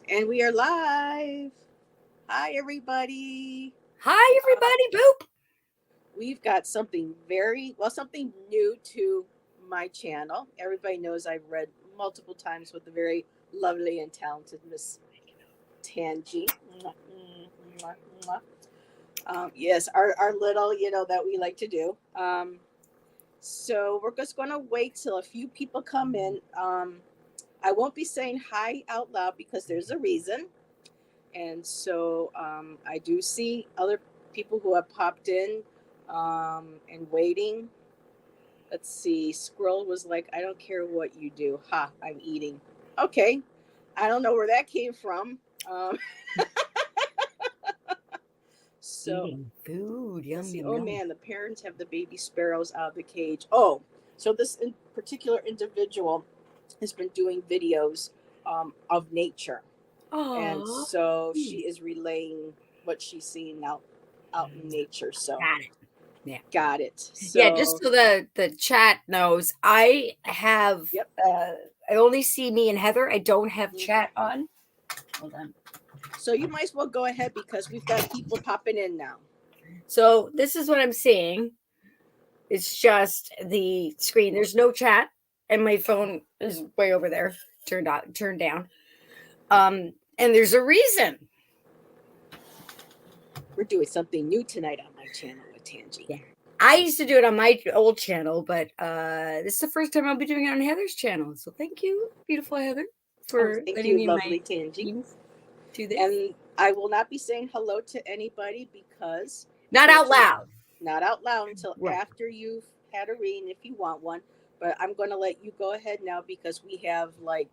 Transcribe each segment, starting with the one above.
And we are live. Hi, everybody. Hi, everybody. Boop. We've got something something new to my channel. Everybody knows I've read multiple times with the very lovely and talented Miss Tanji. Yes, our little, that we like to do. So we're just going to wait till a few people come in. I won't be saying hi out loud because there's a reason. And so I do see other people who have popped in and waiting. Let's see. Squirrel was like, I don't care what you do. Ha, I'm eating. Okay. I don't know where that came from. So Eating food. let's Yum, see. yum, Oh yum. man, the parents have the baby sparrows out of the cage. Oh, so this particular individual has been doing videos of nature. And Oh, so she is relaying what she's seeing out in nature. So got it. Yeah. got it. Yeah, just So so the chat knows, I have, yep. I only see me and Heather. I don't have chat on. Hold on. So you might as well go ahead because we've got people popping in now. So this is what I'm seeing. It's just the screen. There's no chat, and my phone is way over there, turned down. And there's a reason. We're doing something new tonight on my channel with Tanji. Yeah. I used to do it on my old channel, but this is the first time I'll be doing it on Heather's channel. So thank you, beautiful Heather, for Thank letting you, me and lovely my Tanji. teams do this. And I will not be saying hello to anybody because Not out loud. Not out loud until Right. after you've had a reading if you want one. But I'm going to let you go ahead now because we have like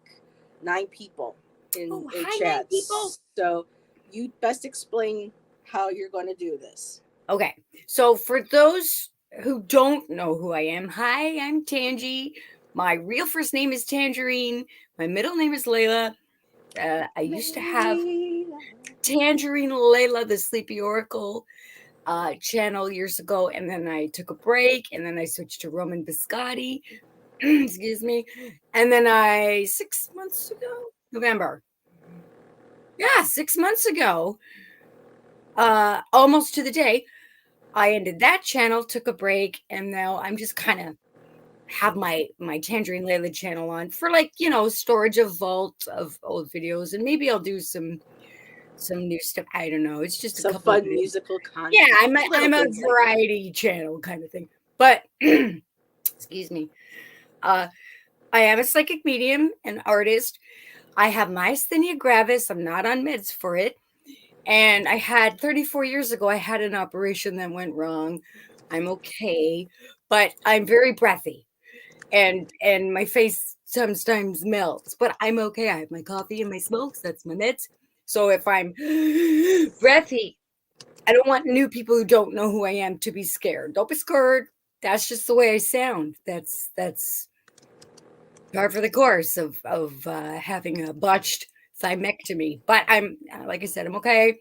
9 people in Hi, chat. 9 people. So you best explain how you're going to do this. Okay. So for those who don't know who I am, hi, I'm Tanji. My real first name is Tangerine. My middle name is Layla. I used to have Tangerine Layla, the Sleepy Oracle channel years ago, and then I took a break, and then I switched to Roman Biscotti. Excuse me. And then 6 months ago, November. Yeah, 6 months ago, almost to the day, I ended that channel, took a break, and now I'm just kind of have my Tangerine Layla channel on for storage of vault of old videos, and maybe I'll do some new stuff. I don't know. It's just some a couple fun of musical content. Yeah, I'm a variety channel kind of thing. But excuse me. I am a psychic medium, an artist. I have myasthenia gravis. I'm not on meds for it. And I had 34 years ago, I had an operation that went wrong. I'm okay, but I'm very breathy. And my face sometimes melts, but I'm okay. I have my coffee and my smokes. That's my meds. So if I'm breathy, I don't want new people who don't know who I am to be scared. Don't be scared. That's just the way I sound. That's par for the course of having a botched thymectomy. But I'm, like I said, I'm okay.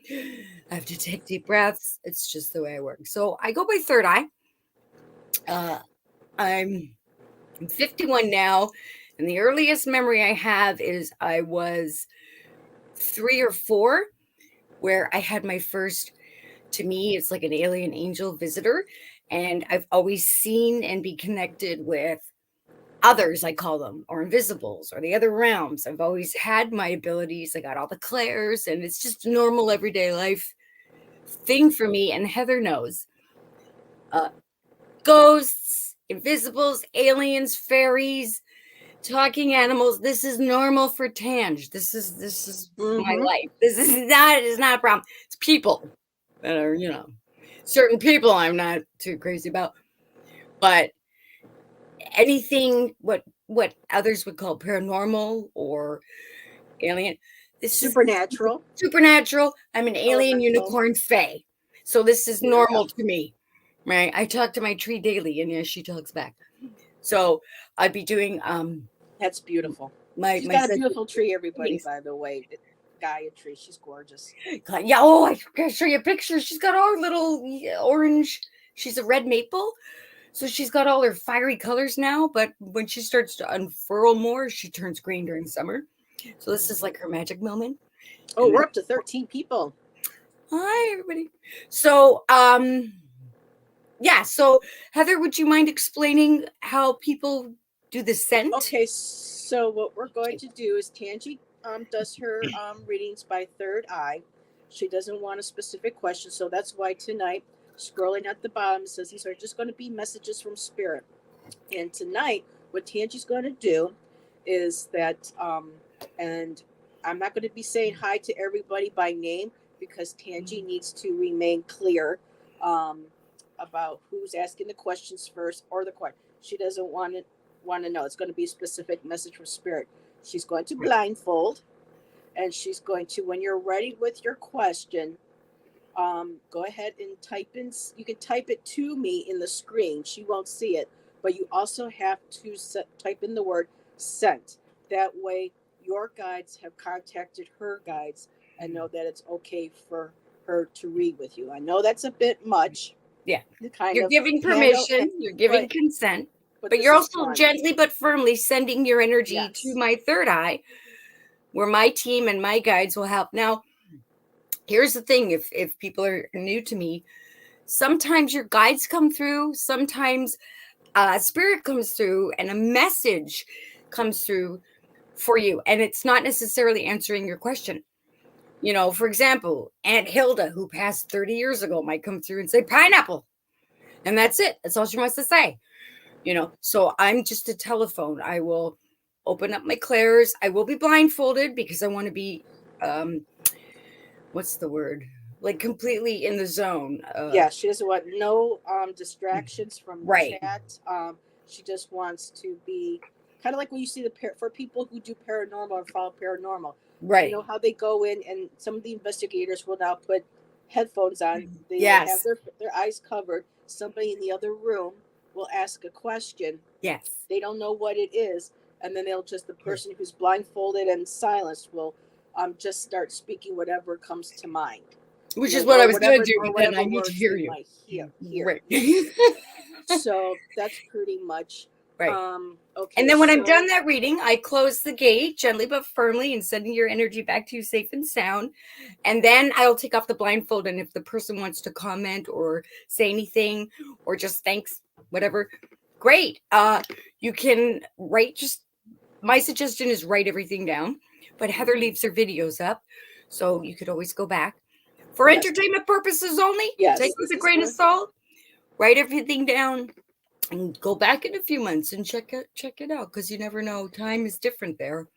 I have to take deep breaths. It's just the way I work. So I go by third eye. I'm 51 now, and the earliest memory I have is I was 3 or 4, where I had my first. To me, it's like an alien angel visitor, and I've always seen and be connected with others, I call them, or invisibles, or the other realms. I've always had my abilities. I got all the clairs, and it's just a normal everyday life thing for me. And Heather knows. Ghosts, invisibles, aliens, fairies, talking animals. This is normal for Tanj. This is my life. This is not a problem. It's people that are, certain people I'm not too crazy about. But anything what others would call paranormal or alien, this supernatural. Is supernatural. I'm an alien unicorn fae. So this is normal to me. Right? I talk to my tree daily, and yeah, she talks back. So I'd be doing that's beautiful. She's my got a beautiful tree, everybody, by the way. Gaia tree. She's gorgeous. Yeah, oh, I gotta show you a picture. She's got all her little orange. She's a red maple. So she's got all her fiery colors now, but when she starts to unfurl more, she turns green during summer. So this is like her magic moment. Oh, we're up to 13 people. Hi, everybody. So, yeah. So, Heather, would you mind explaining how people do the scent? Okay, so what we're going to do is Tanji does her readings by third eye. She doesn't want a specific question, so that's why tonight, scrolling at the bottom, says these are just going to be messages from spirit. And tonight, what Tanji's going to do is that, and I'm not going to be saying hi to everybody by name because Tanji needs to remain clear about who's asking the questions first or the question. She doesn't want to know. It's going to be a specific message from spirit. She's going to blindfold, and she's going to, when you're ready with your question, go ahead and type in. You can type it to me in the screen. She won't see it, but you also have to type in the word sent. That way, your guides have contacted her guides and know that it's okay for her to read with you. I know that's a bit much. Yeah. Kind You're of giving permission, you're giving consent, but you're also gently but firmly sending your energy to my third eye, where my team and my guides will help. Now, here's the thing, if people are new to me, sometimes your guides come through, sometimes spirit comes through and a message comes through for you, and it's not necessarily answering your question. You know, for example, Aunt Hilda, who passed 30 years ago, might come through and say pineapple, and that's it. That's all she wants to say. You know, so I'm just a telephone. I will open up my clairs. I will be blindfolded because I want to be what's the word, like completely in the zone. Yeah, she doesn't want no distractions from chat. She just wants to be kind of like when you see the for people who do paranormal or follow paranormal. Right. You know how they go in, and some of the investigators will now put headphones on. They will have their eyes covered. Somebody in the other room will ask a question. Yes. They don't know what it is, and then they'll just, the person who's blindfolded and silenced will just start speaking whatever comes to mind. Which is what I was going to do, but then I need to hear you. Right. So that's pretty much right. Okay. And then when I'm done that reading, I close the gate gently but firmly and sending your energy back to you safe and sound. And then I'll take off the blindfold. And if the person wants to comment or say anything or just thanks, whatever, great. You can write, just my suggestion is write everything down. But Heather leaves her videos up, so you could always go back. For entertainment purposes only, take it with a grain of salt, write everything down, and go back in a few months and check it out, because you never know. Time is different there.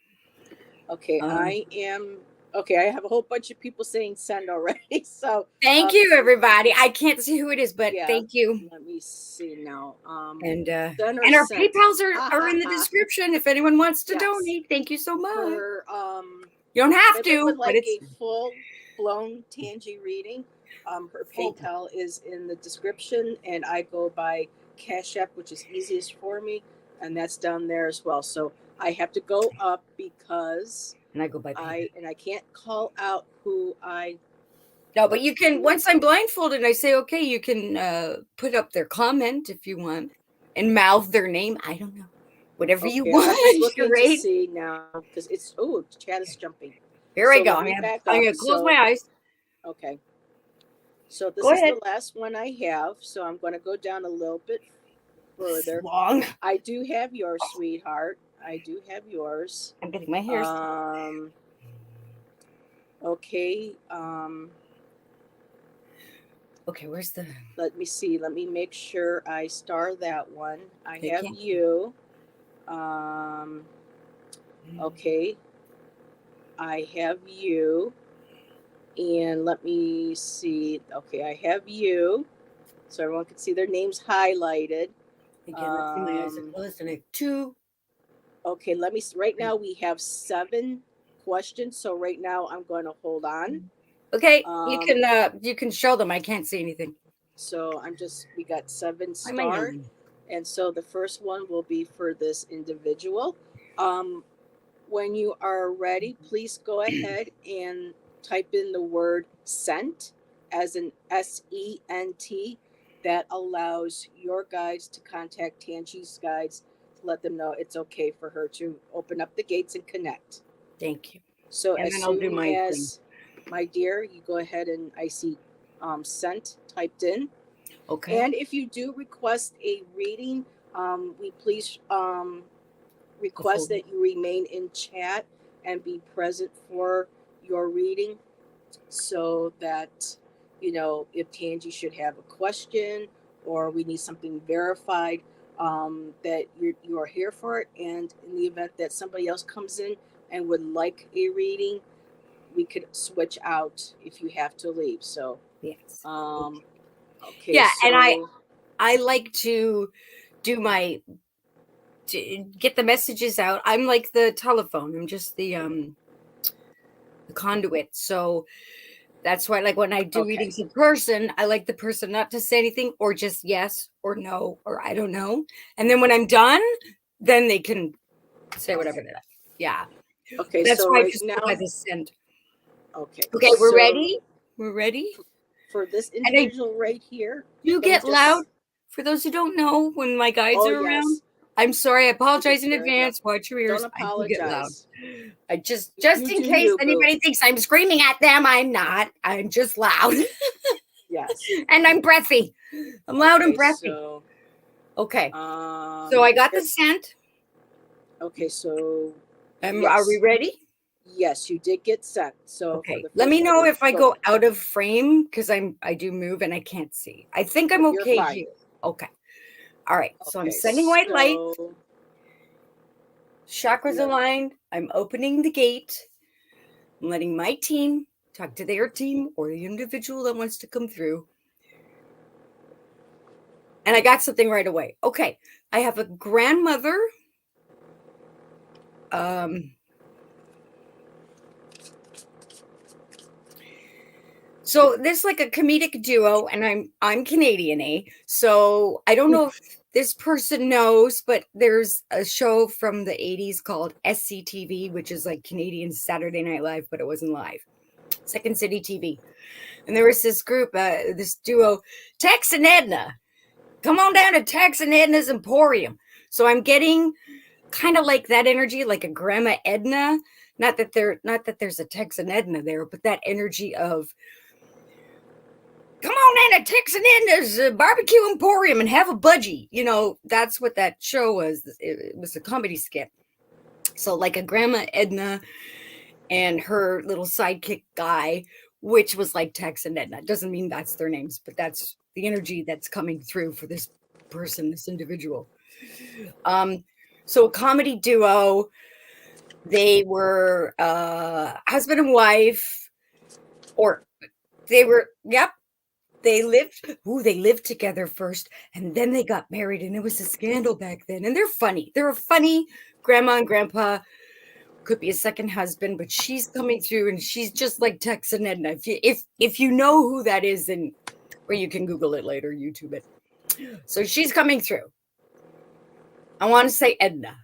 Okay, I have a whole bunch of people saying send already. So thank you, everybody. I can't see who it is, but thank you. Let me see now. And our PayPals are in the description if anyone wants to donate. Thank you so much. For, you don't have to, would like a full-blown Tanji reading. Her PayPal is in the description, and I go by Cash App, which is easiest for me, and that's down there as well. So I have to go up because I go by I can't call out who I. No, but you can, once I'm blindfolded, I say, okay, you can put up their comment if you want and mouth their name. I don't know. Whatever you want. I'm just looking to see now because it's, chat is jumping. Here I go. I'm going to close my eyes. Okay. So this is the last one I have. So I'm going to go down a little bit further. Long. I do have yours, sweetheart. I do have yours. I'm getting my hair. Okay. Okay, where's the... Let me see. Let me make sure I star that one. I have you. Okay. I have you. And let me see. Okay, I have you. So everyone can see their names highlighted. Again, let's see, my eyes are closed and I have 2. Okay, let me, right now we have 7 questions. So right now I'm going to hold on. Okay, you can show them. I can't see anything. So we got 7 starred. And so the first one will be for this individual. When you are ready, please go ahead and type in the word sent, as in SENT. That allows your guides to contact Tanji's guides to let them know it's okay for her to open up the gates and connect. Thank you. So And as then I'll do soon my thing. as, my dear, you go ahead and I see sent typed in. Okay. And if you do request a reading, we please request that you remain in chat and be present for your reading, so that, you know, if Tanji should have a question or we need something verified, that you're here for it. And in the event that somebody else comes in and would like a reading, we could switch out if you have to leave. So Yes. okay. Yeah, So, and I like to do my to get the messages out. I'm like the telephone. I'm just the conduit. So that's why, like, when I do okay. readings in person, I like the person not to say anything or just yes or no or I don't know. And then when I'm done, then they can say whatever they like. Yeah. Okay, That's so why I right just go by now, the scent. okay. Okay, we're So ready. We're ready. for this And I individual right here, do let me get loud. just, For those who don't know, when my guides oh are around, yes, I'm sorry. I apologize it's in very loud. advance. Watch your ears. Don't I do get loud. apologize. I just You in do case you, boo. anybody thinks I'm screaming at them, I'm not. I'm just loud. Yes. And I'm breathy. I'm loud and Okay, breathy. so Okay. So I got the scent. okay, so Are we yes, ready? yes, you did get sent. So for Okay. the Let me first know reading, if I go out of frame because I do move and I can't see. I think I'm You're okay fine. here. Okay. All right. So I'm Okay, sending white light. so Chakras yeah. aligned. I'm opening the gate. I'm letting my team talk to their team or the individual that wants to come through. And I got something right away. Okay. I have a grandmother. So this is like a comedic duo, and I'm Canadian, eh? So I don't know if this person knows, but there's a show from the 80s called SCTV, which is like Canadian Saturday Night Live, but it wasn't live. Second City TV. And there was this group, this duo, Tex and Edna. Come on down to Tex and Edna's Emporium. So I'm getting kind of like that energy, like a Grandma Edna. Not that there's a Tex and Edna there, but that energy of come on in to Tex and Edna's Barbecue Emporium and have a budgie. You know, that's what that show was. It was a comedy skit. So like a Grandma Edna and her little sidekick guy, which was like Tex and Edna. Doesn't mean that's their names, but that's the energy that's coming through for this person, this individual. So a comedy duo. They were husband and wife, or they were, yep, they lived together first, and then they got married, and it was a scandal back then. And they're funny. They're a funny grandma and grandpa. Could be a second husband, but she's coming through, and she's just like Tex and Edna. If you know who that is, then or you can Google it later, YouTube it. So she's coming through. I want to say Edna.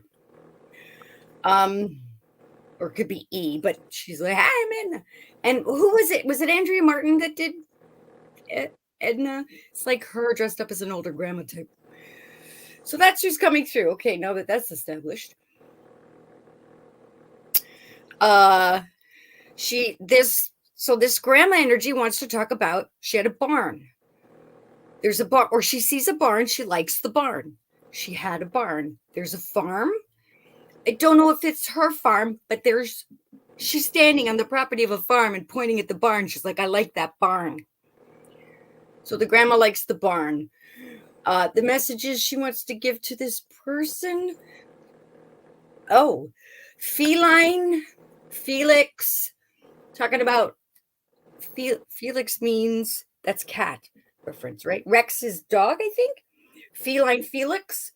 Or it could be E, but she's like, hi, I'm Edna. And who was it? Was it Andrea Martin that did Edna? It's like her dressed up as an older grandma type. So that's who's coming through. Okay, now that that's established. This grandma energy wants to talk about she had a barn. There's a barn, or she sees a barn, she likes the barn. She had a barn. There's a farm. I don't know if it's her farm, but she's standing on the property of a farm and pointing at the barn. She's like, I like that barn. So the grandma likes the barn. The messages she wants to give to this person. Oh, feline, Felix. Talking about Felix means that's cat reference, right? Rex is dog, I think. Feline Felix.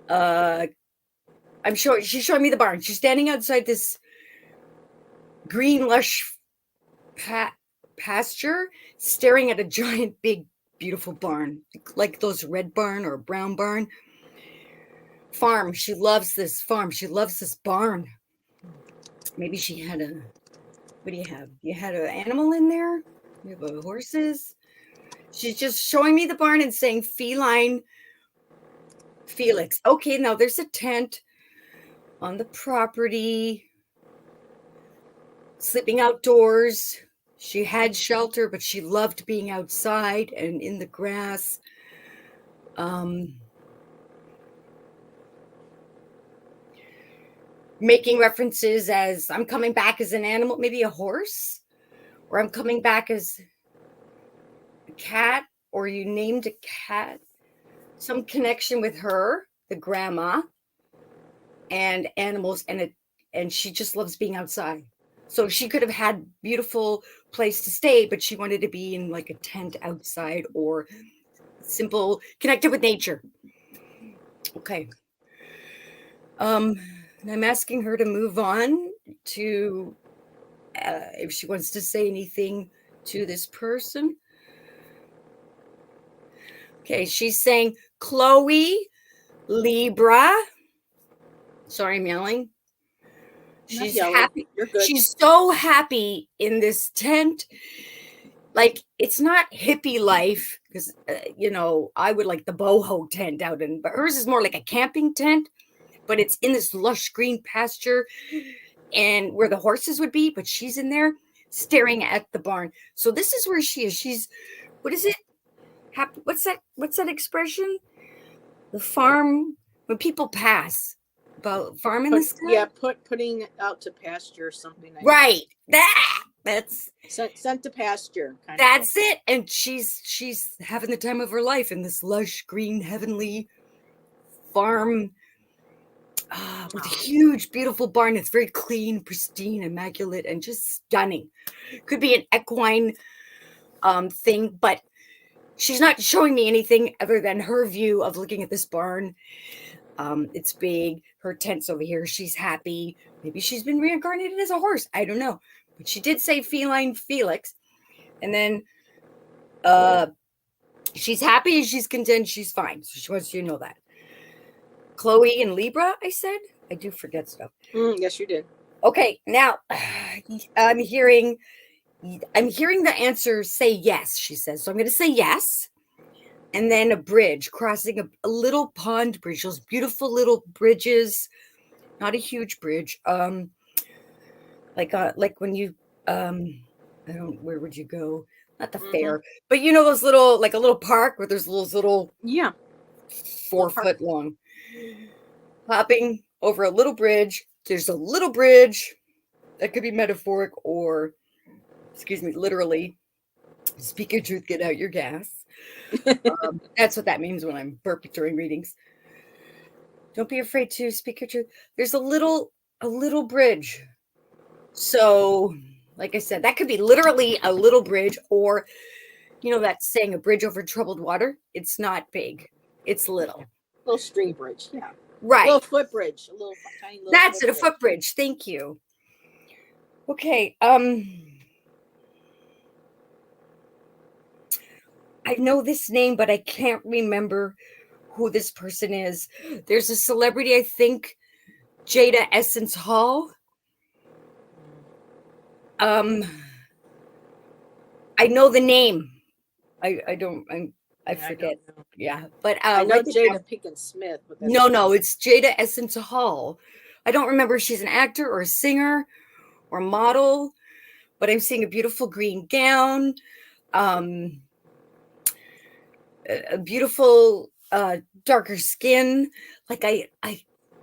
I'm sure she's showing me the barn. She's standing outside this green, lush pasture, staring at a giant, big, beautiful barn, like those red barn or brown barn. Farm. She loves this farm. She loves this barn. Maybe she had a. What do you have? You had an animal in there? You have horses? She's just showing me the barn and saying feline Felix. Okay, now there's a tent on the property. sleeping outdoors. She had shelter, but she loved being outside and in the grass. Making references as I'm coming back as an animal, maybe a horse, or I'm coming back as a cat, or you named a cat. Some connection with her, the grandma, and animals, and she just loves being outside. So she could have had beautiful place to stay, but she wanted to be in like a tent outside or simple, connected with nature. Okay. And I'm asking her to move on to if she wants to say anything to this person. Okay, she's saying Chloe, Libra. Sorry, I'm yelling. She's happy. You're good. She's so happy in this tent. Like, it's not hippie life because, I would like the boho tent out in, but hers is more like a camping tent, but it's in this lush green pasture and where the horses would be, but she's in there staring at the barn. So this is where she is. She's, what is it? Happy. What's that expression? The farm, when people pass. About farm in the sky? Yeah, putting out to pasture or something like right. That's sent to pasture. That's it. And she's having the time of her life in this lush, green, heavenly farm with a huge, beautiful barn that's very clean, pristine, immaculate, and just stunning. Could be an equine thing, but she's not showing me anything other than her view of looking at this barn. It's big. Her tent's over here. She's happy. Maybe she's been reincarnated as a horse. I don't know. But she did say feline Felix. And then she's happy. She's content. She's fine. So she wants you to know that. Chloe and Libra, I said. I do forget stuff. Yes, you did. Okay. Now, I'm hearing the answer say yes, she says. So I'm going to say yes. And then a bridge, crossing a little pond bridge, those beautiful little bridges, not a huge bridge. Like when you, where would you go? Not the fair, but those little, like a little park where there's those little, 4 foot long, hopping over a little bridge. There's a little bridge that could be metaphoric or, literally. Speak your truth, get out your gas. That's what that means when I'm burping during readings. Don't be afraid to speak your truth. There's a little bridge. So, like I said, that could be literally a little bridge, or that saying, a bridge over troubled water. It's not big. It's little. Little string bridge. Yeah. Right. A little footbridge. A little tiny little. That's it. A footbridge. Thank you. Okay. I know this name, but I can't remember who this person is. There's a celebrity, I think, Jada Essence Hall. I know the name. I forget. Yeah, but I know Jada Pinkett Smith. But no, it's Jada Essence Hall. I don't remember if she's an actor or a singer or model, but I'm seeing a beautiful green gown. A beautiful darker skin. Like I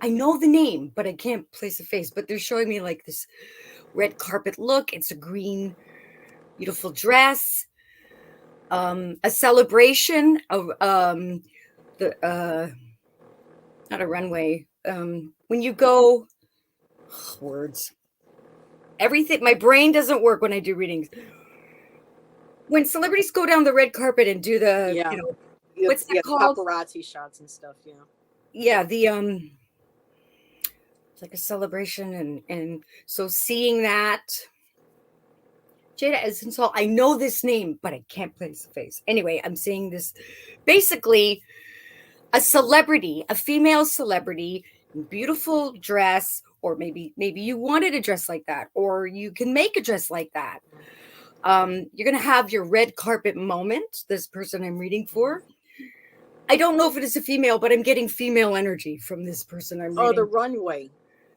know the name, but I can't place a face. But they're showing me like this red carpet look. It's a green, beautiful dress. A celebration of not a runway. When you go, words. Everything. My brain doesn't work when I do readings. When celebrities go down the red carpet and do the, what's that called? Paparazzi shots and stuff, Yeah, the it's like a celebration, and so seeing that, Jada Essence Hall, I know this name, but I can't place a face. Anyway, I'm seeing this, basically, a celebrity, a female celebrity, beautiful dress, or maybe you wanted a dress like that, or you can make a dress like that. You're going to have your red carpet moment, this person I'm reading for. I don't know if it is a female, but I'm getting female energy from this person I'm reading. Oh, the runway.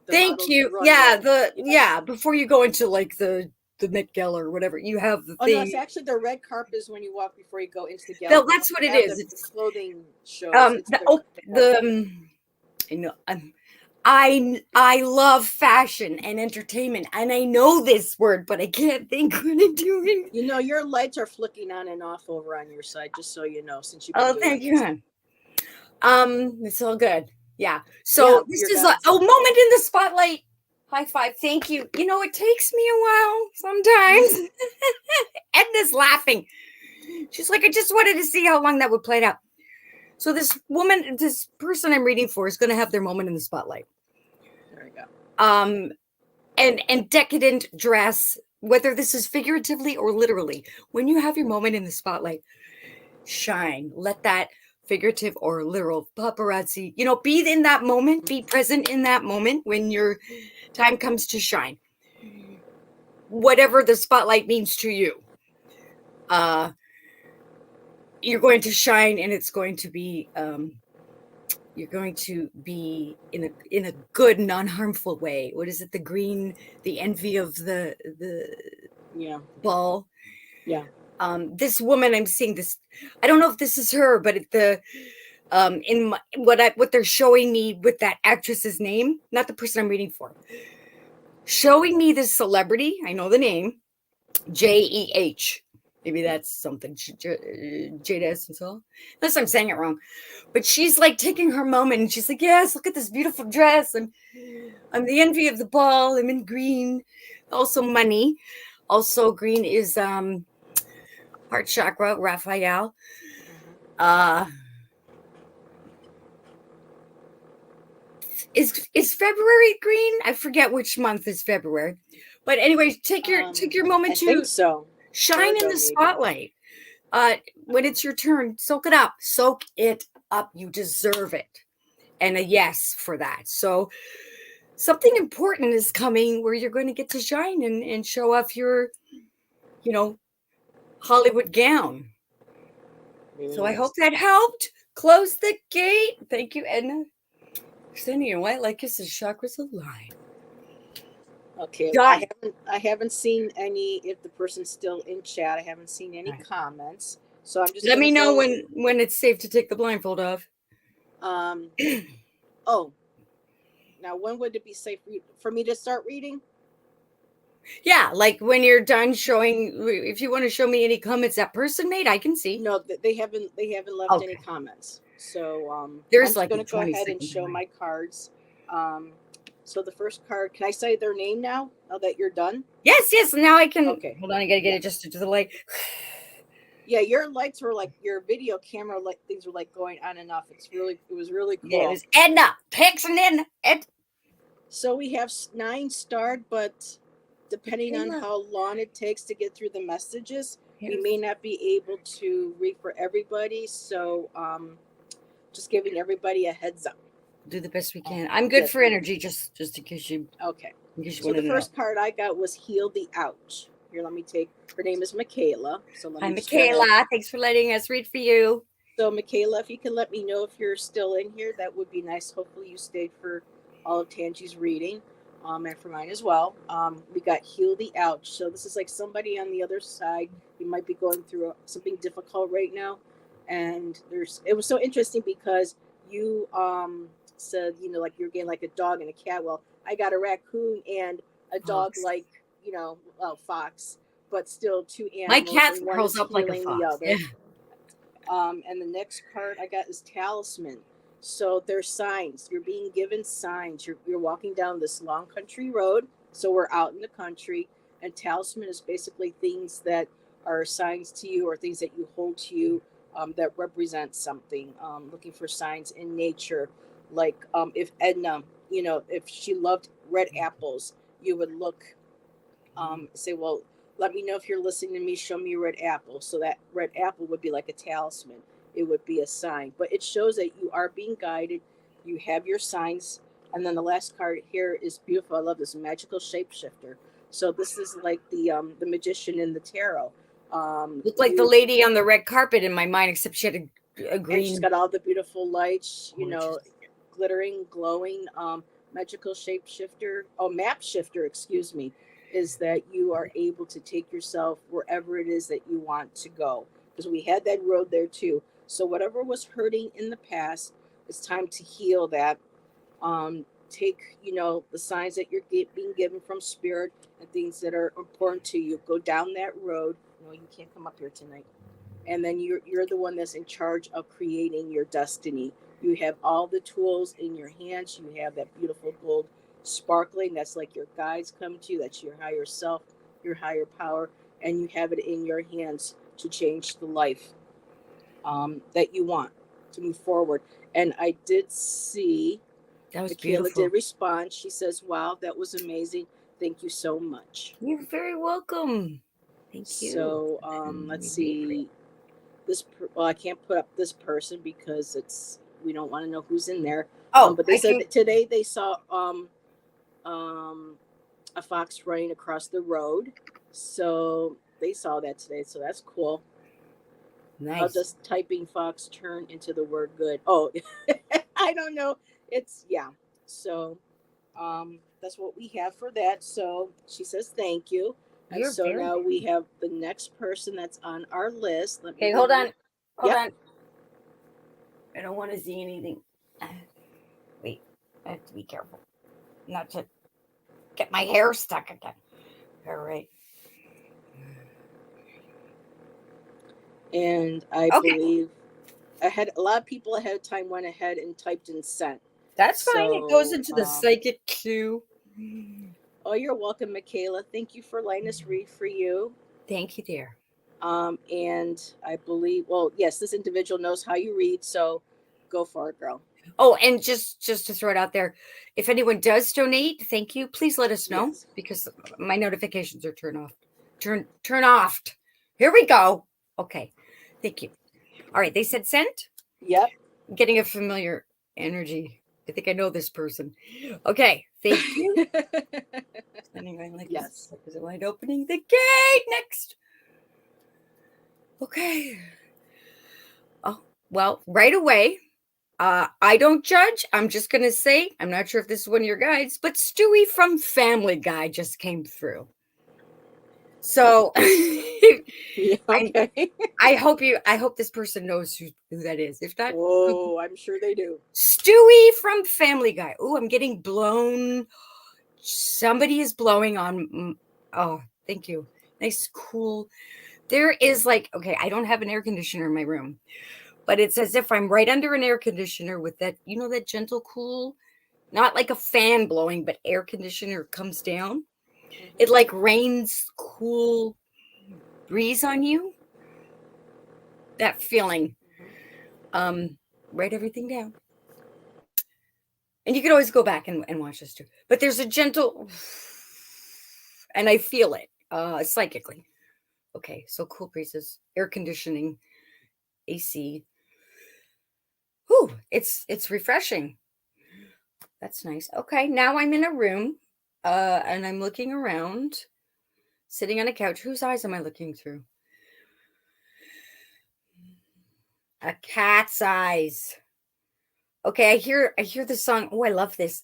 Thank model's you. Yeah, runway. Yes. before you go into like the Met Gala or whatever, you have the Oh no, it's thing. actually the red carpet is when you walk before you go into the gala. But That's what when it you have is. the It's clothing shows, it's the the red carpet. I know I love fashion and entertainment, and I know this word, but I can't think what I'm doing. You know, your lights are flicking on and off over on your side, just so you know, since you've been Oh, doing thank this. you. It's all good. Yeah. Yeah, So this your is a guides. moment in the spotlight. High five. Thank you. You know, it takes me a while sometimes. Edna's laughing. She's like, I just wanted to see how long that would play out. So this person I'm reading for is going to have their moment in the spotlight. There we go. And decadent dress, whether this is figuratively or literally, when you have your moment in the spotlight, shine. Let that figurative or literal paparazzi, be in that moment, be present in that moment when your time comes to shine. Whatever the spotlight means to you. You're going to shine, and it's going to be you're going to be in a good, non-harmful way. What is it? The envy of the ball. Yeah. This woman, I'm seeing this. I don't know if this is her, but what they're showing me with that actress's name, not the person I'm reading for, showing me this celebrity. I know the name, JEH. Maybe that's something. Jada Essence Hall. Unless I'm saying it wrong. But she's like taking her moment and she's like, yes, look at this beautiful dress. I'm the envy of the ball. I'm in green. Also money. Also green is heart chakra, Raphael. Is February green? I forget which month is February. But anyway, take your moment I to think so. shine in the maybe. spotlight. When it's your turn, soak it up. Soak it up. You deserve it. And a yes for that. So something important is coming where you're going to get to shine and show off your, Hollywood gown. So I hope that helped. Close the gate. Thank you, Edna. Sending your white light kisses, chakras align. Okay, Done. I haven't seen any. If the person's still in chat, I haven't seen any comments. So I'm just let me know when it's safe to take the blindfold off. Oh, now when would it be safe for me to start reading? Yeah, like when you're done showing. If you want to show me any comments that person made, I can see. No, they haven't left any comments. So there's I'm just like going to go ahead and show my cards. So the first card, can I say their name now that you're done? Yes. Now I can. Okay. Hold on, I got to get adjusted to the light. Yeah, your lights were like your video camera things were like going on and off. It was really cool. Yeah, it was Edna. Texting in. So we have 9 starred, but depending on how long it takes to get through the messages, we may not be able to read for everybody. So just giving everybody a heads up. Do the best we can. I'm good for energy, just in case you. Okay. So the first card I got was Heal the Ouch. Here, let me take. Her name is Michaela. So Hi, Michaela. Thanks for letting us read for you. So Michaela, if you can let me know if you're still in here, that would be nice. Hopefully you stayed for all of Tanji's reading, and for mine as well. We got Heal the Ouch. So this is like somebody on the other side. You might be going through something difficult right now, and it was so interesting because you said like you're getting like a dog and a cat. Well, I got a raccoon and a dog like fox, but still 2 animals. My cat curls up like a fox. Yeah. And the next card I got is Talisman. So there's signs. You're being given signs. You're walking down this long country road. So we're out in the country, and Talisman is basically things that are signs to you or things that you hold to you that represent something. Looking for signs in nature, like if Edna, if she loved red apples, you would look, say, well, let me know if you're listening to me. Show me a red apple. So that red apple would be like a talisman. It would be a sign. But it shows that you are being guided. You have your signs. And then the last card here is beautiful. I love this magical shapeshifter. So this is like the magician in the tarot. Looked like the lady on the red carpet in my mind, except she had a green. And she's got all the beautiful lights, glittering, glowing. magical shapeshifter, oh, map shifter, excuse me, is that you are able to take yourself wherever it is that you want to go. Because we had that road there too. So whatever was hurting in the past, it's time to heal that. Take, the signs that you're being given from spirit and things that are important to you. Go down that road. No, you can't come up here tonight. And then you're the one that's in charge of creating your destiny. You have all the tools in your hands. You have that beautiful gold sparkling. That's like your guides come to you. That's your higher self, your higher power, and you have it in your hands to change the life that you want to move forward. And I did see That was Michaela beautiful. did respond. She says, "Wow, that was amazing. Thank you so much." You're very welcome. Thank you. So let's see. I can't put up this person because we don't want to know who's in there. Oh, But they said that today they saw a fox running across the road. So they saw that today. So that's cool. Nice. How does typing fox turn into the word good? Oh, I don't know. Yeah. So that's what we have for that. So she says thank you. And You're so very now we have the next person that's on our list. Okay, hold on. Hold Yep. on. I don't want to see anything. Wait, I have to be careful not to get my hair stuck again. All right. And I believe a lot of people ahead of time went ahead and typed and sent. That's fine. It goes into the psychic queue. Oh, you're welcome, Michaela. Thank you for letting us read for you. Thank you, dear. And I believe, well, yes, this individual knows how you read, so go for it, girl. Oh, and just to throw it out there, if anyone does donate, thank you. Please let us know because my notifications are turned off. Turn off. Here we go. Okay. Thank you. All right. They said sent. Yep. I'm getting a familiar energy. I think I know this person. Okay. Thank you. Anyway, like yes. Is it wide opening the gate next? Okay. Oh, well, right away. I don't judge. I'm just going to say, I'm not sure if this is one of your guides, but Stewie from Family Guy just came through. So okay. I hope this person knows who that is. If not, oh, I'm sure they do. Stewie from Family Guy. Oh, I'm getting blown. Somebody is blowing on. Oh, thank you. Nice, cool. There is okay, I don't have an air conditioner in my room. But it's as if I'm right under an air conditioner with that, that gentle cool, not like a fan blowing, but air conditioner comes down. It rains cool breeze on you. That feeling. Write everything down. And you can always go back and watch this too. But there's a gentle, and I feel it psychically. Okay, so cool breezes, air conditioning, AC. Whew, it's refreshing. That's nice. Okay, now I'm in a room, and I'm looking around, sitting on a couch. Whose eyes am I looking through? A cat's eyes. Okay, I hear the song. Oh, I love this.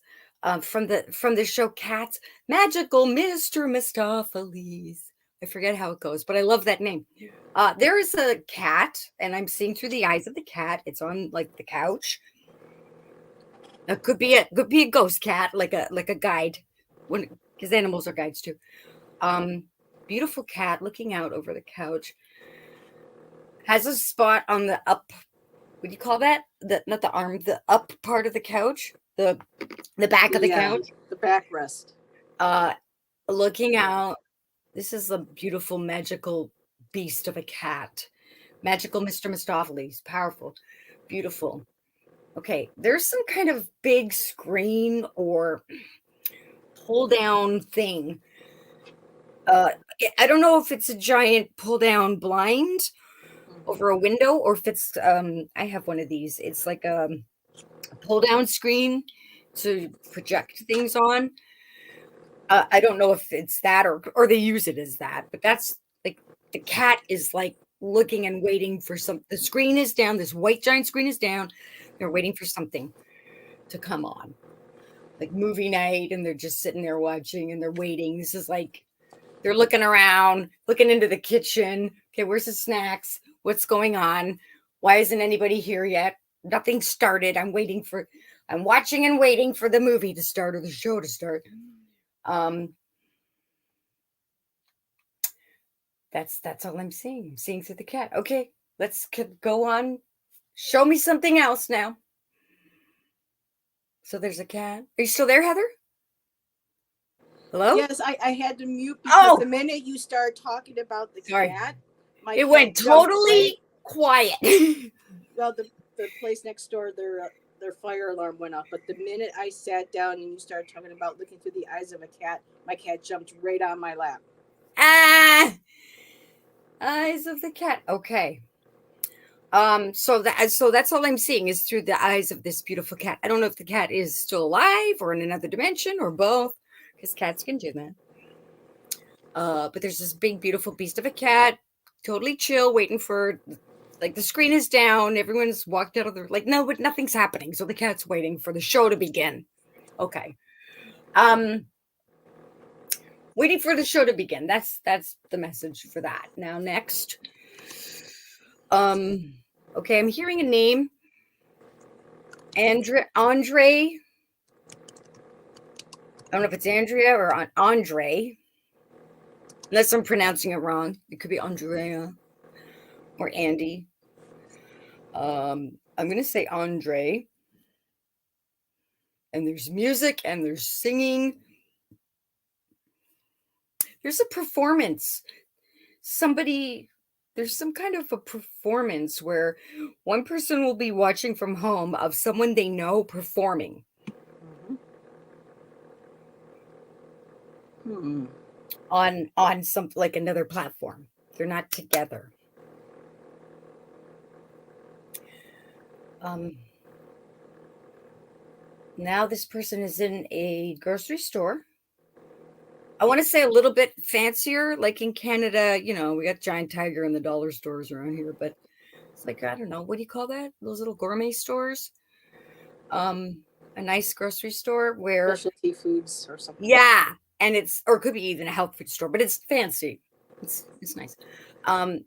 From the show Cats, Magical Mr. Mistopheles. I forget how it goes, but I love that name. There is a cat, and I'm seeing through the eyes of the cat. It's on the couch. It could be a ghost cat, like a guide, because animals are guides too. Beautiful cat looking out over the couch. Has a spot on the up. What do you call that? Not the arm, the up part of the couch, the back of the couch, the backrest. Looking out. This is a beautiful magical beast of a cat. Magical Mr. Mistopheles, powerful, beautiful. Okay, there's some kind of big screen or pull down thing. I don't know if it's a giant pull down blind over a window or if it's I have one of these. It's like a pull down screen to project things on. I don't know if it's that or they use it as that, but that's the cat is looking and waiting for the screen is down. This white giant screen is down. They're waiting for something to come on. like movie night, and they're just sitting there watching and they're waiting. This is like they're looking around, looking into the kitchen. Okay, where's the snacks? What's going on? Why isn't anybody here yet? Nothing started. I'm watching and waiting for the movie to start or the show to start. That's all I'm seeing. I'm seeing through the cat. Okay, let's go on. Show me something else now. So there's a cat. Are you still there, Heather? Hello? Yes, I had to mute because the minute you start talking about the cat, it went totally quiet. Well, the place next door, their fire alarm went off. But the minute I sat down and you started talking about looking through the eyes of a cat, my cat jumped right on my lap. Eyes of the cat. Okay. So that's all I'm seeing is through the eyes of this beautiful cat. I don't know if the cat is still alive or in another dimension or both, because cats can do that. But there's this big, beautiful beast of a cat, totally chill, waiting for, like, the screen is down. Everyone's walked out of the, like, no, but nothing's happening. So the cat's waiting for the show to begin. Okay. Waiting for the show to begin. That's the message for that. Now, next. Okay, I'm hearing a name. Andre. I don't know if it's Andrea or Andre. Unless I'm pronouncing it wrong. It could be Andrea or Andy. I'm going to say Andre. And there's music and there's singing. There's a performance. There's some kind of a performance where one person will be watching from home of someone they know performing. On something like another platform. They're not together. Now this person is in a grocery store. I want to say a little bit fancier, like in Canada, we got Giant Tiger and the dollar stores around here, but it's like, I don't know, what do you call that? Those little gourmet stores? A nice grocery store where specialty foods or something. Yeah, and or it could be even a health food store, but it's fancy. It's nice.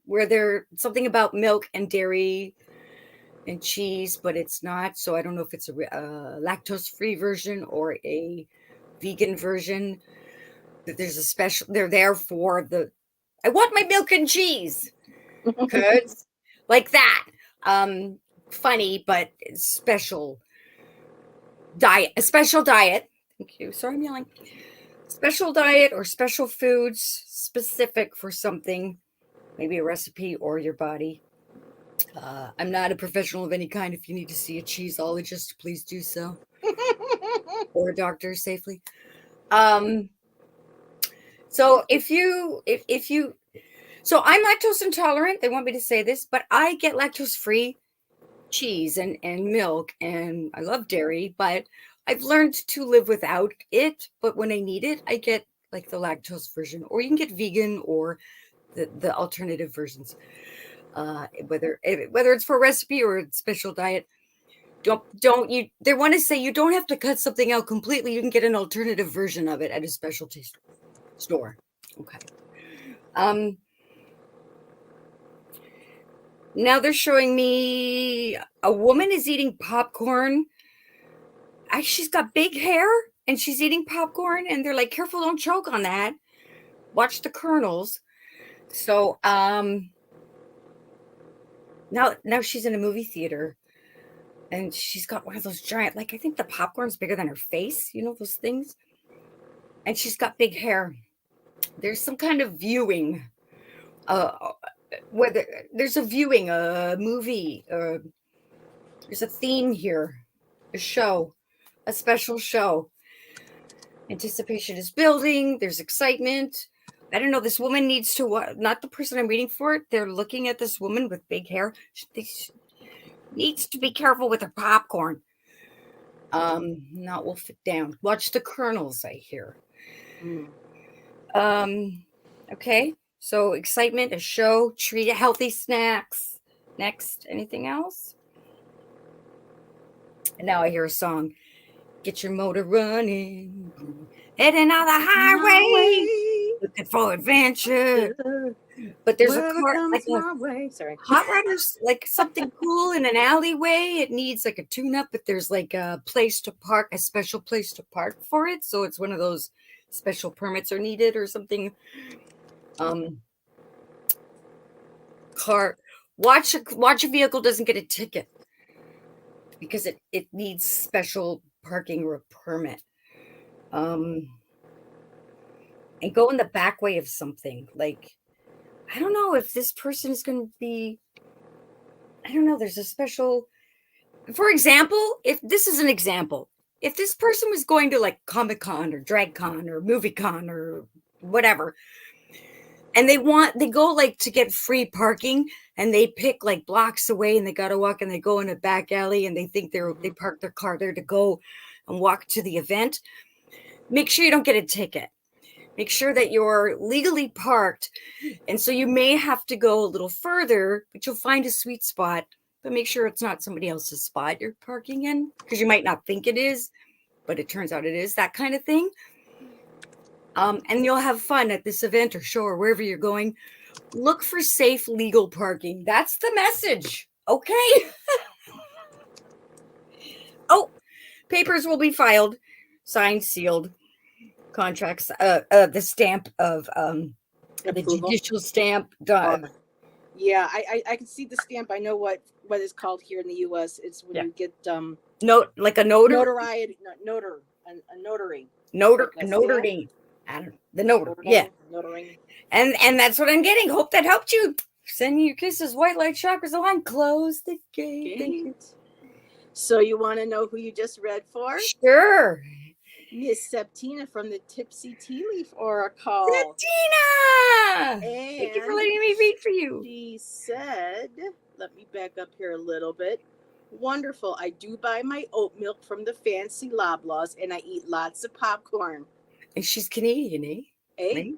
Where there's something about milk and dairy and cheese, but it's not. So I don't know if it's a lactose-free version or a vegan version. There's a special. They're there for I want my milk and cheese, because like that. Funny, but special diet. A special diet. Thank you. Sorry, I'm yelling. Special diet or special foods specific for something, maybe a recipe or your body. I'm not a professional of any kind. If you need to see a cheeseologist, please do so. Or a doctor safely. So so I'm lactose intolerant. They want me to say this, but I get lactose-free cheese and milk, and I love dairy, but I've learned to live without it. But when I need it, I get like the lactose version, or you can get vegan or the alternative versions. Whether it's for a recipe or a special diet, they want to say you don't have to cut something out completely. You can get an alternative version of it at a specialty store. Okay. Now they're showing me a woman is eating popcorn. She's got big hair and she's eating popcorn, and they're like, careful, don't choke on that. Watch the kernels. So now she's in a movie theater, and she's got one of those giant, like, I think the popcorn's bigger than her face, those things. And she's got big hair. There's some kind of viewing. Whether there's a viewing, a movie, there's a theme here, a show, a special show. Anticipation is building. There's excitement. I don't know. This woman needs to not the person I'm reading for. They're looking at this woman with big hair. She needs to be careful with her popcorn. Not wolf it down. Watch the kernels, I hear. Okay. So excitement, a show, treat, healthy snacks. Next, anything else? And now I hear a song. Get your motor running. Heading on the highway. Looking for adventure. But there's Whatever a car, comes like a my way. Sorry. hot rodder's like something cool in an alleyway. It needs like a tune-up, but there's like a place to park, a special place to park for it. So it's one of those special permits are needed or something. Car, watch a vehicle doesn't get a ticket because it needs special parking or a permit. And go in the back way of something. Like, I don't know if this person is going to be, I don't know, there's a special, for example, if this is an example, if this person was going to like Comic-Con or DragCon or MovieCon or whatever, and they go like to get free parking, and they pick like blocks away, and they got to walk, and they go in a back alley, and they think they park their car there to go and walk to the event. Make sure you don't get a ticket. Make sure that you're legally parked. And so you may have to go a little further, but you'll find a sweet spot. But make sure it's not somebody else's spot you're parking in, because you might not think it is, but it turns out it is, that kind of thing. And you'll have fun at this event or show or wherever you're going. Look for safe, legal parking. That's the message. Okay. Oh, papers will be filed, signed, sealed. Contracts, the stamp of the judicial stamp done. Yeah, I can see the stamp. I know what it's called here in the U.S. It's when you get note, like a notary, a notary. Notary. I don't know, the notary. Yeah. Notary. And that's what I'm getting. Hope that helped you. Send you kisses, white light chakras on. Close the gate. Thank you. So you want to know who you just read for? Sure. Miss Septina from the Tipsy Tea Leaf Oracle. Septina! And thank you for letting me read for you. She said, let me back up here a little bit. Wonderful. I do buy my oat milk from the fancy Loblaws, and I eat lots of popcorn. And she's Canadian, eh? Mm-hmm.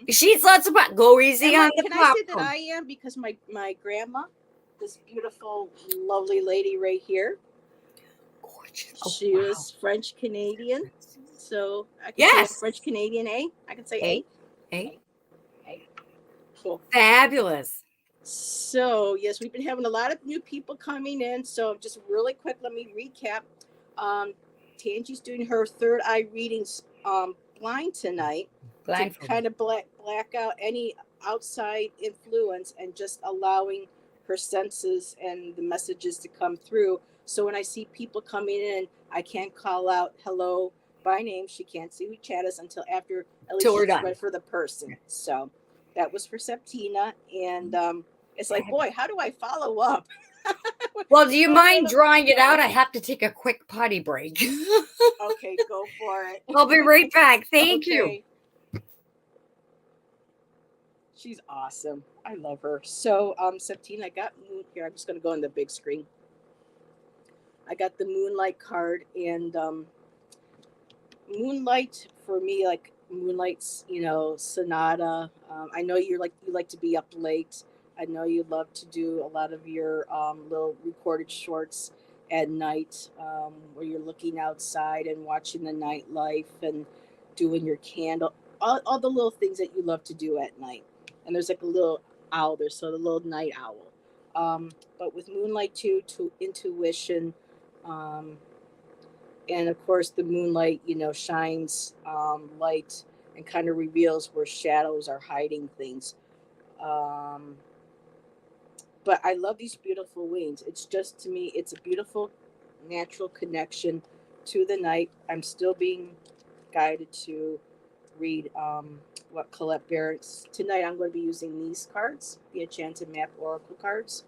She eats lots of popcorn. Go easy on the popcorn. Can I say that I am? Because my grandma, this beautiful, lovely lady right here, she was French Canadian, so I can say French Canadian. I can say A. Cool. Fabulous. So yes, we've been having a lot of new people coming in. So just really quick, let me recap. Tanji's doing her third eye readings blind tonight to kind of black out any outside influence and just allowing her senses and the messages to come through. So when I see people coming in, I can't call out hello by name. She can't see who chat us until after at least she's read for the person. So that was for Septina. And it's like, boy, how do I follow up? Well, do you mind drawing it out? I have to take a quick potty break. Okay, go for it. I'll be right back. Thank you. She's awesome. I love her. So, Septina, I got moon here. I'm just going to go on the big screen. I got the Moonlight card, and Moonlight for me, like Moonlight's, sonata. I know you like to be up late. I know you love to do a lot of your little recorded shorts at night, where you're looking outside and watching the nightlife and doing your candle, all the little things that you love to do at night. And there's like a little owl there, so the little night owl. But with Moonlight too, to intuition, and of course the moonlight, shines light and kind of reveals where shadows are hiding things. But I love these beautiful wings. It's just, to me, it's a beautiful natural connection to the night. I'm still being guided to read what Colette Barrett's. Tonight I'm going to be using these cards, the Enchanted Map Oracle cards.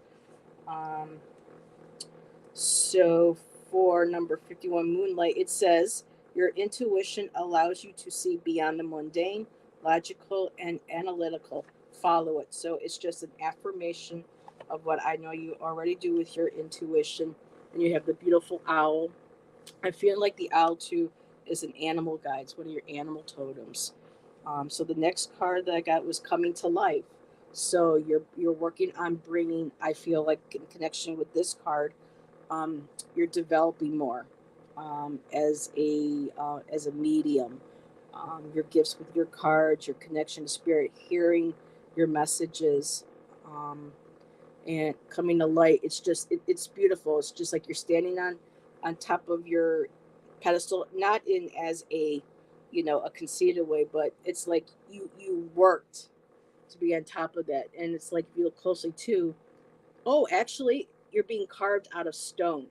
So for number 51, Moonlight, it says, your intuition allows you to see beyond the mundane, logical, and analytical. Follow it. So it's just an affirmation of what I know you already do with your intuition. And you have the beautiful owl. I feel like the owl too is an animal guide. It's one of your animal totems. So the next card that I got was coming to life. So you're working on bringing, I feel like in connection with this card, you're developing more. as a medium. Your gifts with your cards, your connection to spirit, hearing your messages, and coming to light. It's beautiful. It's just like you're standing on top of your pedestal, not in as a a conceited way, but it's like you worked to be on top of that. And it's like if you look closely too, oh, actually you're being carved out of stone.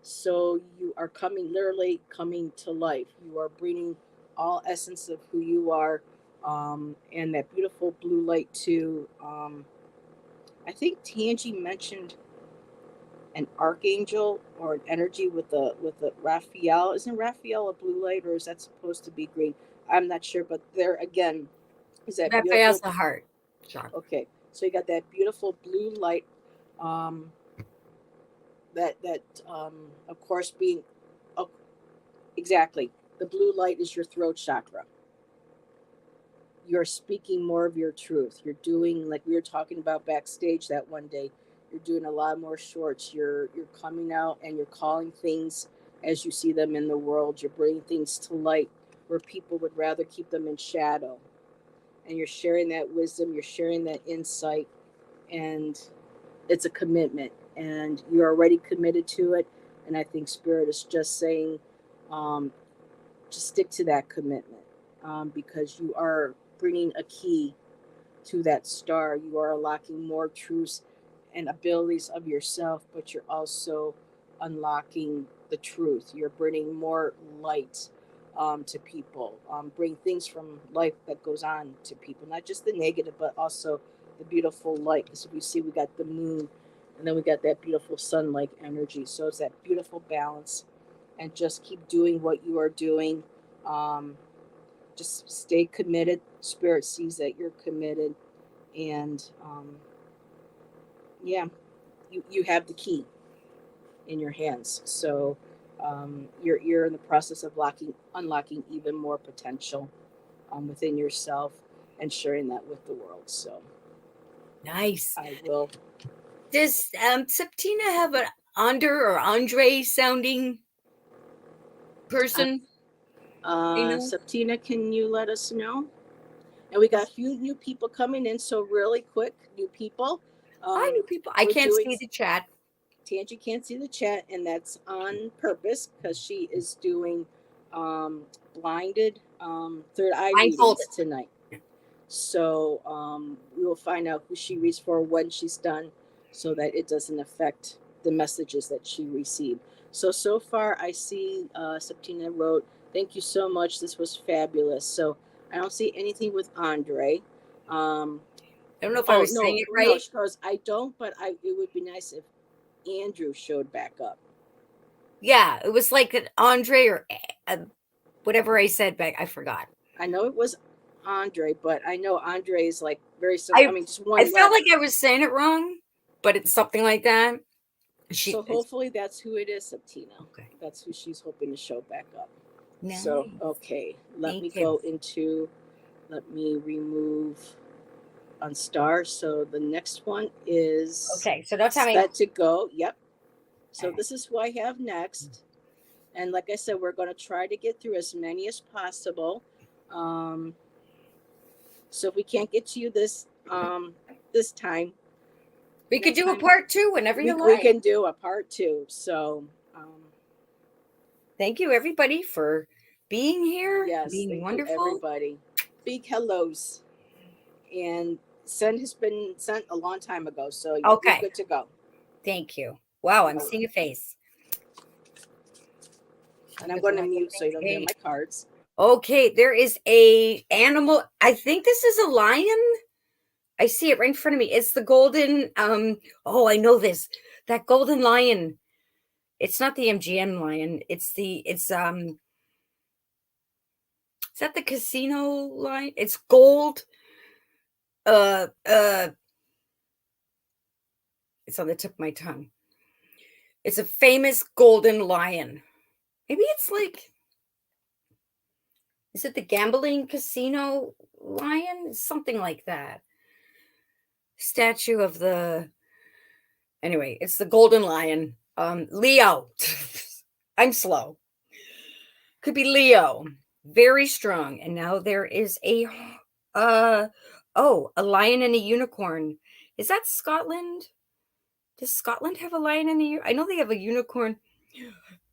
So you are coming, literally coming to life. You are bringing all essence of who you are, and that beautiful blue light too. I think Tanji mentioned an archangel or an energy with a Raphael. Isn't Raphael a blue light, or is that supposed to be green? I'm not sure, but there again is that Raphael's beautiful. the heart. John. Okay, so you got that beautiful blue light. Um, that of course being, oh, exactly, the blue light is your throat chakra. You're speaking more of your truth. You're doing, like we were talking about backstage that one day, you're doing a lot more shorts. You're coming out and you're calling things as you see them in the world. You're bringing things to light where people would rather keep them in shadow. And you're sharing that wisdom, you're sharing that insight, and it's a commitment, and you're already committed to it. And I think spirit is just saying, um, just stick to that commitment, because you are bringing a key to that star. You are unlocking more truths and abilities of yourself, but you're also unlocking the truth. You're bringing more light, to people. Bring things from life that goes on to people, not just the negative, but also the beautiful light. Because we see, we got the moon, and then we got that beautiful sun-like energy. So it's that beautiful balance, and just keep doing what you are doing. Um, just stay committed. Spirit sees that you're committed, and yeah, you have the key in your hands. So you're in the process of unlocking even more potential, within yourself, and sharing that with the world. So Nice. I will. Does Septina have an or Andre sounding person? Septina, can you let us know? And we got a few new people coming in, so really quick, new people. Hi, new people. I can't see the chat. Tanji can't see the chat, and that's on purpose because she is doing blinded third eye readings tonight. So we will find out who she reads for when she's done, so that it doesn't affect the messages that she received. So far, I see Septina wrote, "Thank you so much. This was fabulous." So I don't see anything with Andre. I don't know if I was saying it right. No, she goes, "I don't, but it would be nice if Andrew showed back up." Yeah, it was like an Andre or whatever I said back. I forgot. I know it was Andre, but I know Andre is like very similar. I mean, just one. I felt like I was saying it wrong, but it's something like that. So hopefully that's who it is, Septina. Okay. That's who she's hoping to show back up. Nice. So, okay. Let me remove on star. So the next one is okay. So don't tell me. Set to go. Yep. So this is who I have next. And like I said, we're going to try to get through as many as possible. So if we can't get to you this time, we could do a part 2 whenever you like. We can do a part 2. So thank you, everybody, for being here. Yes, being wonderful. Everybody. Big hellos. And send has been sent a long time ago, so you're good to go. Thank you. Wow, I'm seeing a face. And I'm going to mute so you don't hear my cards. Okay, there is a animal. I think this is a lion. I see it right in front of me. It's the golden. Oh, I know this. That golden lion. It's not the MGM lion. It's is that the casino lion? It's gold. It's on the tip of my tongue. It's a famous golden lion. Maybe it's like, is it the gambling casino lion? Something like that. Statue of the, anyway, it's the golden lion. Leo. I'm slow. Could be Leo. Very strong. And now there is a a lion and a unicorn. Is that Scotland? Does Scotland have a lion and I know they have a unicorn.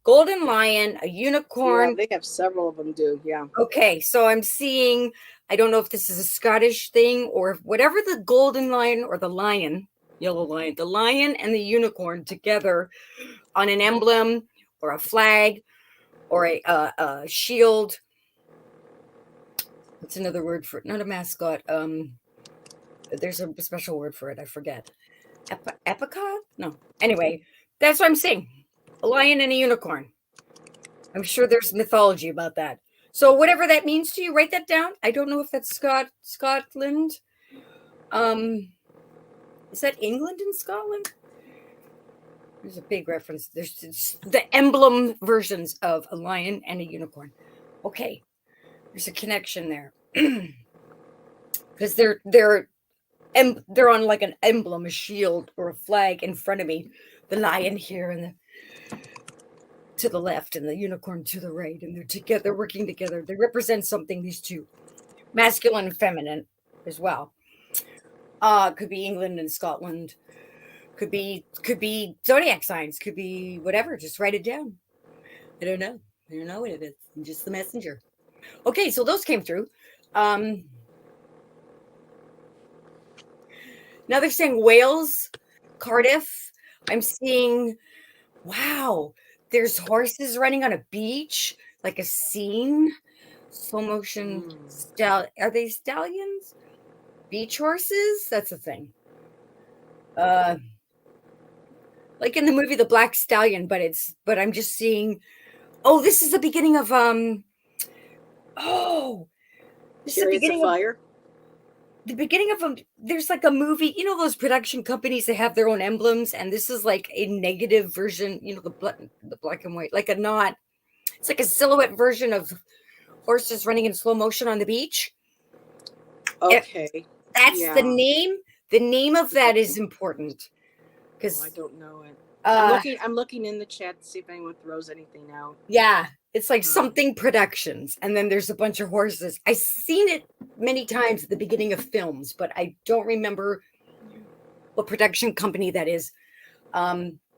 Golden lion, a unicorn. Yeah, they have several of them. Do yeah. Okay, so I'm seeing. I don't know if this is a Scottish thing or whatever the golden lion or the lion, yellow lion, the lion and the unicorn together on an emblem or a flag or a shield. What's another word for it? Not a mascot. There's a special word for it. I forget. Epicot? No. Anyway, that's what I'm saying. A lion and a unicorn. I'm sure there's mythology about that. So whatever that means to you, write that down. I don't know if that's Scotland. Is that England and Scotland? There's a big reference. There's the emblem versions of a lion and a unicorn. Okay, there's a connection there because they're on like an emblem, a shield or a flag in front of me. The lion here and the to the left and the unicorn to the right, and they're together, working together. They represent something, these two, masculine and feminine as well. Could be England and Scotland, could be zodiac signs, could be whatever. Just write it down. I don't know what it is. I'm just the messenger. Okay, so those came through. Now they're saying Wales, Cardiff. I'm seeing, wow, there's horses running on a beach, like a scene, slow motion. Are they stallions? Beach horses? That's a thing. Like in the movie The Black Stallion, but I'm just seeing. Oh, this is the beginning of this is the beginning of fire. The beginning of there's like a movie, those production companies, they have their own emblems, and this is like a negative version, the black and white, it's like a silhouette version of horses running in slow motion on the beach. Okay. That's the name. The name of that is important because I don't know it. I'm looking in the chat to see if anyone throws anything out. Yeah. It's like something productions, and then there's a bunch of horses. I've seen it many times at the beginning of films, but I don't remember what production company that is.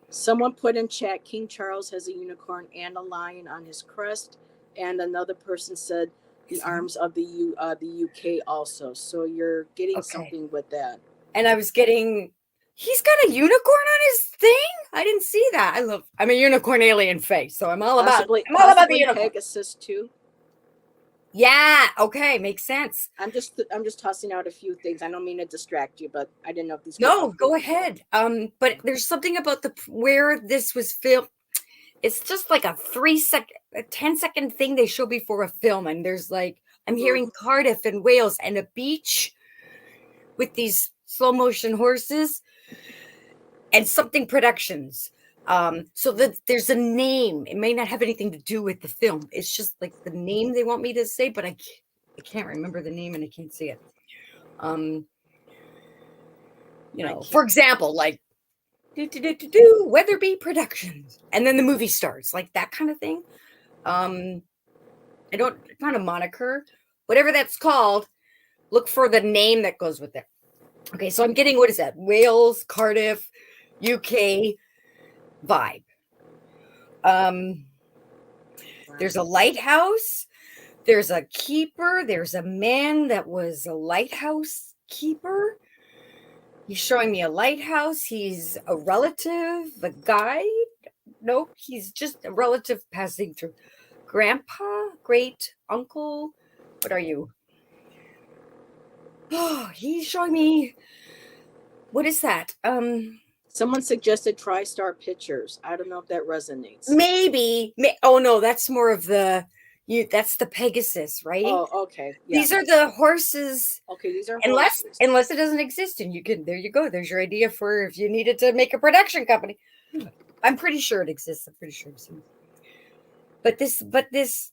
Someone put in chat, King Charles has a unicorn and a lion on his crest, and another person said the arms of the UK also. So you're getting something with that. And I was getting, he's got a unicorn on his thing. I didn't see that. I'm a unicorn alien face, so I'm all about the unicorn. Pegasus too. Yeah. Okay. Makes sense. I'm just tossing out a few things. I don't mean to distract you, but I didn't know if these. No, go ahead. But there's something about where this was filmed. It's just like a 10-second thing they show before a film, and there's like I'm hearing Cardiff and Wales and a beach with these slow motion horses and something productions. So that there's a name. It may not have anything to do with the film. It's just like the name they want me to say, but I can't remember the name and I can't see it. For example, like Weatherby Productions, and then the movie starts, like that kind of thing. Not a moniker, whatever that's called. Look for the name that goes with it. Okay, so I'm getting, what is that? Wales, Cardiff, UK vibe. There's a lighthouse. There's a keeper. There's a man that was a lighthouse keeper. He's showing me a lighthouse. He's a relative, a guide. Nope, he's just a relative passing through. Grandpa, great uncle. What are you? Oh, he's showing me. What is that? Someone suggested TriStar Pictures. I don't know if that resonates. Maybe. Oh no, that's more of that's the Pegasus, right? Oh, okay. Yeah. These are the horses. Okay, these are unless horses. Unless it doesn't exist, and there you go. There's your idea for if you needed to make a production company. I'm pretty sure it exists. But this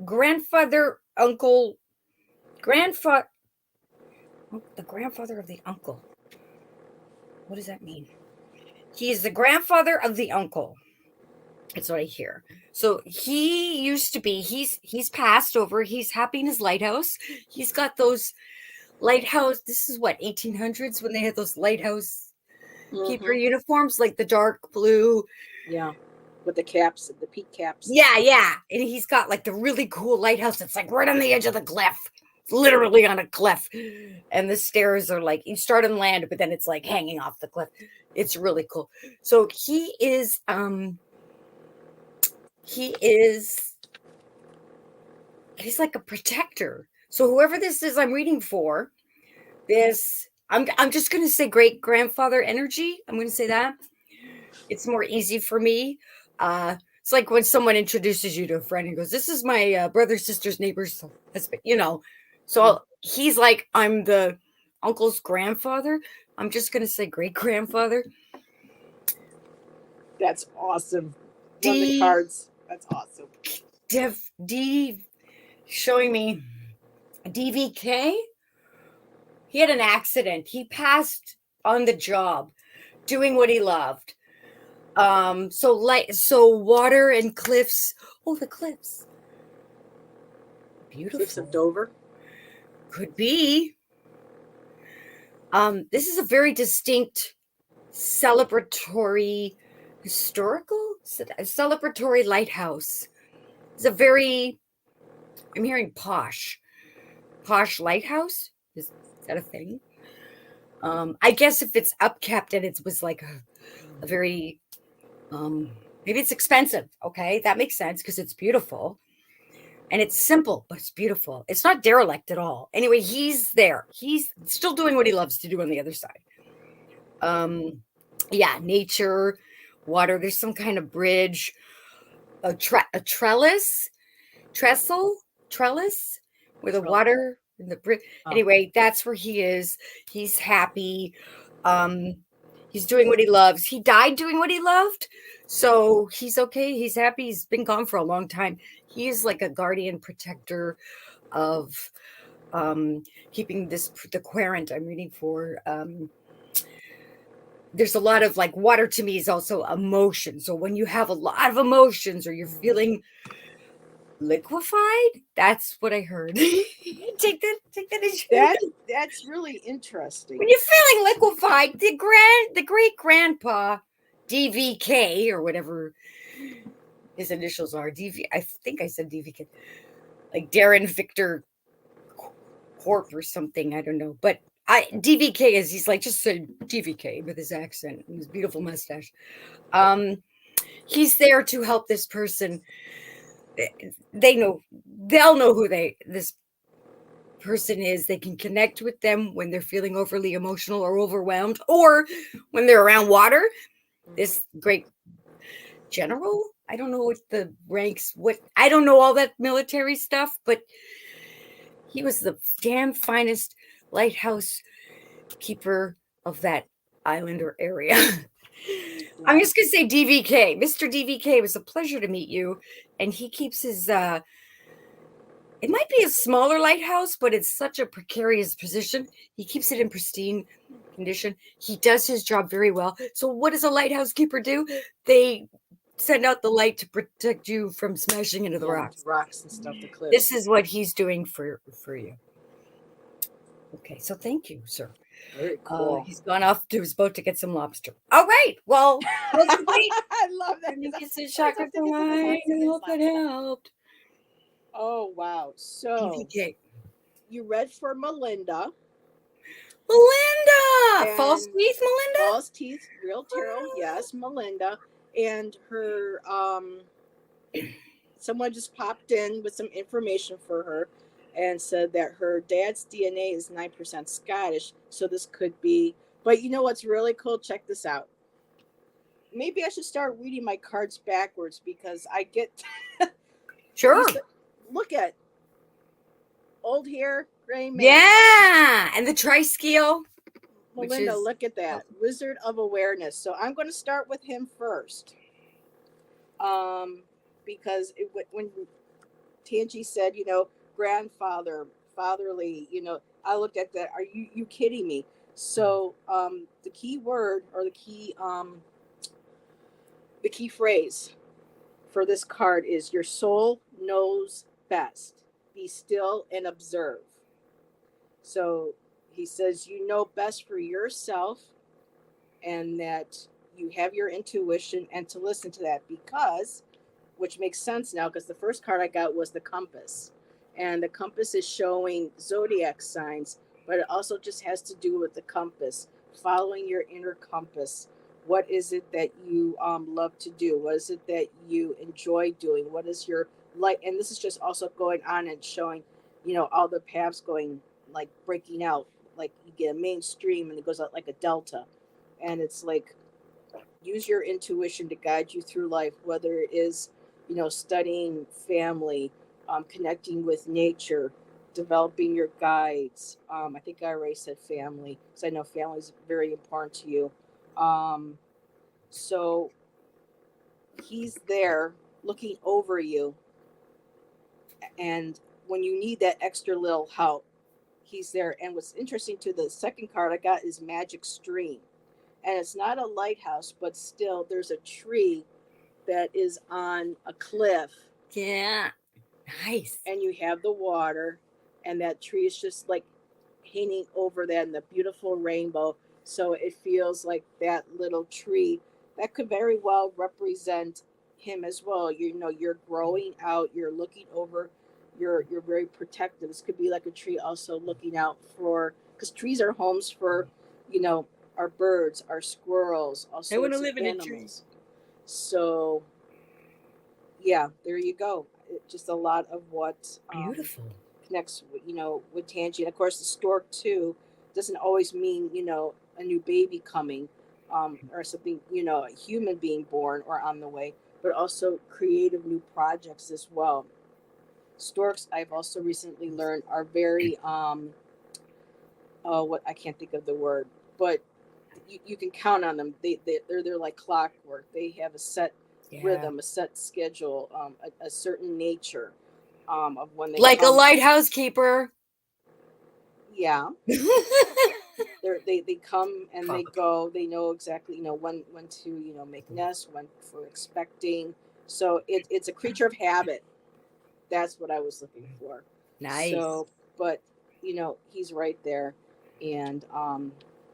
grandfather, uncle, the grandfather of the uncle. What does that mean? He is the grandfather of the uncle. That's what I hear. So he used to be, he's passed over. He's happy in his lighthouse. He's got those lighthouse. This is what, 1800s, when they had those lighthouse keeper uniforms, like the dark blue. Yeah. With the caps, the peak caps. Yeah, yeah. And he's got like the really cool lighthouse. It's like right on the edge of the cliff. It's literally on a cliff. And the stairs are like, you start on land, but then it's like hanging off the cliff. It's really cool. So he's like a protector. So whoever this is I'm reading for, I'm just gonna say great grandfather energy. I'm gonna say that. It's more easy for me. It's like when someone introduces you to a friend and goes, "This is my brother, sister's neighbor's husband," So he's like, I'm the uncle's grandfather. I'm just gonna say great grandfather. That's awesome. One of the cards. That's awesome. D showing me DVK. He had an accident. He passed on the job, doing what he loved. So water and cliffs. Oh, the cliffs. Beautiful. Cliffs of Dover. Could be. This is a very distinct celebratory celebratory lighthouse. It's a very, I'm hearing posh lighthouse. Is that a thing? I guess if it's upkept and it was like a very, maybe it's expensive. Okay, that makes sense because it's beautiful. And it's simple, but it's beautiful. It's not derelict at all. Anyway, he's there. He's still doing what he loves to do on the other side. Yeah, nature, water. There's some kind of bridge, a trellis, where the water and the bridge. Oh. Anyway, that's where he is. He's happy. He's doing what he loves. He died doing what he loved. So he's okay. He's happy. He's been gone for a long time. He is like a guardian protector of keeping the querent I'm reading for. There's a lot of like water to me is also emotion. So when you have a lot of emotions or you're feeling liquefied, that's what I heard. Take that. That's really interesting. When you're feeling liquefied, the great grandpa DVK or whatever his initials are, I think I said DVK, like Darren Victor Corp or something, I don't know, but DVK is, he's like, just said DVK with his accent and his beautiful mustache. He's there to help this person. They'll know who this person is. They can connect with them when they're feeling overly emotional or overwhelmed, or when they're around water. This great general, I don't know what the ranks, I don't know all that military stuff, but he was the damn finest lighthouse keeper of that island or area. I'm just gonna say DVK. Mr. DVK, it was a pleasure to meet you. And he keeps his it might be a smaller lighthouse, but it's such a precarious position. He keeps it in pristine condition. He does his job very well. So what does a lighthouse keeper do? They send out the light to protect you from smashing into the rocks and stuff, the cliffs. This is what he's doing for you. Okay, so thank you, sir. Very cool. He's gone off to his boat to get some lobster. All right. Well, I love that. It's a chakra for mine. I hope it helped. Oh wow! So DVK. You read for Melinda. False teeth, Melinda. False teeth, real tarot. Yes, Melinda, and her. Someone just popped in with some information for her, and said that her dad's DNA is 9% Scottish. So this could be. But you know what's really cool? Check this out. Maybe I should start reading my cards backwards because I get. Sure. Look at old hair, gray man. Yeah, and the triskele. Melinda, look at that. Wizard of Awareness. So I'm going to start with him first. Because when Tanji said, grandfather, fatherly, I looked at that. Are you kidding me? So the key word or the key phrase for this card is your soul knows best. Be still and observe. So he says you know best for yourself, and that you have your intuition and to listen to that, because, which makes sense now, because the first card I got was the compass. And the compass is showing zodiac signs, but it also just has to do with the compass, following your inner compass. What is it that you love to do? What is it that you enjoy doing? What is your like? And this is just also going on and showing, all the paths going, like breaking out. Like you get a mainstream and it goes out like a delta. And it's like, use your intuition to guide you through life, whether it is, studying family, connecting with nature, developing your guides. I think I already said family, because I know family is very important to you. So he's there looking over you. And when you need that extra little help, he's there. And what's interesting to the second card I got is Magic Stream. And it's not a lighthouse, but still there's a tree that is on a cliff. Yeah. Nice. And you have the water, and that tree is just like hanging over that and the beautiful rainbow. So it feels like that little tree that could very well represent him as well. You're growing out, you're looking over, you're very protective. This could be like a tree also looking out for, because trees are homes for, our birds, our squirrels, all sorts I want to of live in a animals. tree. So yeah, there you go. Just a lot of what Beautiful. connects, with Tanji. And of course, the stork too doesn't always mean, a new baby coming, or something, a human being born or on the way, but also creative new projects as well. Storks, I've also recently learned, are very, what I can't think of the word, but you can count on them. They're like clockwork. They have a set rhythm, a set schedule, a certain nature, of when they like come. a lighthouse keeper. Yeah. They come and they go. They know exactly, when to, make nests, when for expecting. So it's a creature of habit. That's what I was looking for. Nice. So, but he's right there, and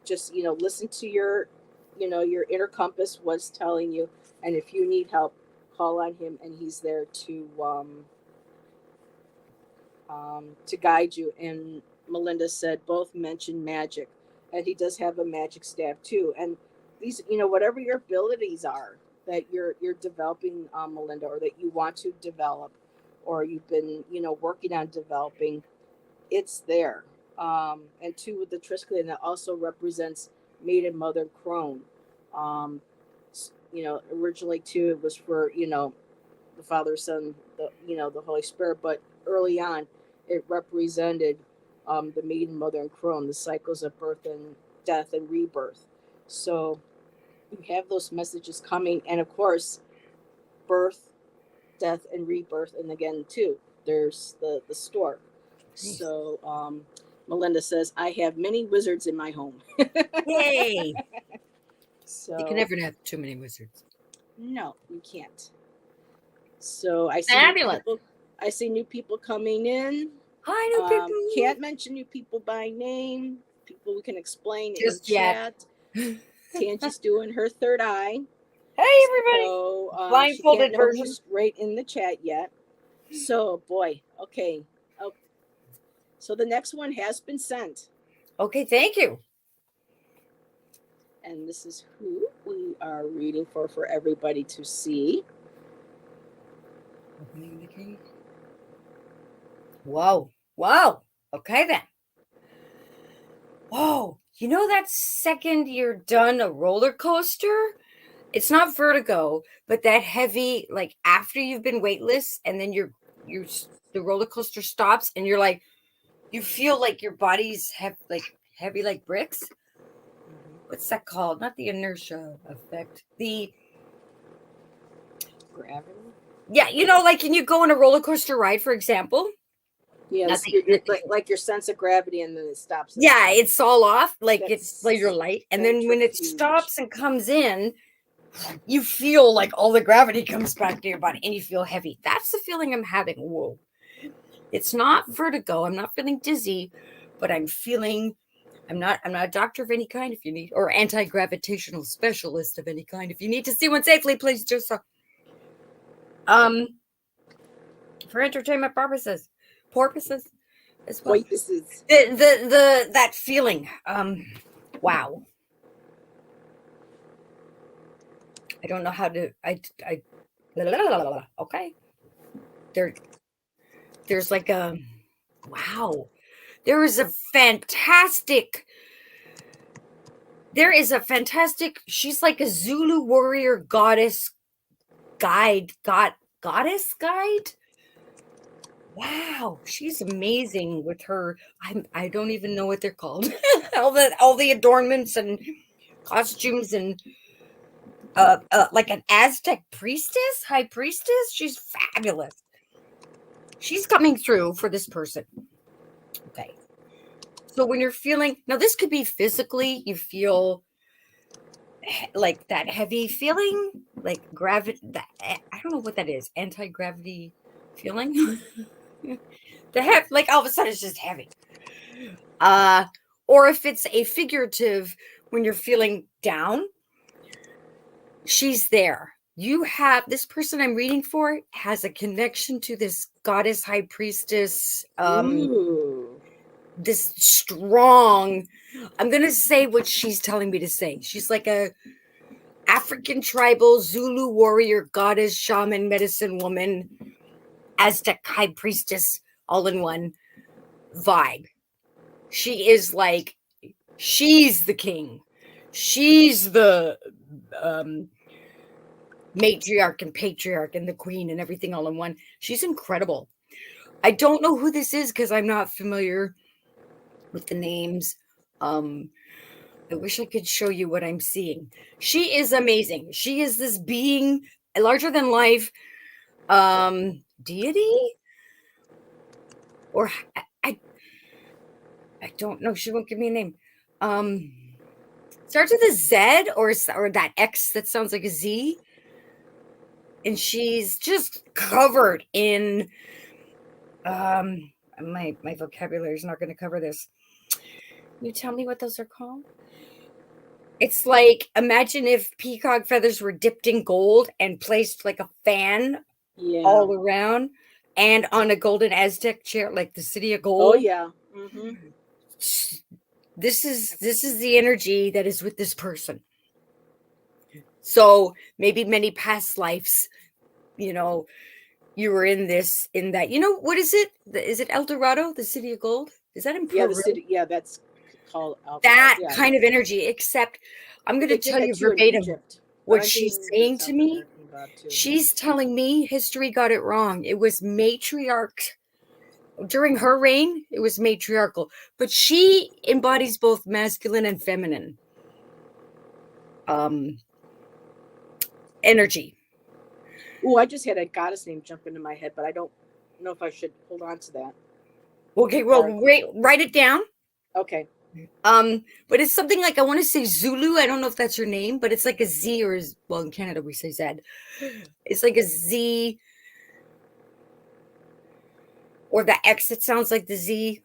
just listen to your, your inner compass, what's telling you, and if you need help, call on him, and he's there to guide you. And Melinda said both mentioned magic, and he does have a magic staff too. And these, whatever your abilities are that you're developing, Melinda, or that you want to develop, or you've been, working on developing, it's there. And two, with the Triskelion, that also represents maiden, mother, crone. Originally too, it was for, the Father, Son, the Holy Spirit, but early on, it represented the maiden, mother, and crone, the cycles of birth and death and rebirth. So you have those messages coming, and of course, birth, death, and rebirth, and again too, there's the stork. Nice. So Melinda says, I have many wizards in my home. Yay! So you can never have too many wizards. No, you can't. So I see fabulous. I see new people coming in. Hi, new people. Can't mention new people by name. People we can explain just in chat. Tanji's doing her third eye. Hey, everybody. So, blindfolded version. Right in the chat yet. So, boy, okay. Oh, so the next one has been sent. Okay, thank you. And this is who we are reading for everybody to see. Opening the gate. Whoa. Okay, then. Whoa. That second you're done a roller coaster, it's not vertigo, but that heavy, like after you've been weightless and then the roller coaster stops and you're like, you feel like your body's heavy like bricks. What's that called? Not the inertia effect. The gravity. Yeah, like when you go on a roller coaster ride, for example. Yes, like your sense of gravity, and then it stops. Yeah, it's all off, like it's like you're light, and then when it stops and comes in, you feel like all the gravity comes back to your body and you feel heavy. That's the feeling I'm having. Whoa. It's not vertigo. I'm not feeling dizzy, but I'm not a doctor of any kind if you need, or anti-gravitational specialist of any kind. If you need to see one safely, please do so. For entertainment purposes as well. Porpoises. That feeling. Wow. I don't know how to. Okay. There's like a wow. There is a fantastic. She's like a Zulu warrior goddess guide. Goddess guide. Wow, she's amazing with her. I don't even know what they're called. all the adornments and costumes and like an Aztec high priestess. She's fabulous. She's coming through for this person. Okay. So when you're feeling, now this could be physically, you feel like that heavy feeling, like gravity. I don't know what that is. Anti-gravity feeling. Like all of a sudden it's just heavy. Or if it's a figurative, when you're feeling down, she's there. You have this person I'm reading for has a connection to this goddess high priestess. This strong, I'm gonna say what she's telling me to say. She's like a African tribal Zulu warrior, goddess, shaman, medicine woman, Aztec high priestess, all in one vibe. She is like, she's the king. She's the matriarch and patriarch and the queen and everything all in one. She's incredible. I don't know who this is because I'm not familiar with the names. I wish I could show you what I'm seeing. She is amazing. She is this being, larger than life, deity, or I don't know. She won't give me a name. Starts with a Z or that X that sounds like a Z. And she's just covered in my vocabulary is not going to cover this. Can you tell me what those are called? It's like, imagine if peacock feathers were dipped in gold and placed like a fan all around and on a golden Aztec chair, like the city of gold. Oh yeah. Mm-hmm. This is the energy that is with this person. So maybe many past lives, you were in that, what is it? Is it El Dorado, the city of gold? Is that in Peru? Yeah, the city. Yeah, that's called that kind of energy. Except I'm going to tell you verbatim what she's saying to me. She's telling me history got it wrong. It was matriarch. During her reign, it was matriarchal. But she embodies both masculine and feminine energy. Oh, I just had a goddess name jump into my head, but I don't know if I should hold on to that. Okay, well, write it down. Okay. But it's something like, I want to say Zulu. I don't know if that's her name, but it's like a Z well, in Canada we say Z. It's like a Z or the X. It sounds like the Z.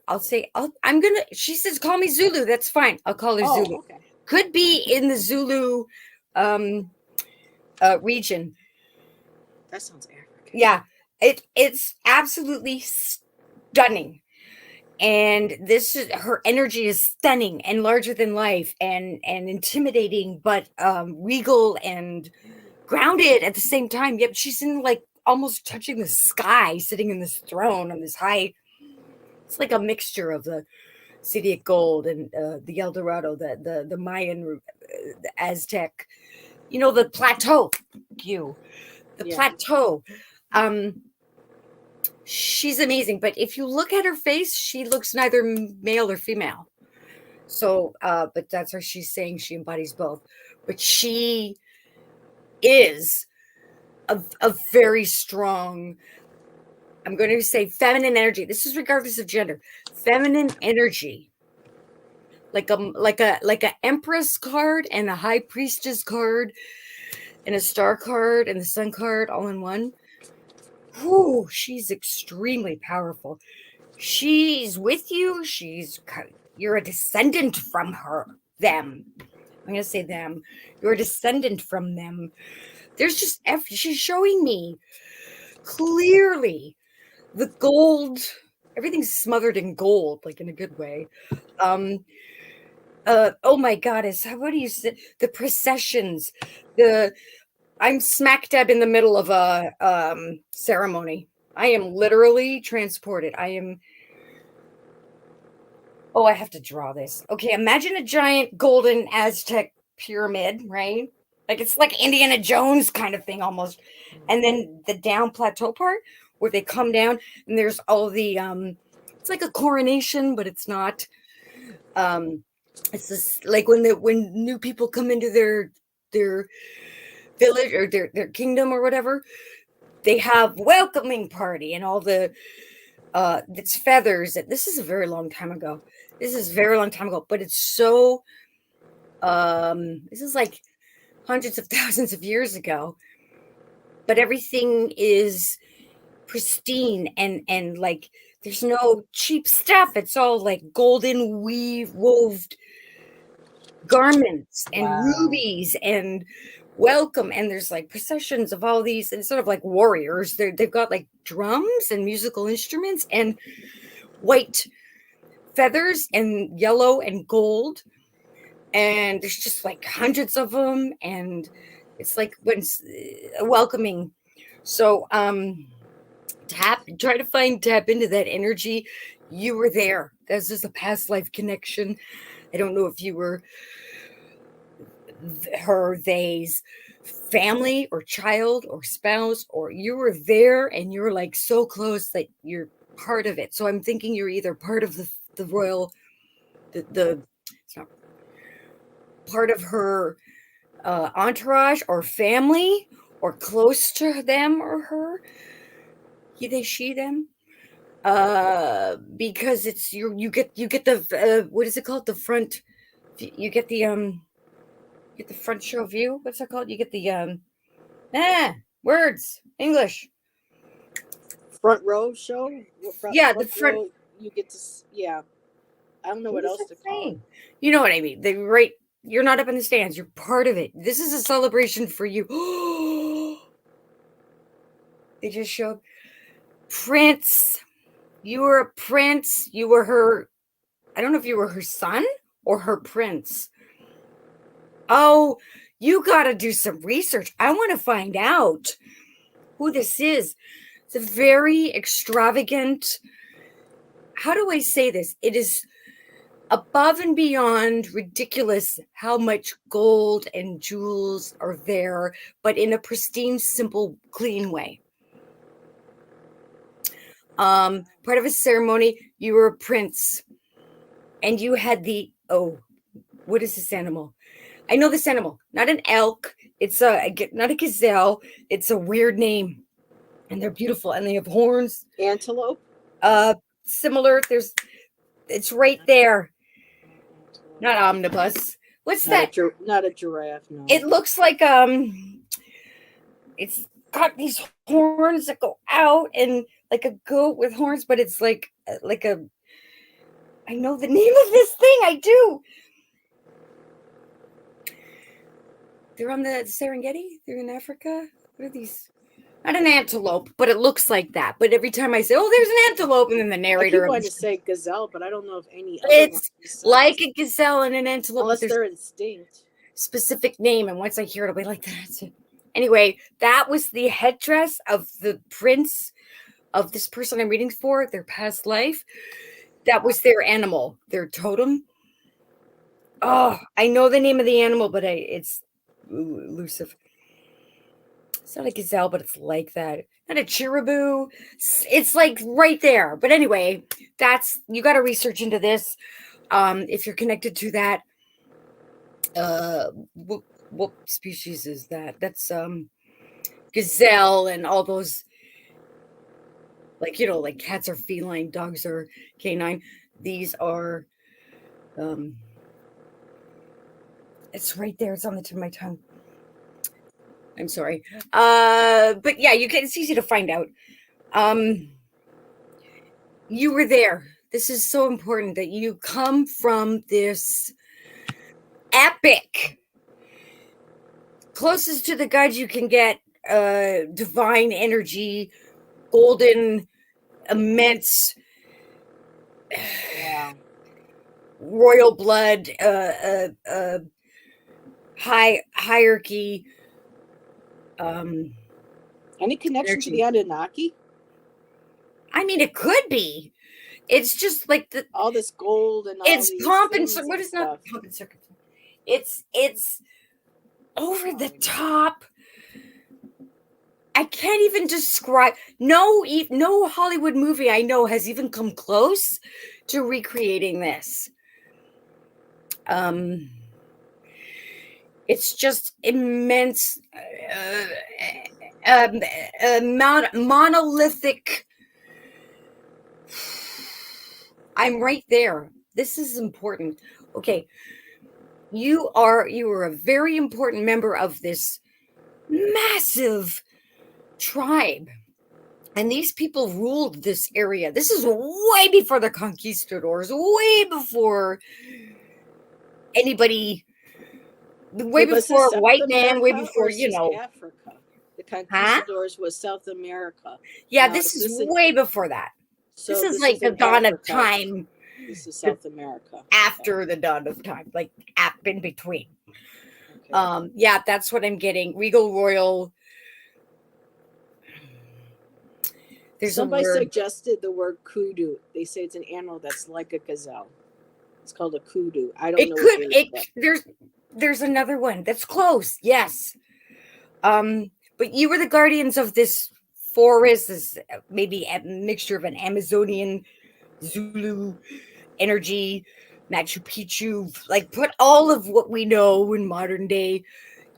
She says, call me Zulu. That's fine. I'll call her Zulu. Okay. Could be in the Zulu region. That sounds African. Yeah, it's absolutely stunning. And her energy is stunning and larger than life and intimidating, but regal and grounded at the same time. Yet she's in like almost touching the sky, sitting in this throne on this high. It's like a mixture of the city of gold and the El Dorado, the Mayan, the Aztec, the plateau. Plateau. She's amazing, but if you look at her face, she looks neither male or female. So, but that's her. She's saying she embodies both, but she is a very strong, I'm going to say feminine energy. This is regardless of gender, feminine energy, like a empress card and a high priestess card. and a star card and the sun card all in one. Whew, she's extremely powerful. She's with you. You're a descendant from them. I'm gonna say them. You're a descendant from them. There's just she's showing me clearly the gold. Everything's smothered in gold, like in a good way. Oh my goddess, what do you say? The processions, I'm smack dab in the middle of a ceremony. I am literally transported. I have to draw this. Okay, imagine a giant golden Aztec pyramid, right? Like it's like Indiana Jones kind of thing almost. And then the down plateau part where they come down and there's all the it's like a coronation, but it's not. It's just like when new people come into their village or their kingdom or whatever, they have welcoming party and all the it's feathers. This is a very long time ago. But it's so this is like hundreds of thousands of years ago. But everything is pristine and like there's no cheap stuff. It's all like golden woved garments and rubies and welcome, and there's like processions of all these, and sort of like warriors. They've got like drums and musical instruments and white feathers and yellow and gold, and there's just like hundreds of them, and it's like when it's welcoming. So tap into that energy. You were there. That's just a past life connection. I don't know if you were they's family or child or spouse, or you were there and you're like so close that you're part of it. So I'm thinking you're either part of the royal, it's not part of her entourage or family, or close to them or her. They, she, them. Because it's you get the what is it called? The front. You get the front show view. What's that called? You get the words English. Front row show. The front. Row, you get to I don't know what else to call it. You know what I mean? You're not up in the stands. You're part of it. This is a celebration for you. They just showed Prince. You were a prince. You were her. I don't know if you were her son or her prince. Oh, you got to do some research. I want to find out who this is. It's a very extravagant. How do I say this? It is above and beyond ridiculous how much gold and jewels are there, but in a pristine, simple, clean way. Part of a ceremony, you were a prince, and you had what is this animal? I know this animal, not an elk. It's not a gazelle. It's a weird name, and they're beautiful, and they have horns. Antelope. Similar. It's right there. Not omnibus. What's that? Not a giraffe. No. It looks like it's got these horns that go out, and like a goat with horns, but it's like a. I know the name of this thing. I do. They're on the Serengeti. They're in Africa. What are these? Not an antelope, but it looks like that. But every time I say, "Oh, there's an antelope," and then the narrator, I keep wanting to say gazelle, but I don't know if any. It's like a gazelle and an antelope, unless they're extinct. Specific name, and once I hear it, I'll be like, "That's it." Anyway, that was the headdress of the prince of this person I'm reading for. Their past life. That was their animal, their totem. Oh, I know the name of the animal, but it's elusive. It's not a gazelle, but it's like that. Not a cherubim. It's like right there. But anyway, you got to research into this. If you're connected to that, what species is that? That's gazelle and all those. Like, like cats are feline, dogs are canine. These are, it's right there. It's on the tip of my tongue. I'm sorry. But yeah, it's easy to find out. You were there. This is so important that you come from this epic, closest to the gods you can get, divine energy, golden, immense, royal blood, hierarchy. Any connection energy. to the Anunnaki? I mean, it could be. It's just like all this gold and all it's these pomp and things what and is stuff. not pomp and circumstance. It's over the top. I can't even describe. No Hollywood movie I know has even come close to recreating this. It's just immense, monolithic. I'm right there. This is important. Okay, you are a very important member of this massive tribe, and these people ruled this area. This is way before the conquistadors, way before anybody, way before a white man, way before Africa. The conquistadors was South America. Yeah, this is way before that. So this is like the dawn of time. This is South America. After the dawn of time, like in between. Okay. Yeah, that's what I'm getting. Regal Royal. Somebody suggested the word kudu. They say it's an animal that's like a gazelle. It's called a kudu. I don't know. There's another one that's close. Yes. But you were the guardians of this forest, this maybe a mixture of an Amazonian, Zulu energy, Machu Picchu, like put all of what we know in modern day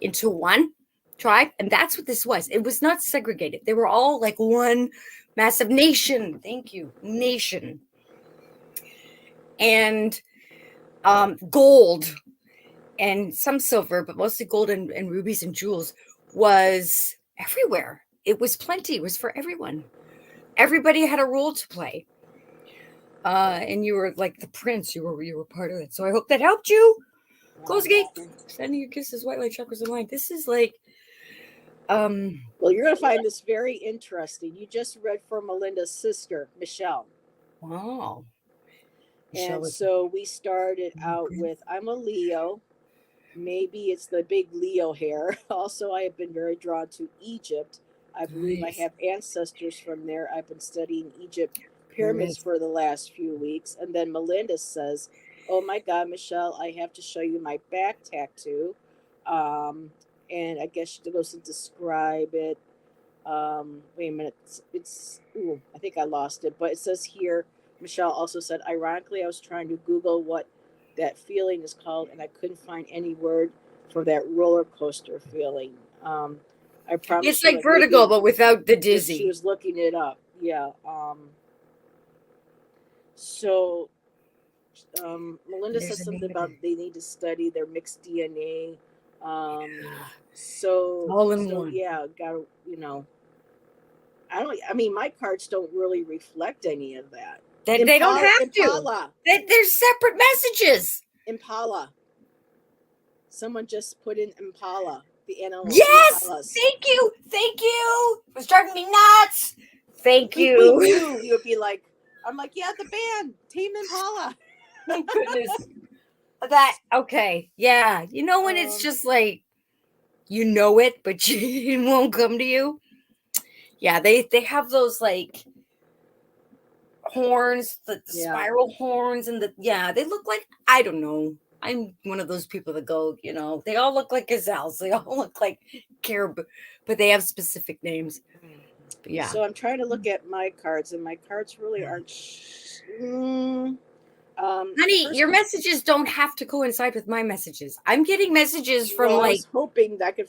into one tribe. And that's what this was. It was not segregated. They were all like one massive nation. Thank you. Nation. And gold and some silver, but mostly gold and rubies and jewels was everywhere. It was plenty. It was for everyone. Everybody had a role to play. And you were like the prince. You were part of it. So I hope that helped you. Close the gate. Sending your kisses, white light chakras of mind. This is like well, you're gonna find this very interesting. You just read for Melinda's sister, Michelle. Wow. And so we started out with, I'm a Leo. Maybe it's the big Leo hair. Also, I have been very drawn to Egypt. I believe I have ancestors from there. I've been studying Egypt pyramids for the last few weeks. And then Melinda says, oh my God, Michelle, I have to show you my back tattoo. And I guess she goes to describe it. Wait a minute. I think I lost it. But it says here, Michelle also said, ironically, I was trying to Google what that feeling is called, and I couldn't find any word for that roller coaster feeling. I promise. It's like vertigo, but without the dizzy. She was looking it up. Yeah. So Melinda says something about they need to study their mixed DNA. So all in one. Yeah, gotta, I mean, my cards don't really reflect any of that. They don't have to. They're separate messages. Impala. Someone just put in Impala. The animal. Yes. Impalas. Thank you. It was driving me nuts. Thank you. We knew you would be like, I'm like, yeah, the band, Tame Impala. Oh goodness. Okay. Yeah. You know when it's just like, you know it, but it won't come to you. Yeah, they have those like horns, the spiral horns, and they look like, I don't know. I'm one of those people that go, they all look like gazelles. They all look like caribou, but they have specific names. But yeah. So I'm trying to look at my cards, and my cards really aren't. Honey, your messages don't have to coincide with my messages. I'm getting messages from I was hoping that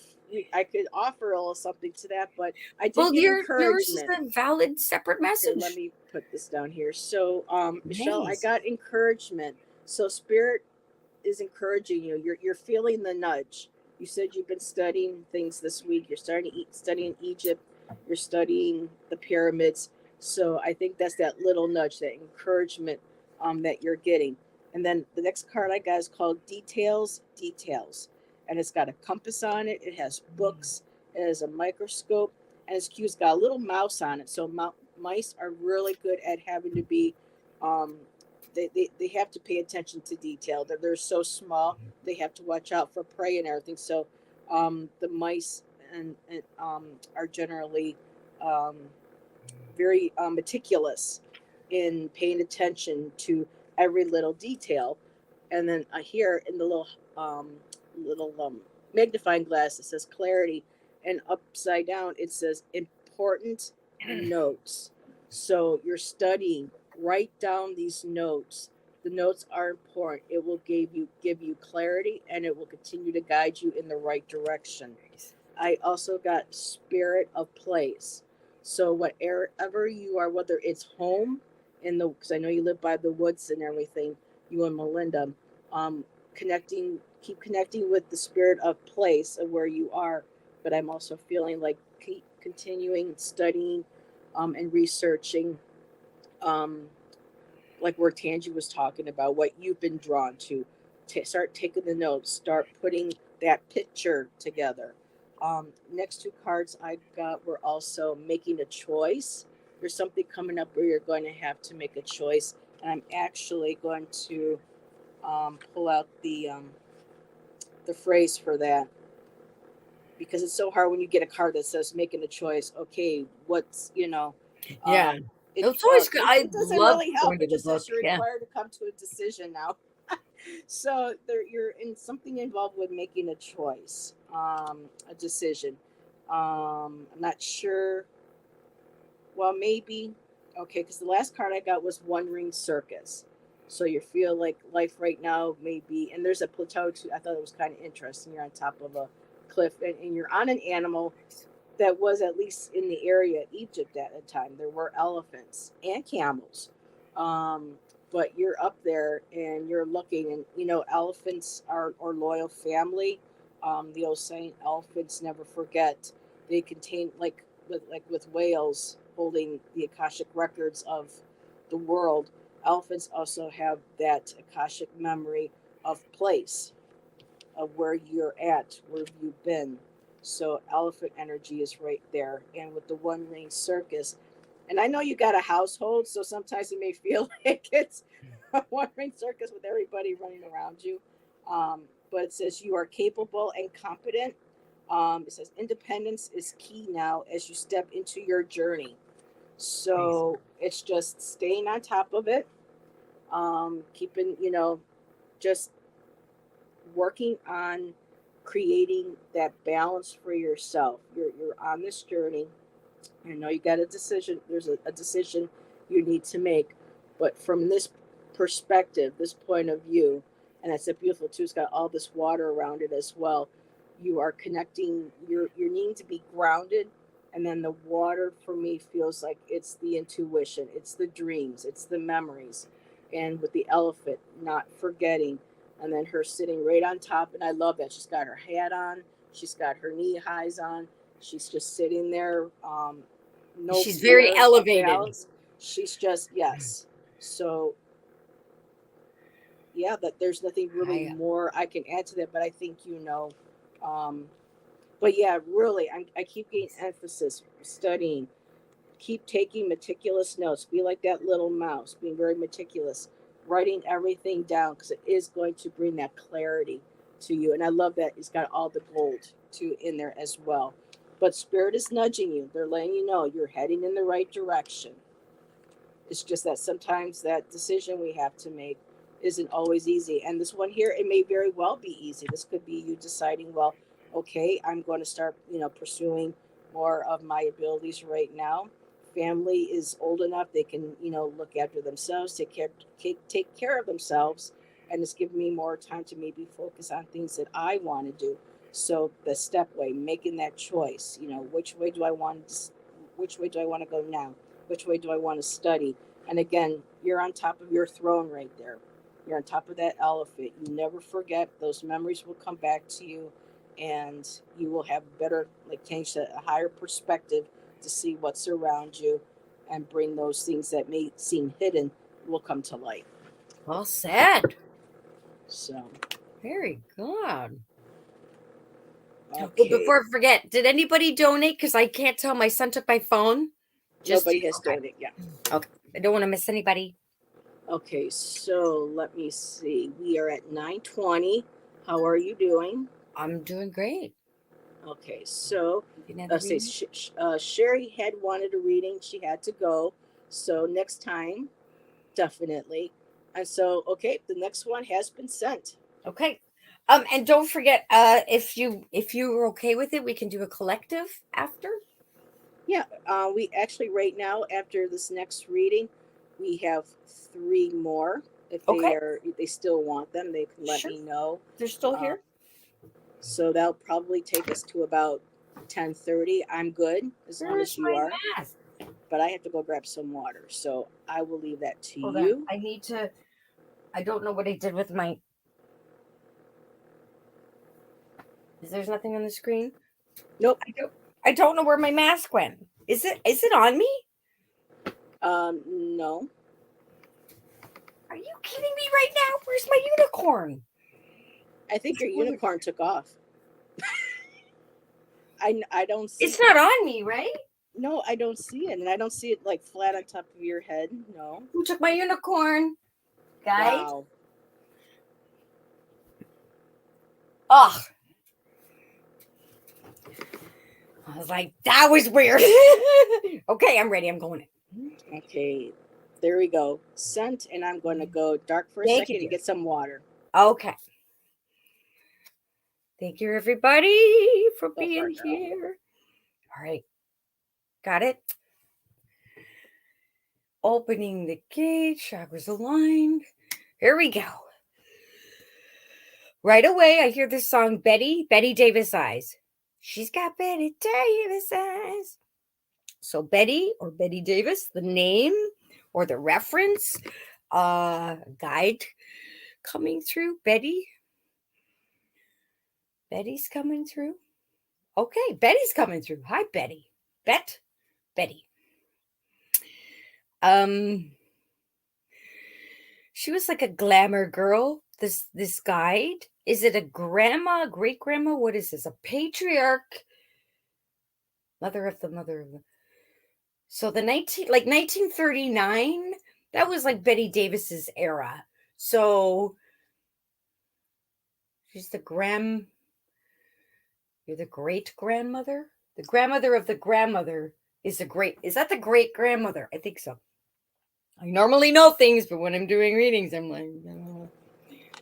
I could offer a little something to that, but I did get encouragement. Yours is a valid separate message. Here, let me put this down here. So, Michelle, I got encouragement. So Spirit is encouraging you. You're feeling the nudge. You said you've been studying things this week. You're studying Egypt. You're studying the pyramids. So I think that's that little nudge, that encouragement that you're getting. And then the next card I got is called Details, Details. And it's got a compass on it. It has books. It has a microscope. And it's cute. It's got a little mouse on it. So mice are really good at having to be, um, they have to pay attention to detail. They're so small. They have to watch out for prey and everything. So the mice and are generally um, very meticulous in paying attention to every little detail. And then here in the little magnifying glass, it says clarity, and upside down it says important notes. So you're studying. Write down these notes. The notes are important. It will give you clarity, and it will continue to guide you in the right direction. I also got spirit of place. So whatever you are, whether it's home because I know you live by the woods and everything, you and Melinda, um, keep connecting with the spirit of place of where you are. But I'm also feeling like keep continuing studying, and researching, um, like where Tanji was talking about what you've been drawn to. Start taking the notes. Start putting that picture together. Next two cards I got were also making a choice. There's something coming up where you're going to have to make a choice, and I'm actually going to pull out the phrase for that, because it's so hard when you get a card that says making a choice. Okay, what's Yeah. um, It's always good. I it doesn't love really help. going to It the just book. says you're Yeah. required to come to a decision now. So you're in something involved with making a choice, a decision. I'm not sure. Well, maybe. Okay, because the last card I got was Wandering Circus. So you feel like life right now may be, and there's a plateau too. I thought it was kind of interesting. You're on top of a cliff, and you're on an animal that was at least in the area of Egypt at the time. There were elephants and camels. Um, but you're up there and you're looking, and elephants are loyal family. The old saying, elephants never forget. They contain, like with whales holding the Akashic records of the world. Elephants also have that Akashic memory of place, of where you're at, where you've been. So elephant energy is right there. And with the one ring circus, and I know you got a household, so sometimes it may feel like it's a one ring circus with everybody running around you. Um, but it says you are capable and competent. It says independence is key now as you step into your journey. So it's just staying on top of it, keeping, just working on creating that balance for yourself. You're on this journey. I know you got a decision. There's a decision you need to make, but from this perspective, this point of view, and it's a beautiful too. It's got all this water around it as well. You are connecting. You're needing to be grounded, and then the water for me feels like it's the intuition, it's the dreams, it's the memories, and with the elephant, not forgetting, and then her sitting right on top. And I love that she's got her hat on, she's got her knee highs on, she's just sitting there, no She's very fear of elevated. balance. She's just, yes. So yeah, that there's nothing really more I can add to that, but I think um, but yeah, really, I keep getting emphasis studying, keep taking meticulous notes, be like that little mouse, being very meticulous, writing everything down, because it is going to bring that clarity to you. And I love that it's got all the gold too in there as well. But spirit is nudging you, they're letting you know you're heading in the right direction. It's just that sometimes that decision we have to make isn't always easy. And this one here, it may very well be easy. This could be you deciding, well, okay, I'm going to start, pursuing more of my abilities right now. Family is old enough; they can, look after themselves, take care of themselves, and it's giving me more time to maybe focus on things that I want to do. So the step way, making that choice, which way do I want to go now? Which way do I want to study? And again, you're on top of your throne right there. You're on top of that elephant. You never forget. Those memories will come back to you. and you will have better, like Kenny said, a higher perspective to see what's around you, and bring those things that may seem hidden will come to light. Well said. So Very good. okay. Well, before I forget, did anybody donate? Because I can't tell. My son took my phone. Nobody has donated. Yeah. Okay. I don't want to miss anybody. Okay, so let me see. We are at 9:20. How are you doing? I'm doing great. Okay, so Another say reading? Sherry had wanted a reading. She had to go. So next time, definitely. And so, okay, the next one has been sent. Okay. And don't forget, if you're okay with it, we can do a collective after. Yeah, we actually right now after this next reading, we have 3 more. If Okay. they still want them, they can let Sure. me know. They're still here. So that'll probably take us to about 10:30. I'm good as long as you are. Mask? But I have to go grab some water, so I will leave that to Hold you. on. I need to. I don't know what I did with my. There's nothing on the screen. Nope. I don't know where my mask went. Is it on me? No. Are you kidding me right now? Where's my unicorn? I think your unicorn took off. I don't see It's not on me, right? No, I don't see it, and I don't see it like flat on top of your head. No. Who took my unicorn? Guys? Wow. Ugh. I was like, that was weird. Okay, I'm ready. I'm going in. Okay. There we go. Sent, and I'm going to go dark for a Thank second you, to get some water. Okay. Thank you, everybody, for Go for being it, girl. here. All right. Got it. Opening the gate. Chakras aligned. Here we go. Right away, I hear this song, Betty Davis Eyes. She's got Betty Davis eyes. So Betty or Betty Davis, the name or the reference, guide coming through. Betty's coming through. Okay, Betty's coming through. Hi, Betty. Betty. She was like a glamour girl. This guide. Is it a grandma, great grandma? What is this? A patriarch? Mother of the. So the 1939, that was like Betty Davis's era. So she's you're the great grandmother? The grandmother of the grandmother is that the great grandmother? I think so. I normally know things, but when I'm doing readings, I'm like, no.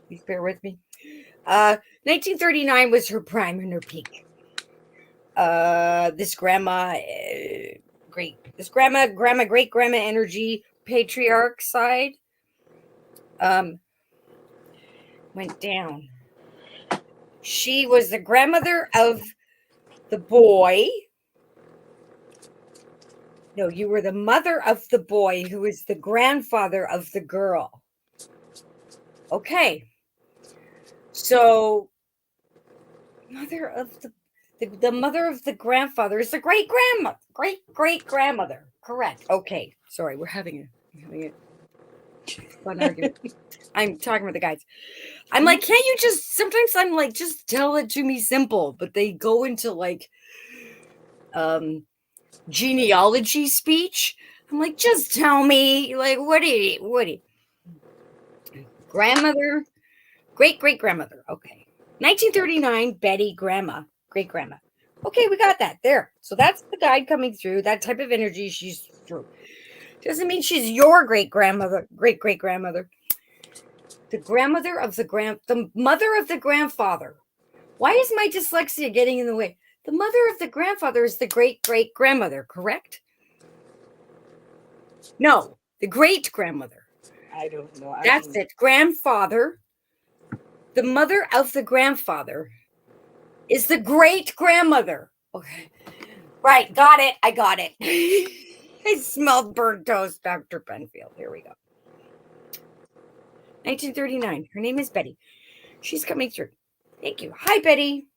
Please bear with me. 1939 was her prime and her peak. This grandma, great. This great grandma energy, patriarch side, went down. She was the grandmother of the boy. No, you were the mother of the boy who is the grandfather of the girl. Okay. So, mother of the mother of the grandfather is the great grandmother. Correct. Okay. Sorry, we're having a fun argument. I'm talking with the guys. I'm like, can't you sometimes I'm like, just tell it to me simple, but they go into like genealogy speech. I'm like, just tell me, like, what do you grandmother, great grandmother. Okay. 1939, Betty, grandma, great grandma. Okay, we got that there. So that's the guide coming through. That type of energy she's through. Doesn't mean she's your great grandmother. The grandmother of the mother of the grandfather. Why is my dyslexia getting in the way? The mother of the grandfather is the great grandmother, correct? No, the great grandmother. I don't know. That's it. Grandfather. The mother of the grandfather is the great grandmother. Okay. Right. Got it. I got it. I smelled burnt toast, Dr. Penfield. Here we go. 1939. Her name is Betty. She's coming through. Thank you. Hi, Betty.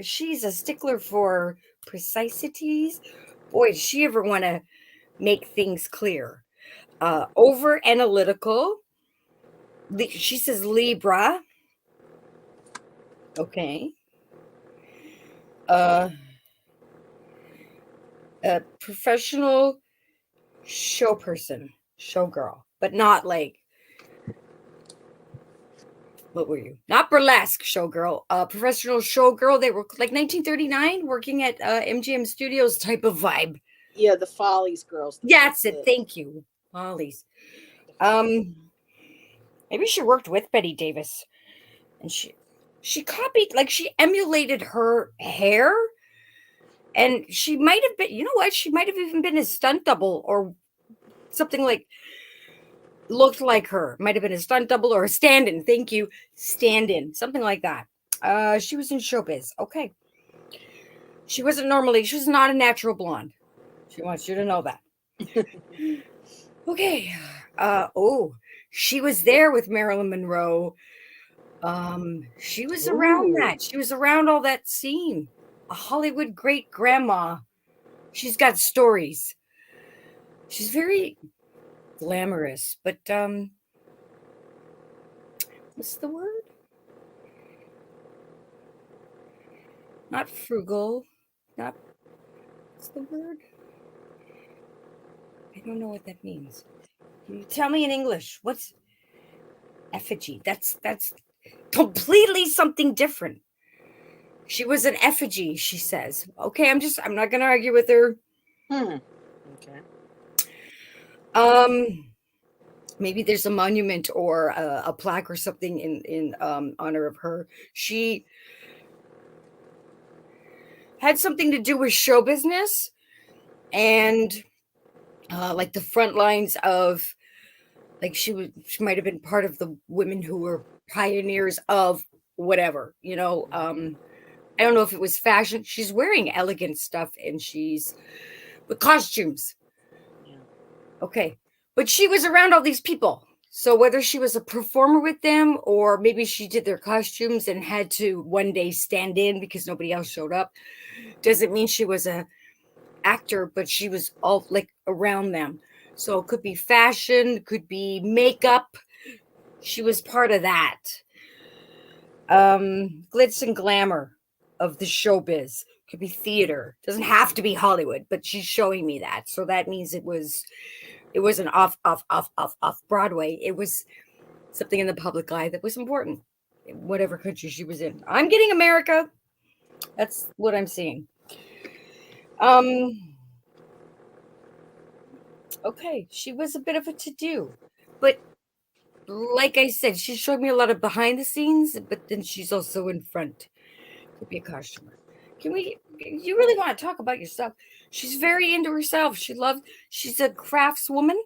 She's a stickler for preciseties. Boy, does she ever want to make things clear. Over analytical. She says Libra. Okay. A professional show person, showgirl, but not like, what were you? Not burlesque showgirl, professional showgirl. They were like 1939 working at MGM Studios type of vibe. Yeah, the Follies girls. That's it. Thank you. Follies. Maybe she worked with Betty Davis and she copied, like she emulated her hair. And she might have been, you know what? She might have even been a stunt double or something, like looked like her. Might have been a stunt double or a stand-in. Thank you. Stand-in. Something like that. She was in showbiz. Okay. She was not a natural blonde. She wants you to know that. Okay. She was there with Marilyn Monroe. She was around that. She was around all that scene. A Hollywood great grandma. She's got stories. She's very glamorous, but what's the word? Not frugal. Not, what's the word? I don't know what that means. Can you tell me in English? What's effigy? That's completely something different. She was an effigy, she says. Okay, I'm not gonna argue with her. Okay. Maybe there's a monument or a plaque or something in honor of her. She had something to do with show business and like the front lines of, like she might have been part of the women who were pioneers of whatever, I don't know if it was fashion. She's wearing elegant stuff and she's with costumes. Yeah. Okay. But she was around all these people. So whether she was a performer with them or maybe she did their costumes and had to one day stand in because nobody else showed up, doesn't mean she was a actor, but she was all like around them. So it could be fashion, could be makeup. She was part of that. Glitz and glamour of the showbiz. Could be theater. Doesn't have to be Hollywood, but she's showing me that. So that means it wasn't off Broadway. It was something in the public eye that was important, whatever country she was in. I'm getting America. That's what I'm seeing. Okay, she was a bit of a to-do, but like I said, she showed me a lot of behind the scenes, but then she's also in front. Could be a customer. You really want to talk about yourself? She's very into herself. She's a craftswoman.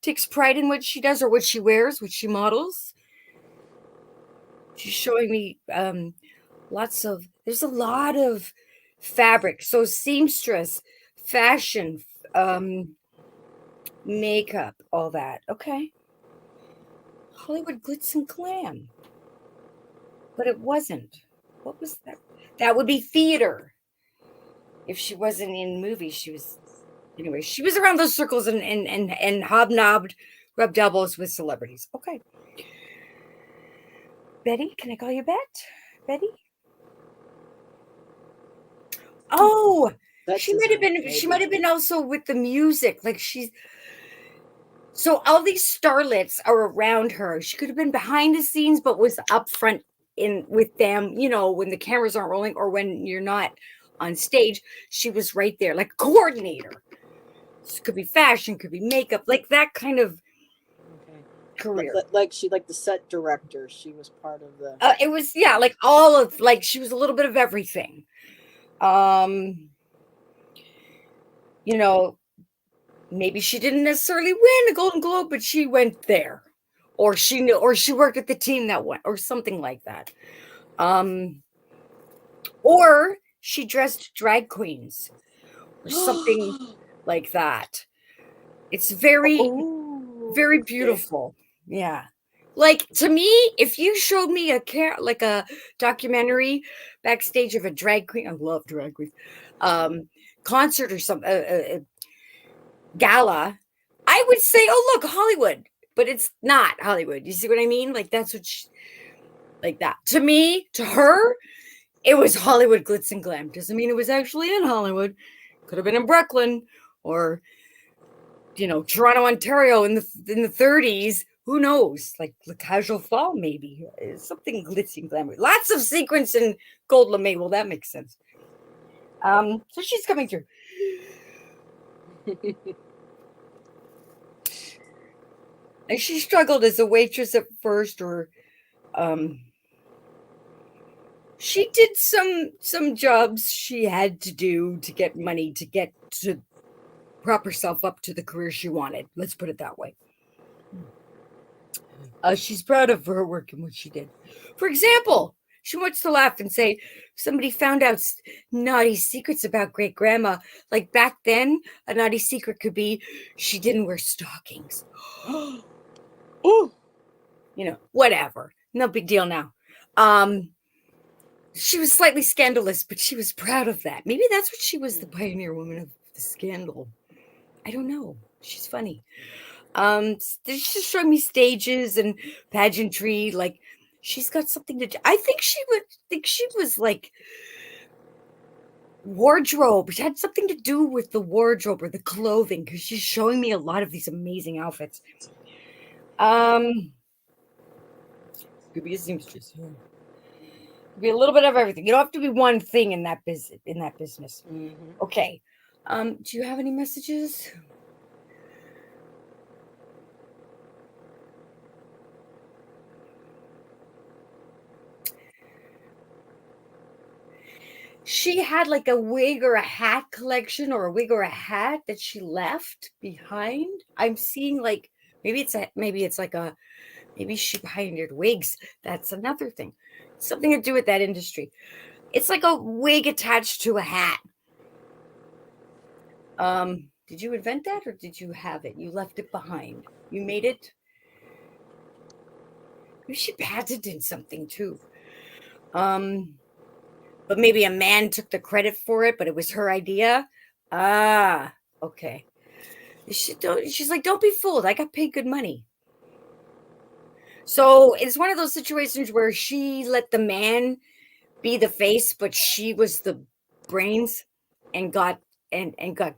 Takes pride in what she does or what she wears, what she models. She's showing me there's a lot of fabric. So seamstress, fashion, makeup, all that. Okay. Hollywood glitz and glam. But it wasn't. What was that? That would be theater. If she wasn't in movies, she was around those circles and hobnobbed, rubbed elbows with celebrities. Okay. Betty, can I call you Betty? Oh, she might have been also with the music. Like so all these starlets are around her. She could have been behind the scenes, but was up front with them, when the cameras aren't rolling or when you're not on stage. She was right there, like a coordinator. This could be fashion, could be makeup, like that kind of career. Like the set director. She was part of the. It was like all of she was a little bit of everything. Maybe she didn't necessarily win a Golden Globe, but she went there, or she knew, or she worked with the team that went, or something like that. Or she dressed drag queens, or something like that. It's very, very beautiful. Yeah, Like, to me, if you showed me like a documentary backstage of a drag queen, I love drag queens, concert or some gala, I would say, oh, look, Hollywood. But it's not Hollywood. You see what I mean? Like, that's what like that. To me, to her, it was Hollywood glitz and glam. Doesn't mean it was actually in Hollywood. Could have been in Brooklyn or, Toronto, Ontario in the 30s. Who knows? Like the Casual Fall, maybe. Something glitzy and glamour. Lots of sequins and gold lame. Well, that makes sense. So she's coming through. And she struggled as a waitress at first, or she did some jobs she had to do to get money to get to prop herself up to the career she wanted. Let's put it that way. She's proud of her work and what she did. For example, she wants to laugh and say, somebody found out naughty secrets about great grandma. Like back then, a naughty secret could be she didn't wear stockings. Ooh. Whatever. No big deal now. She was slightly scandalous, but she was proud of that. Maybe that's what she was, the pioneer woman of the scandal. I don't know. She's funny. She's just showing me stages and pageantry. Like, she's got something to do. I think she was like wardrobe. It had something to do with the wardrobe or the clothing, because she's showing me a lot of these amazing outfits. Could be a seamstress. Could be a little bit of everything. You don't have to be one thing in that business. Mm-hmm. Okay. Do you have any messages? She had like a wig or a hat collection, or a wig or a hat that she left behind. I'm seeing like maybe she pioneered wigs. That's another thing. Something to do with that industry. It's like a wig attached to a hat. Did you invent that, or did you have it? You left it behind. You made it. Maybe she patented something too. But maybe a man took the credit for it, but it was her idea. Okay. She's like, don't be fooled. I got paid good money. So it's one of those situations where she let the man be the face, but she was the brains and got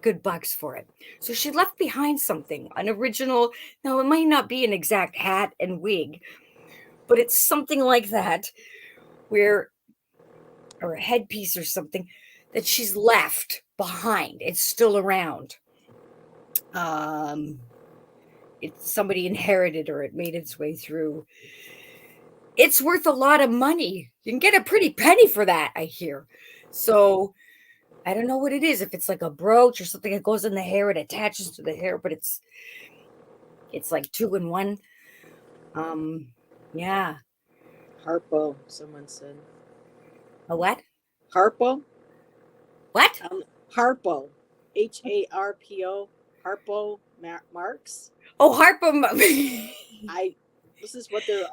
good bucks for it. So she left behind something, an original. Now, it might not be an exact hat and wig, but it's something like that, or a headpiece or something that she's left behind. It's still around. Somebody inherited, or it made its way through. It's worth a lot of money. You can get a pretty penny for that, I hear. So I don't know what it is. If it's like a brooch or something that goes in the hair, it attaches to the hair, but it's like 2 in 1. Yeah. Harpo, someone said. A what? Harpo? What? Harpo. HARPO. Harpo Marx. Oh, Harpo. This is what they're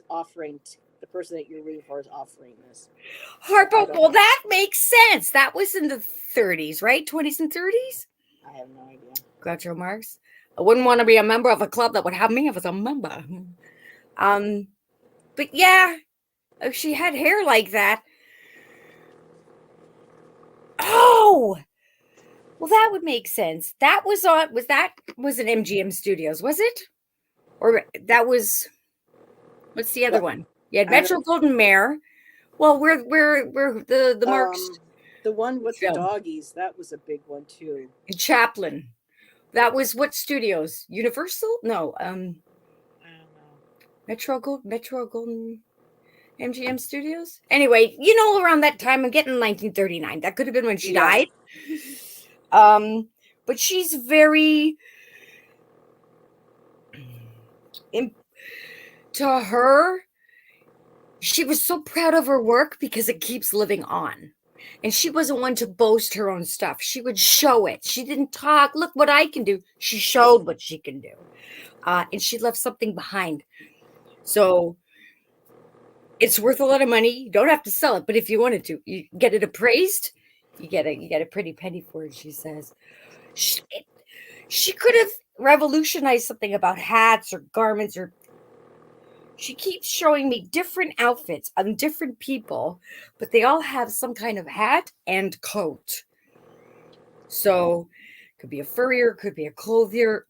offering. The person that you're reading for is offering this. Harpo. Well, that makes sense. That was in the 30s, right? 20s and 30s? I have no idea. Groucho Marx. I wouldn't want to be a member of a club that would have me as a member. But yeah, if she had hair like that. Oh, well, that would make sense. That was an MGM Studios, was it? Or that was, what's the other one? You had Metro Golden Mare. Well, we're the Marks. The one with the doggies, that was a big one too. And Chaplin. That was what studios? Universal? No. I don't know. Metro Golden MGM Studios? Anyway, around that time, I'm getting 1939. That could have been when she died. But she's very, to her, she was so proud of her work because it keeps living on. And she wasn't one to boast her own stuff. She would show it. She didn't talk, look what I can do. She showed what she can do. And she left something behind. So it's worth a lot of money. You don't have to sell it, but if you wanted to, you get it appraised. You get a pretty penny for it. She says she could have revolutionized something about hats or garments, or she keeps showing me different outfits on different people, but they all have some kind of hat and coat. So could be a furrier, could be a clothier.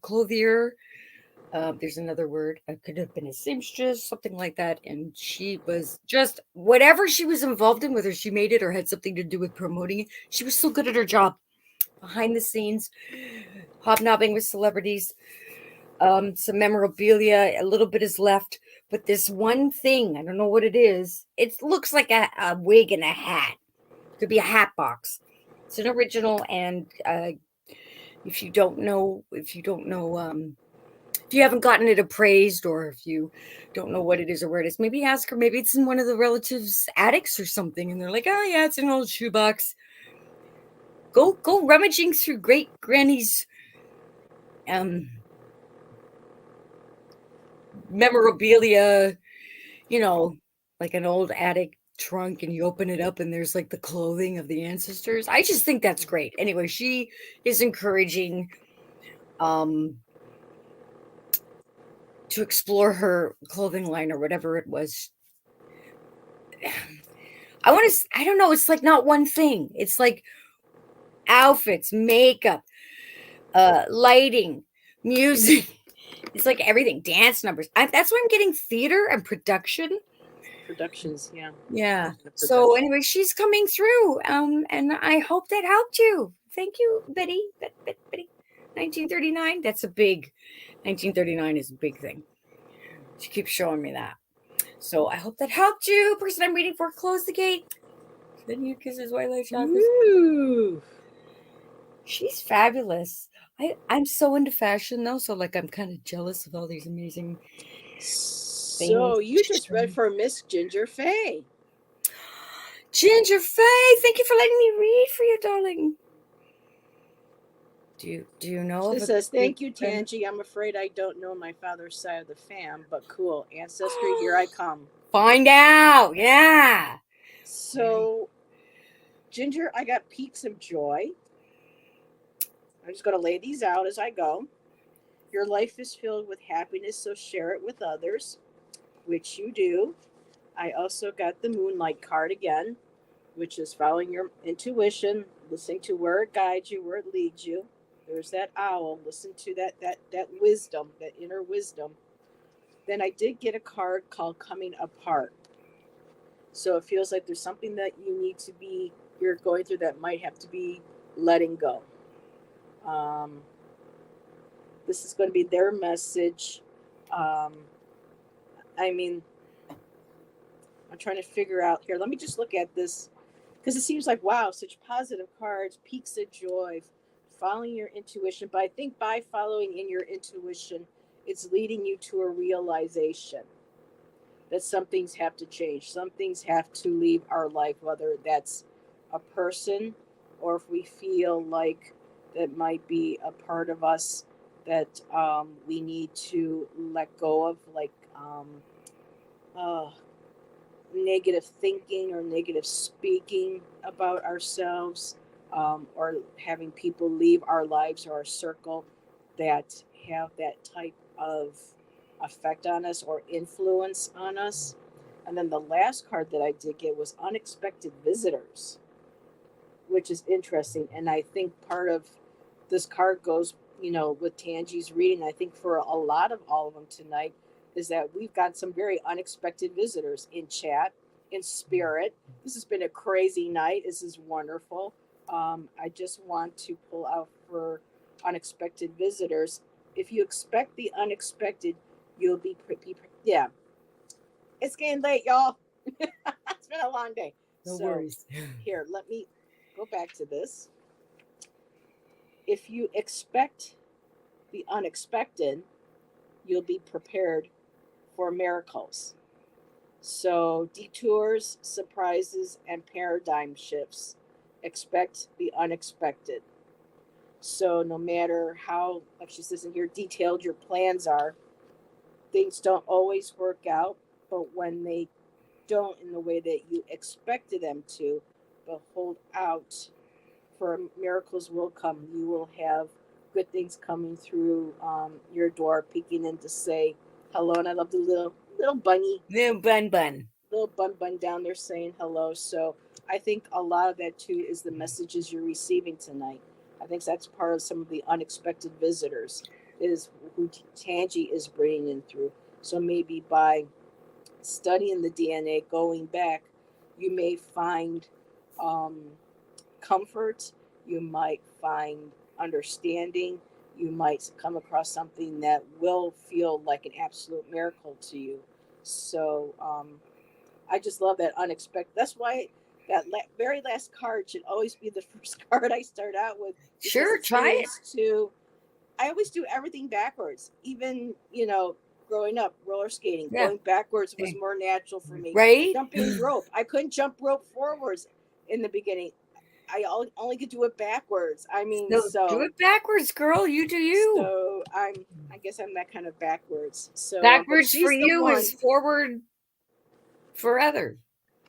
There's another word. It could have been a seamstress, something like that. And she was just whatever she was involved in, whether she made it or had something to do with promoting it, she was so good at her job. Behind the scenes, hobnobbing with celebrities, some memorabilia, a little bit is left. But this one thing, I don't know what it is. It looks like a wig and a hat. Could be a hat box. It's an original, and if you don't know, if you haven't gotten it appraised, or if you don't know what it is or where it is, maybe ask her. Maybe it's in one of the relatives' attics or something, and they're like, "Oh yeah, it's in an old shoebox." Go rummaging through great granny's memorabilia, like an old attic trunk, and you open it up and there's like the clothing of the ancestors. I just think that's great. Anyway, she is encouraging to explore her clothing line or whatever it was. I don't know, it's like not one thing. It's like outfits, makeup, lighting, music. It's like everything, dance numbers. That's why I'm getting theater and production. Productions, yeah. Yeah. The So production. anyway, she's coming through. And I hope that helped you. Thank you, Betty. Betty. 1939. That's a big 1939 is a big thing. She keeps showing me that. So I hope that helped you. Person I'm reading for, close the gate. Then you kisses, white light chakras. Ooh. She's fabulous. I'm so into fashion though, so like I'm kind of jealous of all these amazing So things. you just read for Miss Ginger Faye. Ginger Faye, thank you for letting me read for you, darling. Do you know? She says, "Thank you, Tanji. I'm afraid I don't know my father's side of the fam, but cool. Ancestry, here I come. Find out, yeah." So, Ginger, I got peaks of joy. I'm just going to lay these out as I go. Your life is filled with happiness, so share it with others, which you do. I also got the Moonlight card again, which is following your intuition, listening to where it guides you, where it leads you. There's that owl. Listen to that wisdom, that inner wisdom. Then I did get a card called Coming Apart. So it feels like there's something that you're going through that might have to be letting go. This is going to be their message. I mean, I'm trying to figure out here. Let me just look at this because it seems like, wow, such positive cards, peaks of joy, following your intuition. But I think by following in your intuition, it's leading you to a realization that some things have to change. Some things have to leave our life, whether that's a person or if we feel like that might be a part of us that we need to let go of, like uh, negative thinking or negative speaking about ourselves, or having people leave our lives or our circle that have that type of effect on us or influence on us. And then the last card that I did get was unexpected visitors, which is interesting. And I think part of this card goes, with Tanji's reading, I think for a lot of all of them tonight, is that we've got some very unexpected visitors in chat, in spirit. This has been a crazy night. This is wonderful. I just want to pull out for unexpected visitors. If you expect the unexpected, you'll be yeah. It's getting late, y'all. It's been a long day. No worries. Here, let me go back to this. If you expect the unexpected, you'll be prepared for miracles. So, detours, surprises, and paradigm shifts. Expect the unexpected. So, no matter how, like she says in here, detailed your plans are, things don't always work out, but when they don't in the way that you expected them to, but hold out for miracles will come. You will have good things coming through your door, peeking in to say hello. And I love the little bunny, Little bun. little bun down there saying hello. So I think a lot of that too is the messages you're receiving tonight. I think that's part of some of the unexpected visitors is who Tanji is bringing in through. So maybe by studying the DNA, going back, you may find comfort, you might find understanding, you might come across something that will feel like an absolute miracle to you. So I just love that unexpected. That's why that very last card should always be the first card I start out with. Sure, try it. I always do everything backwards. Even, growing up, roller skating, Yeah. going backwards was more natural for me. Right? Jumping rope. I couldn't jump rope forwards in the beginning. I only could do it backwards. I mean, So do it backwards, girl. You do you. So I guess I'm that kind of backwards. So backwards for you is forward for others.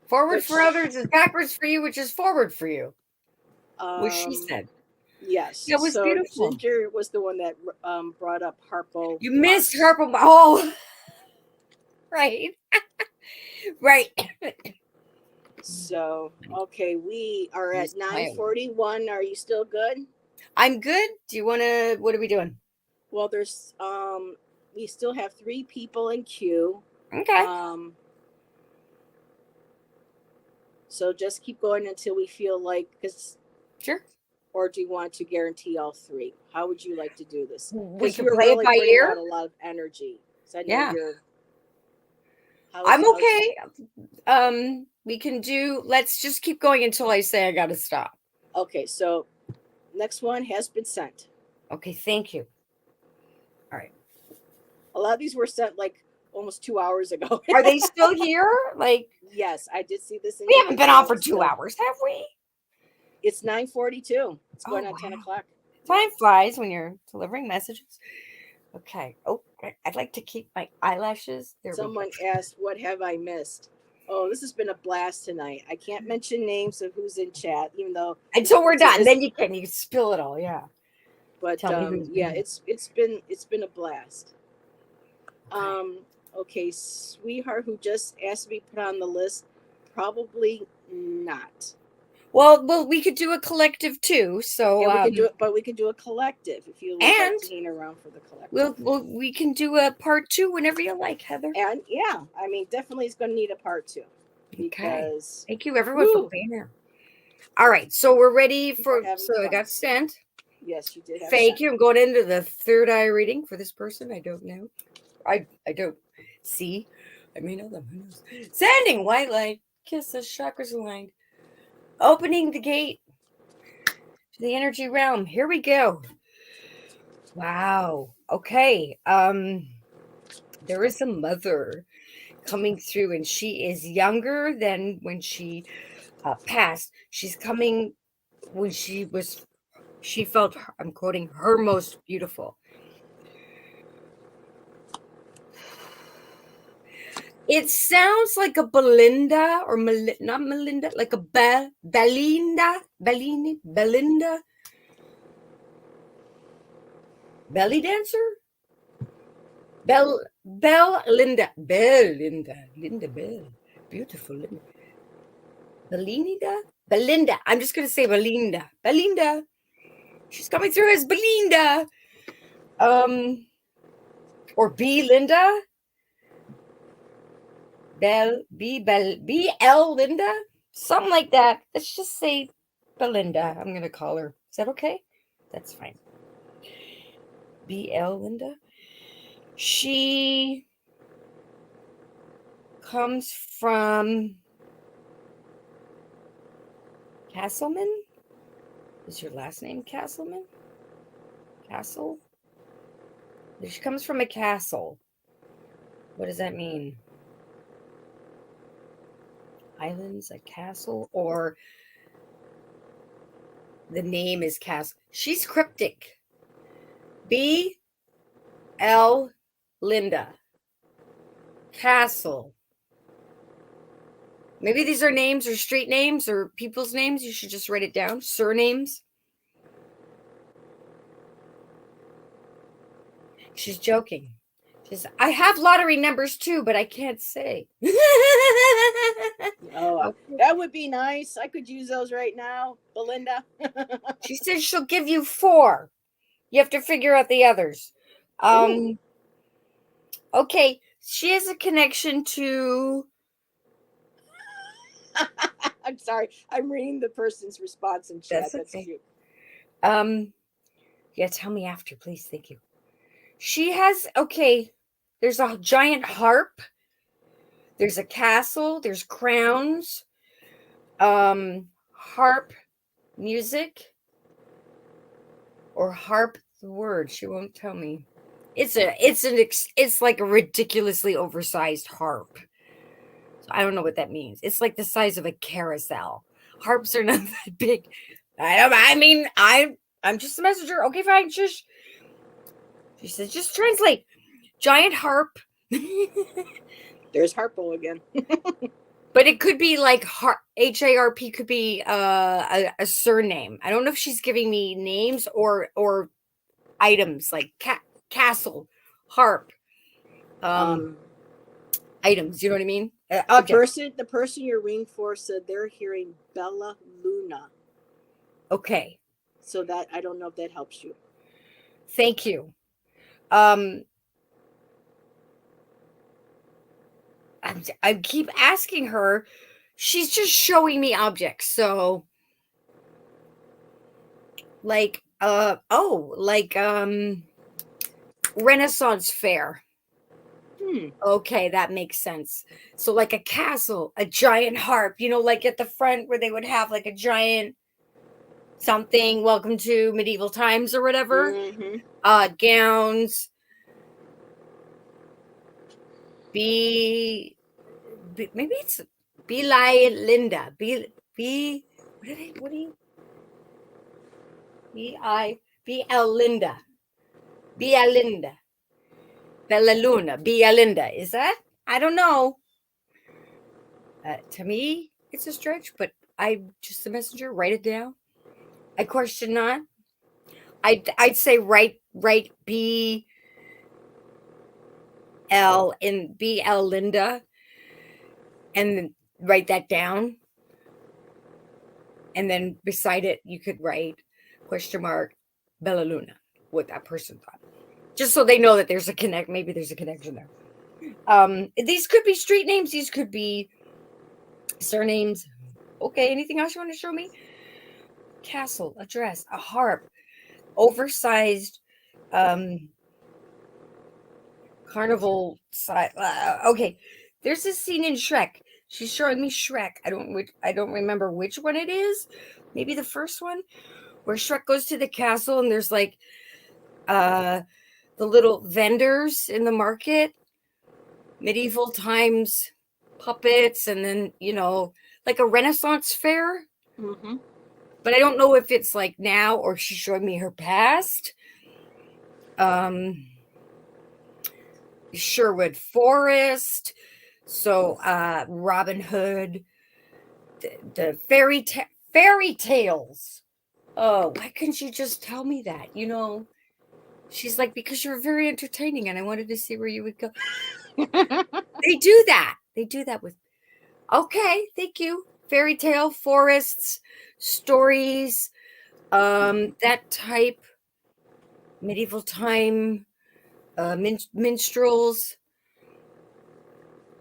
Forward for others is backwards for you, which is forward for you. What she said. Yes. That was beautiful. Ginger was the one that brought up Harpo. You missed Harpo. Oh, right. Right. So, okay, we are at 9:41. Are you still good? I'm good. Do you want to, what are we doing? Well, there's, we still have 3 people in queue. Okay. So just keep going until we feel like, because. Sure. Or do you want to guarantee all 3? How would you like to do this? We can play it by ear. A lot of energy. So I know yeah. I'm okay. We can do, let's just keep going until I say I got to stop. Okay, so next one has been sent. Okay, thank you. All right. A lot of these were sent like almost 2 hours ago. Are they still here? Yes, I did see this. We haven't been on for 2 hours, have we? It's 9:42. It's going on 10 o'clock. Time flies when you're delivering messages. Okay. Oh, I'd like to keep my eyelashes. Someone asked, what have I missed? Oh, this has been a blast tonight. I can't mention names of who's in chat, even though until we're done. Then you can spill it all, yeah. But it's been a blast. Okay, sweetheart who just asked to be put on the list, probably not. Well, we could do a collective too. So we could do it, but we could do a collective if you like to hang around for the collective. We can do a part 2 whenever you like, Heather. And yeah, I mean, definitely it's going to need a part 2. Because thank you everyone for being here. All right, so we're ready for. So fun. I got sent. Yes, you did. Thank you. I'm going into the third eye reading for this person. I don't know. I don't see. I may know them. Who knows? Sending white light. Kiss the chakras aligned. Opening the gate to the energy realm. Here we go. Wow. Okay. There is a mother coming through, and she is younger than when she passed. She's coming when she felt, I'm quoting, her most beautiful. It sounds like a Belinda or not Melinda, like a Belinda. Belly dancer? Linda Bell. Beautiful Linda. Belinda. I'm just going to say Belinda. She's coming through as Belinda. Or B Linda. BL Linda, something like that. Let's just say Belinda. I'm gonna call her. Is that okay? That's fine. BL Linda. She comes from Castleman. Is your last name Castleman? Castle? She comes from a castle. What does that mean? Islands, a castle, or the name is Castle. She's cryptic. BL Linda. Castle. Maybe these are names or street names or people's names. You should just write it down. Surnames. She's joking. I have lottery numbers too, but I can't say. Oh, that would be nice. I could use those right now, Belinda. She says she'll give you 4. You have to figure out the others. Okay, she has a connection to. I'm sorry. I'm reading the person's response in chat. That's okay. Cute. Yeah, tell me after, please. Thank you. She has, okay, there's a giant harp. There's a castle. There's crowns. Harp music. Or harp the word. She won't tell me. It's like a ridiculously oversized harp. So I don't know what that means. It's like the size of a carousel. Harps are not that big. I'm just a messenger. Okay, fine. Shush. She says, just translate. Giant harp. There's Harpo again. But it could be like HARP could be a surname. I don't know if she's giving me names or items like castle, harp, items. You know what I mean? The person you're reading for said they're hearing Bella Luna. Okay. So that I don't know if that helps you. Thank you. I keep asking her. She's just showing me objects. So, like, Renaissance fair. Okay, that makes sense. So, like a castle, a giant harp. You know, like at the front where they would have like a giant something. Welcome to medieval times or whatever. Gowns. Maybe it's Linda. Linda. Bella Luna. Linda. Is that? I don't know. To me, it's a stretch, but I'm just a messenger. Write it down. I question not. I'd say write B. L in BL Linda, and then write that down. And then beside it, you could write ? Bella Luna, what that person thought. Just so they know that there's a maybe there's a connection there. These could be street names, these could be surnames. Okay, anything else you want to show me? Castle, a dress, a harp, oversized carnival side. Okay, there's this scene in Shrek. She's showing me Shrek. I don't remember which one it is. Maybe the first one, where Shrek goes to the castle and there's like the little vendors in the market, medieval times puppets, and then like a Renaissance fair. But I don't know if it's like now or she's showing me her past. Sherwood Forest, so Robin Hood, the fairy tales. Oh, why couldn't you just tell me that? She's like, because you're very entertaining and I wanted to see where you would go. They do that with, okay, thank you. Fairy tale, forests, stories, that type, medieval time, minstrels,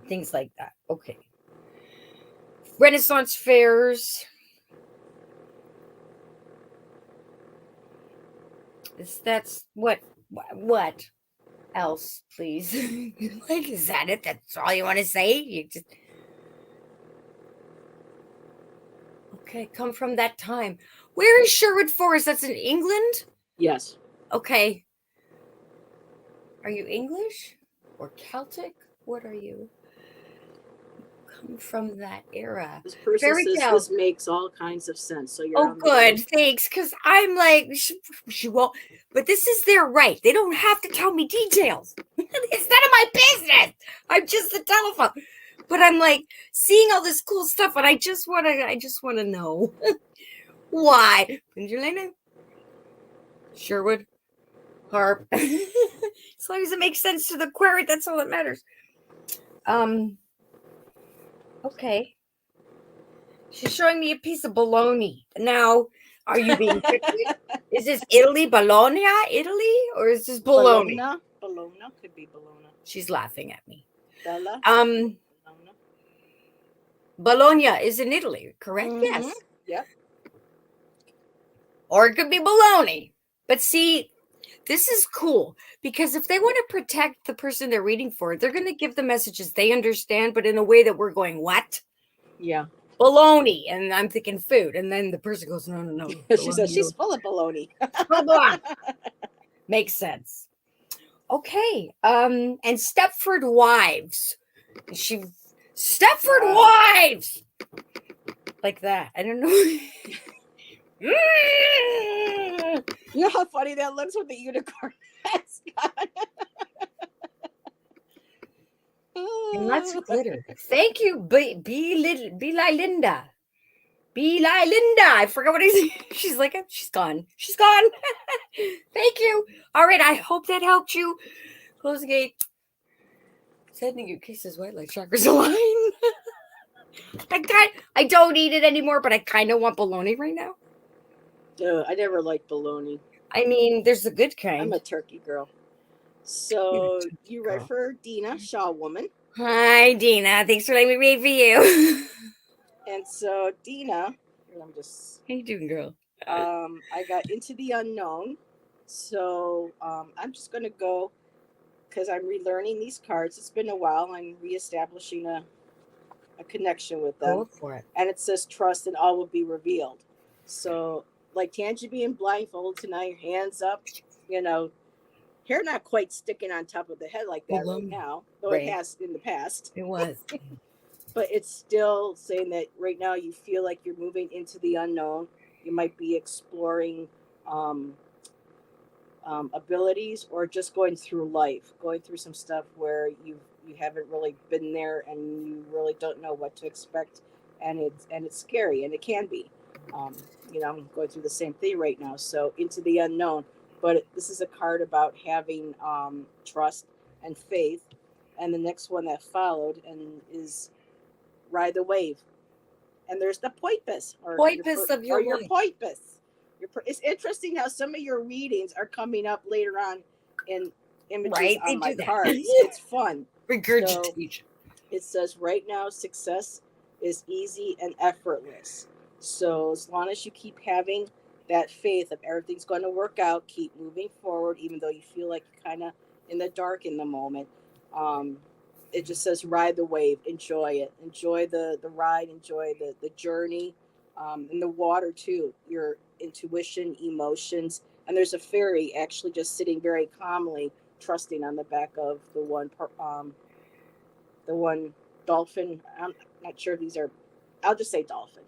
things like that. Okay. Renaissance fairs. That's what else, please? Like, is that it? That's all you want to say? Okay, come from that time. Where is Sherwood Forest? That's in England? Yes. Okay. Are you English or Celtic? What are you? Come from that era. This person says this makes all kinds of sense. So you're good. Thanks. Because I'm like, she won't. But this is their right. They don't have to tell me details. It's none of my business. I'm just the telephone. But I'm like seeing all this cool stuff, and I just want to know why. When's your name? Sherwood. Harp. As long as it makes sense to the query, that's all that matters. Okay. She's showing me a piece of bologna. Now, are you being tricky? Is this Italy, Bologna, Italy, or is this bologna? Bologna could be Bologna. She's laughing at me. Bella. Bologna is in Italy, correct? Mm-hmm. Yes. Yep. Or it could be bologna. But see, this is cool because if they want to protect the person they're reading for, they're going to give the messages they understand, but in a way that we're going, what? Yeah. Bologna. And I'm thinking food. And then the person goes, no. She says she's full of bologna. Makes sense. Okay. And Stepford Wives. Stepford Wives. Like that. I don't know. You know how funny that looks with the unicorn mascot. And lots of glitter. Thank you, Be like Linda. I forgot what she's like. She's gone. Thank you. All right. I hope that helped you. Close the gate. Sending your kisses white like chakras align. I don't eat it anymore, but I kind of want bologna right now. I never liked bologna. I mean, there's the good kind. I'm a turkey girl. So you read for Dina, Shaw Woman. Hi, Dina. Thanks for letting me read for you. And so Dina, I'm just. How you doing, girl? I got Into the Unknown. So I'm just gonna go because I'm relearning these cards. It's been a while. I'm reestablishing a connection with them. Go for it. And it says trust and all will be revealed. So like Tanji being blindfolded tonight, hands up, hair not quite sticking on top of the head like that right now, though it has in the past. It was. But it's still saying that right now you feel like you're moving into the unknown. You might be exploring abilities or just going through life, going through some stuff where you haven't really been there and you really don't know what to expect, and it's scary, and it can be. I'm going through the same thing right now. So Into the Unknown, but this is a card about having trust and faith. And the next one that followed and is Ride the Wave. And there's the poipus of your poipus. It's interesting how some of your readings are coming up later on in images on my cards. It's fun. Regurgitation. So it says right now success is easy and effortless. So as long as you keep having that faith of everything's going to work out, keep moving forward, even though you feel like you're kind of in the dark in the moment. It just says ride the wave, enjoy it, enjoy the ride, enjoy the journey, and the water too, your intuition, emotions. And there's a fairy actually just sitting very calmly, trusting on the back of the one dolphin. I'm not sure these are, I'll just say dolphin.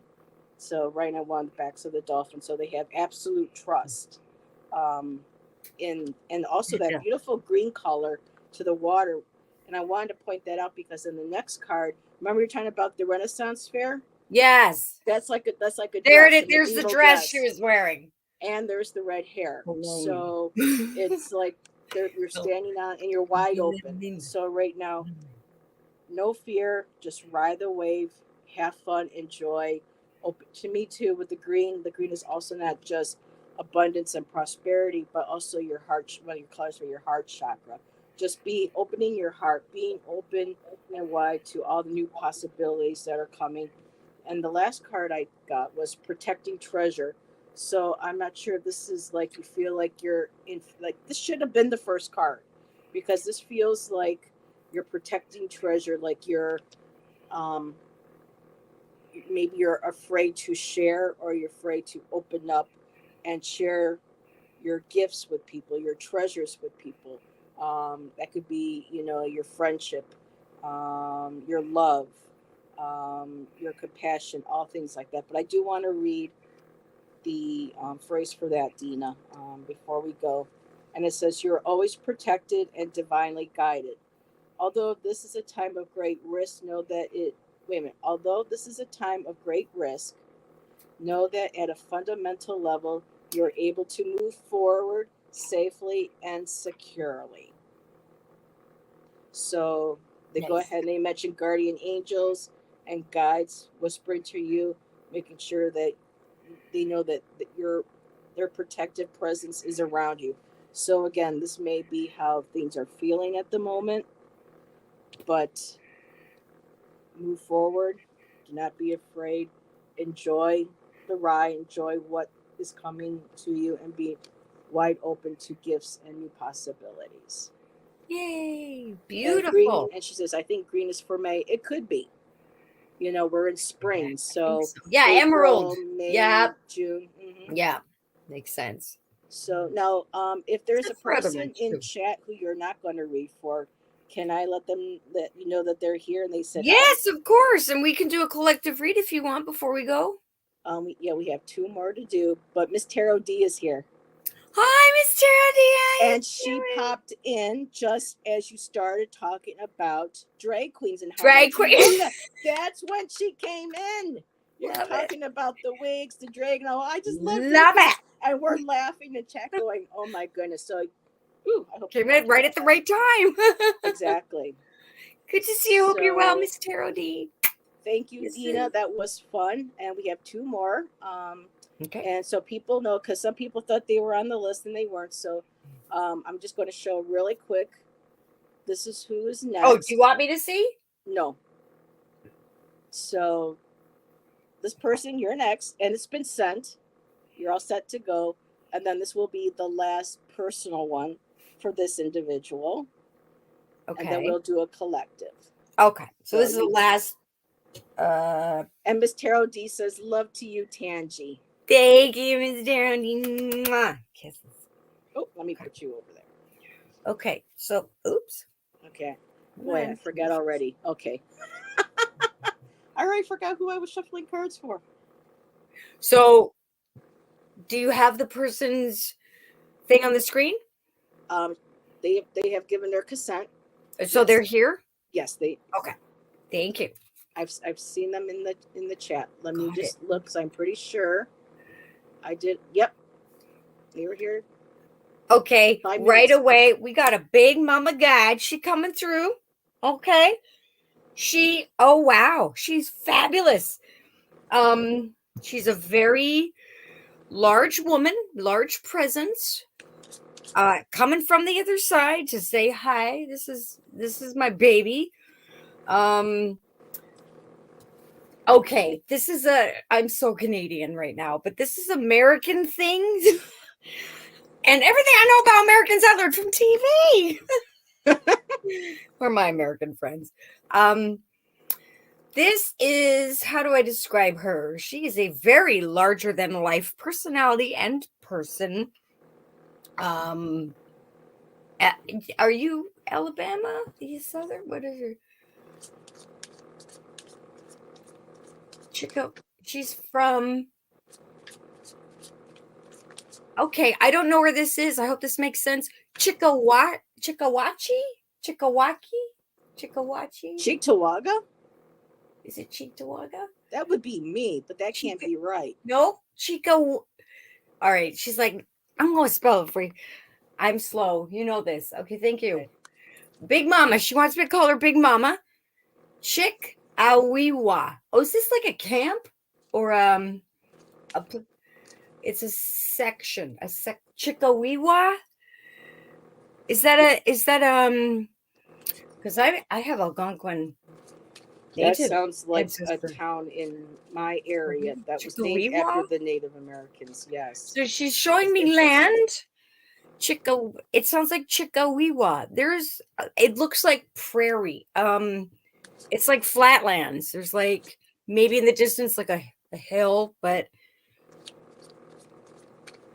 So right now on the backs of the dolphin. So they have absolute trust. And also that beautiful green color to the water. And I wanted to point that out because in the next card, remember you're talking about the Renaissance Fair? Yes. That's like a there it is. There's the dress she was wearing. And there's the red hair. So it's like you're standing on and you're wide open. So right now, no fear, just ride the wave, have fun, enjoy. Open to me too with the green. The green is also not just abundance and prosperity, but also your heart, one of your colors for your heart chakra. Just be opening your heart, being open and wide to all the new possibilities that are coming. And the last card I got was protecting treasure. So I'm not sure if this is like you feel like you're in, like this should have been the first card, because this feels like you're protecting treasure, like you're maybe you're afraid to share, or you're afraid to open up and share your gifts with people, your treasures with people. That could be, your friendship, your love, your compassion, all things like that. But I do want to read the phrase for that, Dina, before we go. And it says, you're always protected and divinely guided. Although this is a time of great risk, know that it. Wait a minute. Although this is a time of great risk, know that at a fundamental level, you're able to move forward safely and securely. So they go Nice. ahead and they mention guardian angels and guides whispering to you, making sure that they know that their protective presence is around you. So again, this may be how things are feeling at the moment, but move forward. Do not be afraid. Enjoy the ride. Enjoy what is coming to you, and be wide open to gifts and new possibilities. Yay. And Beautiful. green, and she says, I think green is for May. It could be. We're in spring, so Yeah, April, emerald. May, Yeah. June. Yeah. Makes sense. So now, if there's a That's for other person ones, in too. chat who you're not going to read for, can I let you know that they're here and they said Yes, of course. And we can do a collective read if you want before we go. hi? We have 2 more to do, but Miss Tarot D is here. Hi, Miss Tarot D. And she popped in just as you started talking about drag queens and how Drag much you queen. love that. That's when she came in. You're Love talking about the wigs, the drag, and all. I just love Love it. And we're laughing in chat going, oh my goodness. So, I hope Came in right at the right time. Exactly. Good to see you. Hope you're well, So- Miss Tarot D. Thank you, Yes, Dina. sir. That was fun. And we have 2 more. Okay. And so people know, because some people thought they were on the list and they weren't. So I'm just going to show really quick. This is who is next. Oh, do you want me to see? No. So this person, you're next, and it's been sent. You're all set to go. And then this will be the last personal one for this individual. Okay. And then we'll do a collective. Okay. So this is the last. And Miss Tarot D says, love to you, Tanji. Thank you, Miss Tarot D. Mwah. Kisses. Oh, let me put you over there. Okay. So, oops. Okay. Boy, I forgot already. Okay. I already forgot who I was shuffling cards for. So, do you have the person's thing on the screen? They have given their consent. So Yes. they're here? Yes, they. Okay. Thank you. I've seen them in the chat. Let me Got just look, because I'm pretty sure I did. Yep, they were here. Okay, 5 right minutes. away. We got a big mama guide. She coming through. Okay. Oh wow, she's fabulous. She's a very large woman, large presence. Coming from the other side to say hi. This is my baby. Okay, I'm so Canadian right now, but this is American things. And everything I know about Americans I learned from TV. Or my American friends. This is, how do I describe her? She is a very larger than life personality and person. Are you Alabama? Are you Southern? What is your Chico? She's from. Okay, I don't know where this is. I hope this makes sense. Chickawachi? Cheektowaga? Is it Cheektowaga? That would be me, but that can't be right. No, Chico. All right, she's like, I'm going to spell it for you. I'm slow. You know this. Okay, thank you. Okay. Big Mama. She wants me to call her Big Mama. Chickawiwa. Oh, is this like a camp or it's a section, Chickawiwa? Is that because I have Algonquin That native sounds like ancestor. a town in my area that was named after the Native Americans. Yes. So she's showing me land. It sounds like Chickawiwa. It looks like prairie. It's like flatlands. There's like maybe in the distance like a hill, but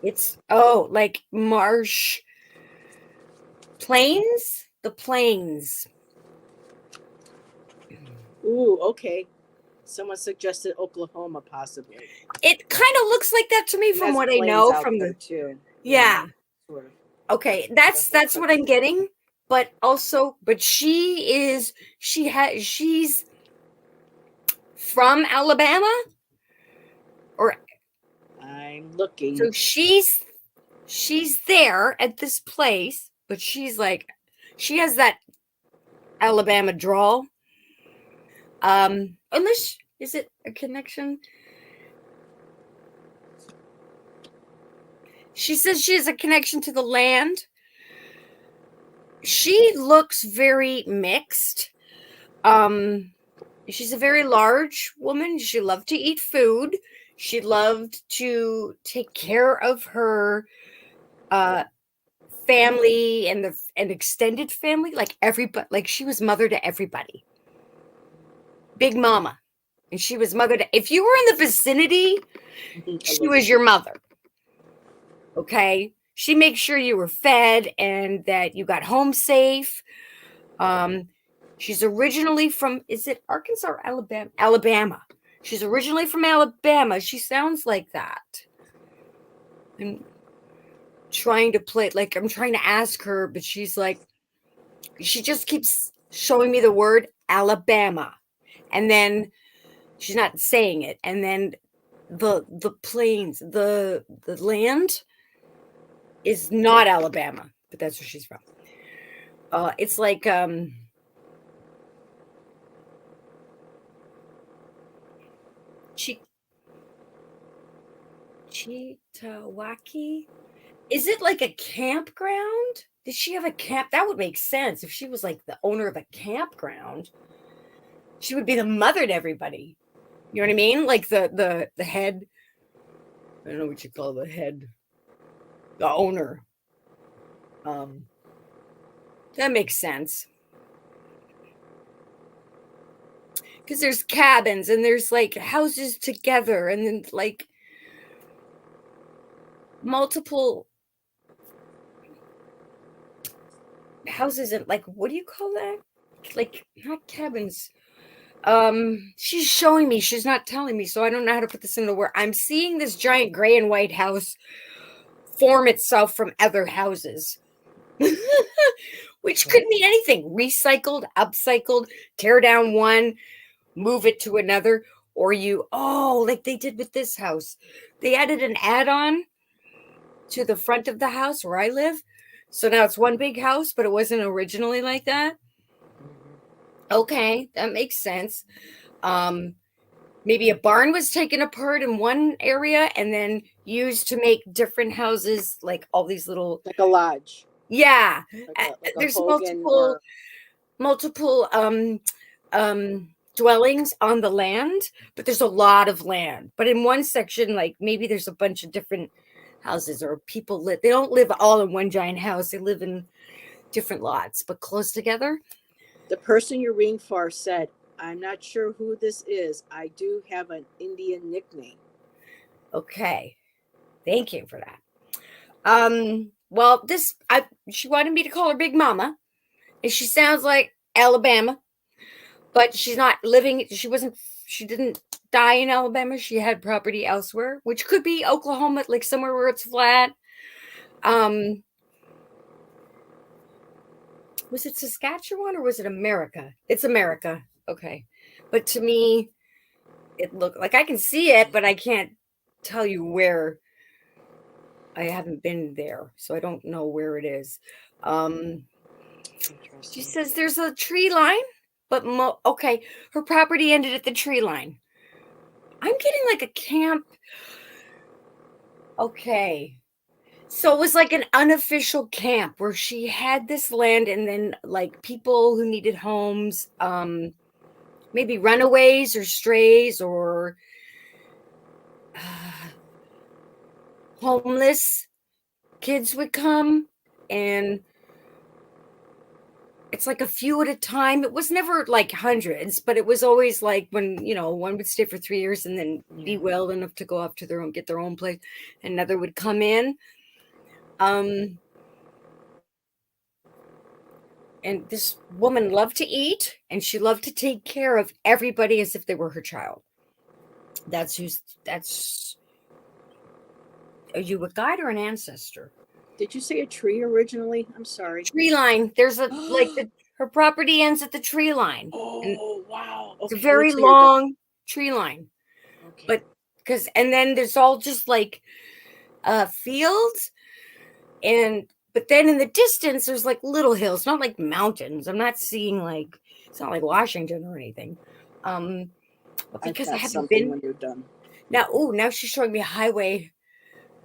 it's like marsh plains. The plains. Ooh, okay. Someone suggested Oklahoma, possibly. It kind of looks like that to me from what I know from the too. yeah. Sort of. Okay, that's what I'm getting. but she's from Alabama, or I'm looking. so she's there at this place, but she's like, she has that Alabama drawl. Unless, is it a connection? She says she has a connection to the land. She looks very mixed. She's a very large woman. She loved to eat food. She loved to take care of her family and extended family, like everybody. Like she was mother to everybody. Big mama. And she was mother to, if you were in the vicinity, she was your mother. Okay. She makes sure you were fed and that you got home safe. She's originally from, is it Arkansas or Alabama? Alabama. She's originally from Alabama. She sounds like that. I'm trying to play, like, I'm trying to ask her, but she's like, she just keeps showing me the word Alabama. And then she's not saying it. And then the plains, the land is not Alabama, but that's where she's from. It's like Chitawaki. Is it like a campground? Did she have a camp? That would make sense if she was like the owner of a campground. She would be the mother to everybody. You know what I mean? Like the head. I don't know what you call the head. The owner. That makes sense. Because there's cabins and there's like houses together and then like multiple houses and like, what do you call that? Like not cabins. She's showing me, she's not telling me, so I don't know how to put this into word. I'm seeing this giant gray and white house form itself from other houses. Which could mean anything. Recycled, upcycled, tear down one, move it to another, or like they did with this house. They added an add-on to the front of the house where I live. So now it's one big house, but it wasn't originally like that. Okay, that makes sense. Maybe a barn was taken apart in one area and then used to make different houses, like all these little, like a lodge. Yeah, like a there's Hogan multiple dwellings on the land, but there's a lot of land. But in one section, like maybe there's a bunch of different houses or people live. They don't live all in one giant house. They live in different lots, but close together. The person you're reading for said, "I'm not sure who this is. I do have an Indian nickname." Okay, thank you for that. Well, she wanted me to call her Big Mama, and she sounds like Alabama, but she's not living. She didn't die in Alabama. She had property elsewhere, which could be Oklahoma, like somewhere where it's flat. Was it Saskatchewan or was it America? It's America. Okay. But to me, it looked like I can see it, but I can't tell you where. I haven't been there, so I don't know where it is. She says there's a tree line, but okay, her property ended at the tree line. I'm getting like a camp. Okay. So it was like an unofficial camp where she had this land and then like people who needed homes, maybe runaways or strays or homeless kids would come, and it's like a few at a time. It was never like hundreds, but it was always like when, one would stay for 3 years and then be well enough to go up to their own, get their own place. Another would come in. And this woman loved to eat and she loved to take care of everybody as if they were her child. Are you a guide or an ancestor? Did you say a tree originally? I'm sorry. Tree line. There's a her property ends at the tree line. And Oh wow! it's Okay, a very long tree line. Okay. But and then there's all just like fields, but then in the distance there's like little hills, not like mountains. I'm not seeing like, it's not like Washington or anything. But because I haven't been when you're done. Now she's showing me a highway.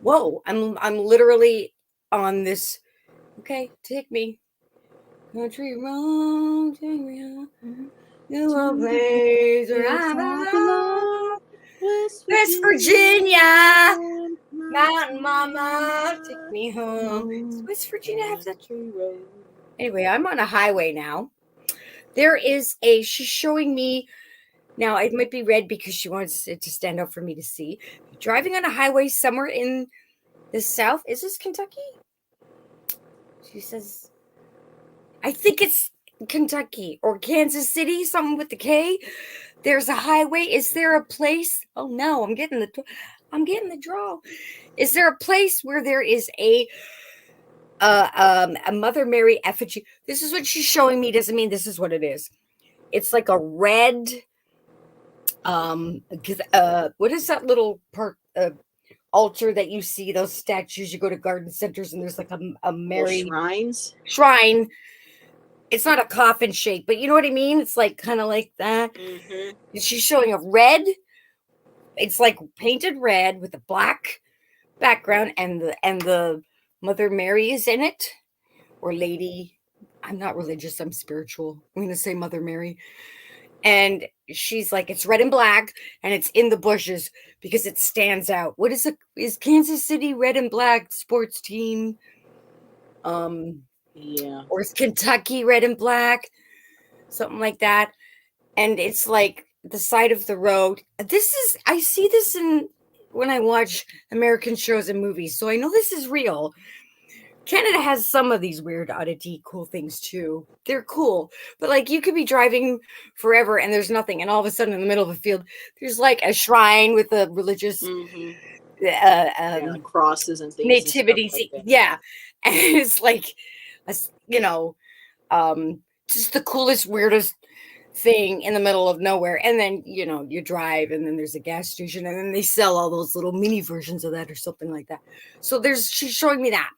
Whoa, I'm literally on this. Okay, take me. Country road, take me home. To a place where I belong. West Virginia. Mountain Mama, take me home. Does West Virginia have that tree road? Anyway, I'm on a highway now. She's showing me, now it might be red because she wants it to stand out for me to see. Driving on a highway somewhere in the south. Is this Kentucky? She says, I think it's Kentucky or Kansas City, something with the K. There's a highway. Is there a place? Oh no, I'm getting the draw. Is there a place where there is a Mother Mary effigy? This is what she's showing me. Doesn't mean this is what it is. It's like a red. What is that little park altar that you see? Those statues. You go to garden centers and there's like a Mary shrine. It's not a coffin shape, but you know what I mean. It's like kind of like that. Mm-hmm. She's showing a red. It's like painted red with a black background, and the Mother Mary is in it, or Lady. I'm not religious, I'm spiritual. I'm gonna say Mother Mary. And she's like, it's red and black, and it's in the bushes because it stands out. What is Kansas City red and black sports team? Yeah. Or is Kentucky red and black? Something like that. And it's like the side of the road. I see this when I watch American shows and movies, so I know this is real. Canada has some of these weird oddity cool things too. They're cool, but like you could be driving forever and there's nothing, and all of a sudden in the middle of the field there's like a shrine with a religious crosses and things, nativity and stuff like that. Yeah, and it's like just the coolest, weirdest thing in the middle of nowhere. And then you drive, and then there's a gas station, and then they sell all those little mini versions of that or something like that. So she's showing me that.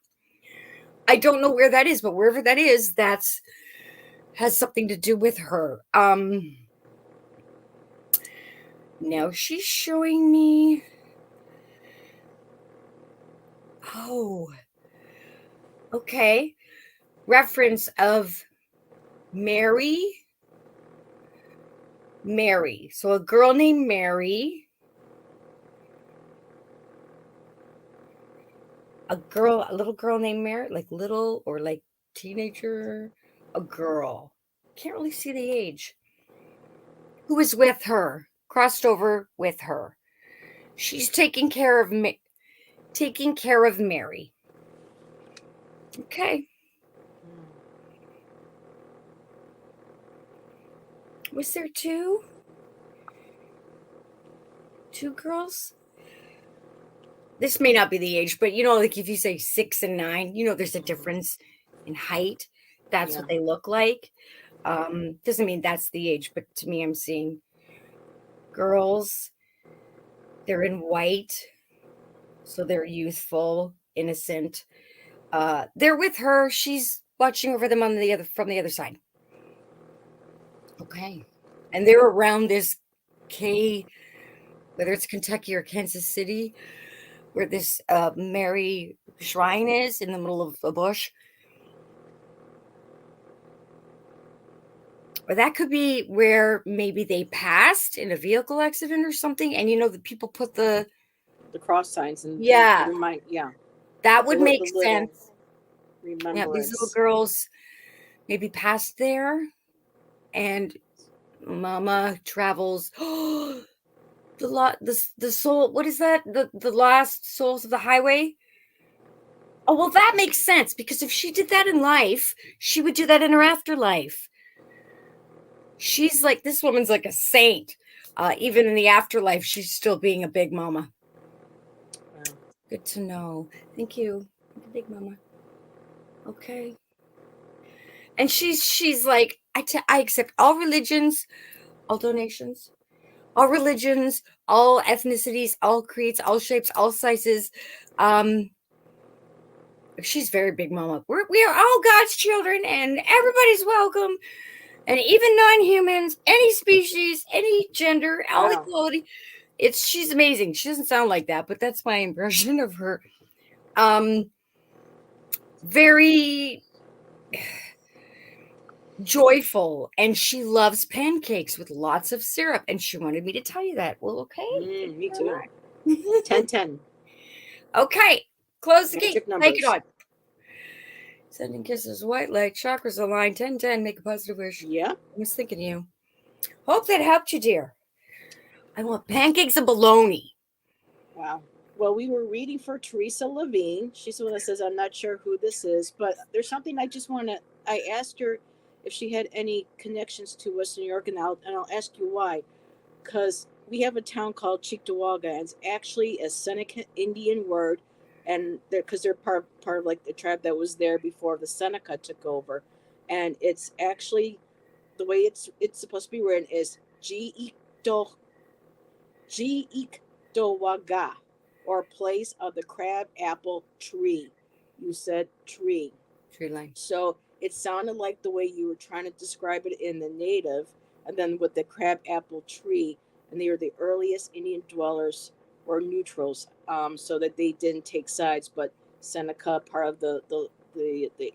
I don't know where that is, but wherever that is, has something to do with her. Now she's showing me. Oh, okay. Reference of Mary. So a girl named Mary. A little girl named Mary, like little or like teenager, a girl. Can't really see the age. Who is with her, crossed over with her. She's taking care of Mary. Okay. Was there two girls? This may not be the age, but like if you say 6 and 9, there's a difference in height. That's what they look like. Doesn't mean that's the age, but to me, I'm seeing girls. They're in white, so they're youthful, innocent. They're with her. She's watching over them from the other side. Okay, and they're around this whether it's Kentucky or Kansas City, where this Mary shrine is in the middle of a bush. Or that could be where maybe they passed in a vehicle accident or something, and the people put the cross signs and that would make sense. Remembrance. Yeah, these little girls maybe passed there, and Mama travels. The soul. What is that? The last souls of the highway. Oh, well, that makes sense, because if she did that in life, she would do that in her afterlife. She's like, this woman's like a saint. Even in the afterlife, she's still being a big mama. Wow. Good to know. Thank you, big mama. Okay. And she's like, I accept all religions, all donations, all religions, all ethnicities, all creeds, all shapes, all sizes. She's very big mama. We are all God's children, and everybody's welcome. And even non-humans, any species, any gender, all Wow. equality. She's amazing. She doesn't sound like that, but that's my impression of her. Very joyful, and she loves pancakes with lots of syrup, and she wanted me to tell you that. Well, okay. Me too. 10-10. Okay, close the gate. Magic Take it numbers. on. Sending kisses, white light, chakras aligned, 10-10, make a positive wish. Yeah. I was thinking of you. Hope that helped you, dear. I want pancakes and bologna. Wow. Well, we were reading for Teresa Levine. She's the one that says, I'm not sure who this is, but there's something I just want to. I asked her if she had any connections to Western New York, and I'll ask you why. Because we have a town called Cheektowaga, and it's actually a Seneca Indian word, and they're part of like the tribe that was there before the Seneca took over, and it's actually the way it's supposed to be written is Geektowaga, or place of the crab apple tree. You said tree. Tree line. So it sounded like the way you were trying to describe it in the native, and then with the crab apple tree, and they were the earliest Indian dwellers or neutrals, so that they didn't take sides. But Seneca, part of the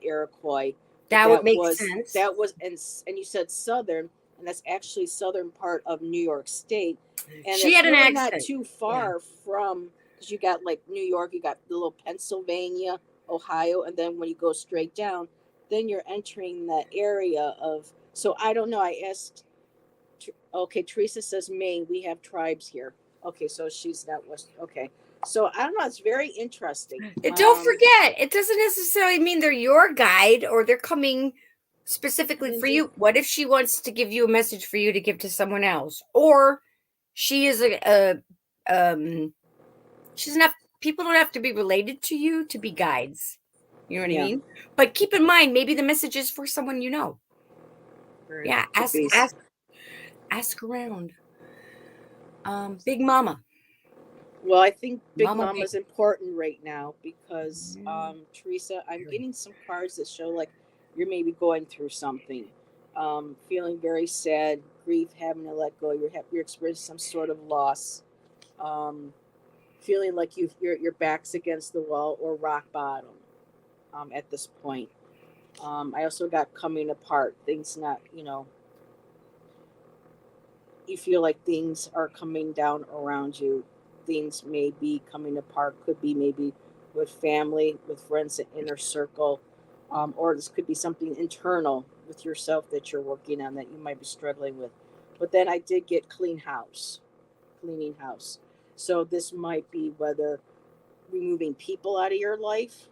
Iroquois, That would make sense. That was, and you said southern, and that's actually southern part of New York State. And She had an really accent. not too far from, because you got like New York, you got the little Pennsylvania, Ohio, and then when you go straight down, then you're entering that area of. So I don't know. I asked. Okay, Teresa says Maine. We have tribes here. Okay, so she's not West. Okay, so I don't know. It's very interesting. Don't forget, it doesn't necessarily mean they're your guide or they're coming specifically for you. What if she wants to give you a message for you to give to someone else, or she is she's not. People don't have to be related to you to be guides. You know what I mean? But keep in mind, maybe the message is for someone you know. Yeah, ask around. Big Mama. Well, I think Big Mama Mama's important right now because, Teresa, I'm getting some cards that show like you're maybe going through something, feeling very sad, grief, having to let go. You're experiencing some sort of loss, feeling like your back's against the wall or rock bottom, at this point. I also got coming apart. Things not, you feel like things are coming down around you. Things may be coming apart, could be maybe with family, with friends, inner circle, or this could be something internal with yourself that you're working on that you might be struggling with. But then I did get cleaning house. So this might be whether removing people out of your life,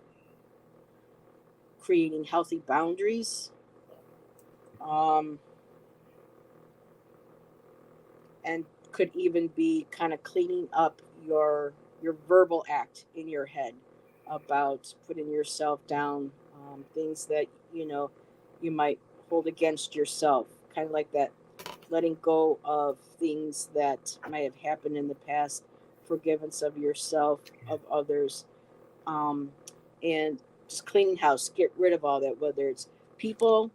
creating healthy boundaries, and could even be kind of cleaning up your verbal act in your head about putting yourself down, things that you might hold against yourself, kind of like that, letting go of things that might have happened in the past, forgiveness of yourself, of others, and just cleaning house, get rid of all that, whether it's people,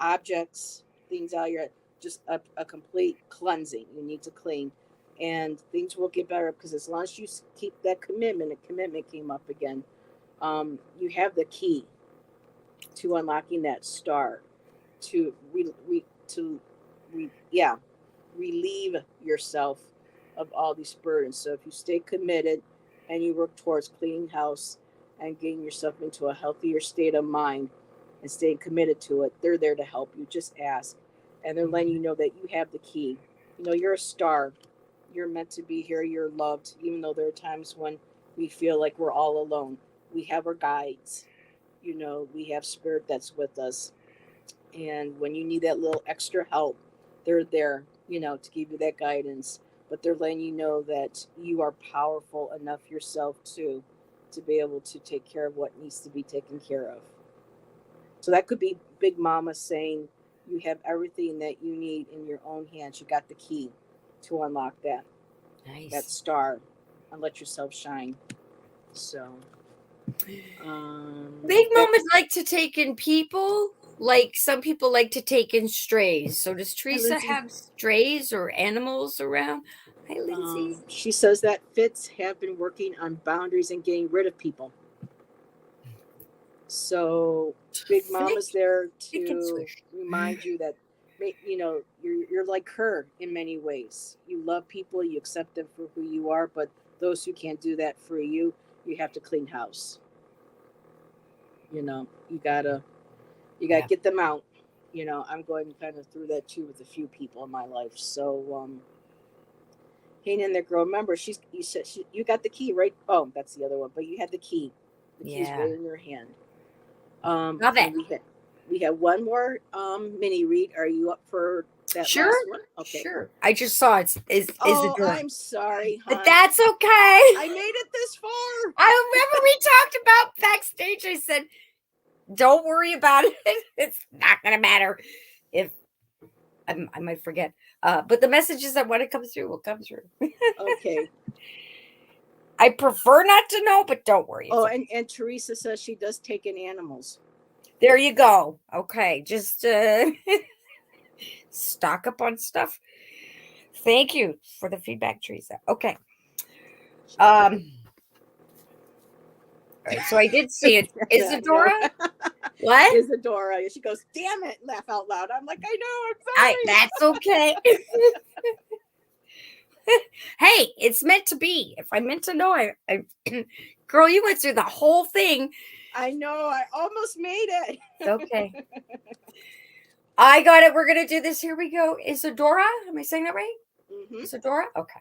objects, things out of your head, just a complete cleansing. You need to clean, and things will get better because as long as you keep that commitment, a commitment came up again. You have the key to unlocking that star, to relieve yourself of all these burdens. So if you stay committed and you work towards cleaning house and getting yourself into a healthier state of mind and staying committed to it, they're there to help you. Just ask. And they're letting you know that you have the key. You're a star. You're meant to be here. You're loved, even though there are times when we feel like we're all alone. We have our guides. We have spirit that's with us. And when you need that little extra help, they're there, to give you that guidance. But they're letting you know that you are powerful enough yourself too to be able to take care of what needs to be taken care of. So that could be Big Mama saying you have everything that you need in your own hands. You got the key to unlock that Nice. star and let yourself shine. So Big Mamas like to take in people. Like some people like to take in strays. So does Teresa Lindsay. have strays or animals around? Hi, Lindsay. She says that Fitz have been working on boundaries and getting rid of people. So Big Mama's there to remind you that, you know, you're like her in many ways. You love people, you accept them for who you are, but those who can't do that for you, you have to clean house. You know, you gotta get them out. You know, I'm going kind of through that too with a few people in my life. So hang in there, girl. Remember, you said you got the key, right? Oh, that's the other one. But you had the key. The key's right in your hand. Love it. We have one more mini read. Are you up for that last one? Okay. Sure. I just saw it. Oh, I'm sorry, hon. But that's okay. I made it this far. I remember we talked about backstage. I said, don't worry about it. It's not going to matter if I might forget. But the messages that want to come through will come through. Okay. I prefer not to know, but don't worry. Oh, and Teresa says she does take in animals. There you go. Okay. Just stock up on stuff. Thank you for the feedback, Teresa. Okay. All right, so I did see it. Isadora? What? Isadora. She goes, damn it, laugh out loud. I'm like, I know, I'm sorry. That's okay. Hey, it's meant to be. If I meant to know, I girl, you went through the whole thing. I know. I almost made it. Okay. I got it. We're going to do this. Here we go. Isadora? Am I saying that right? Mm-hmm. Isadora? Okay.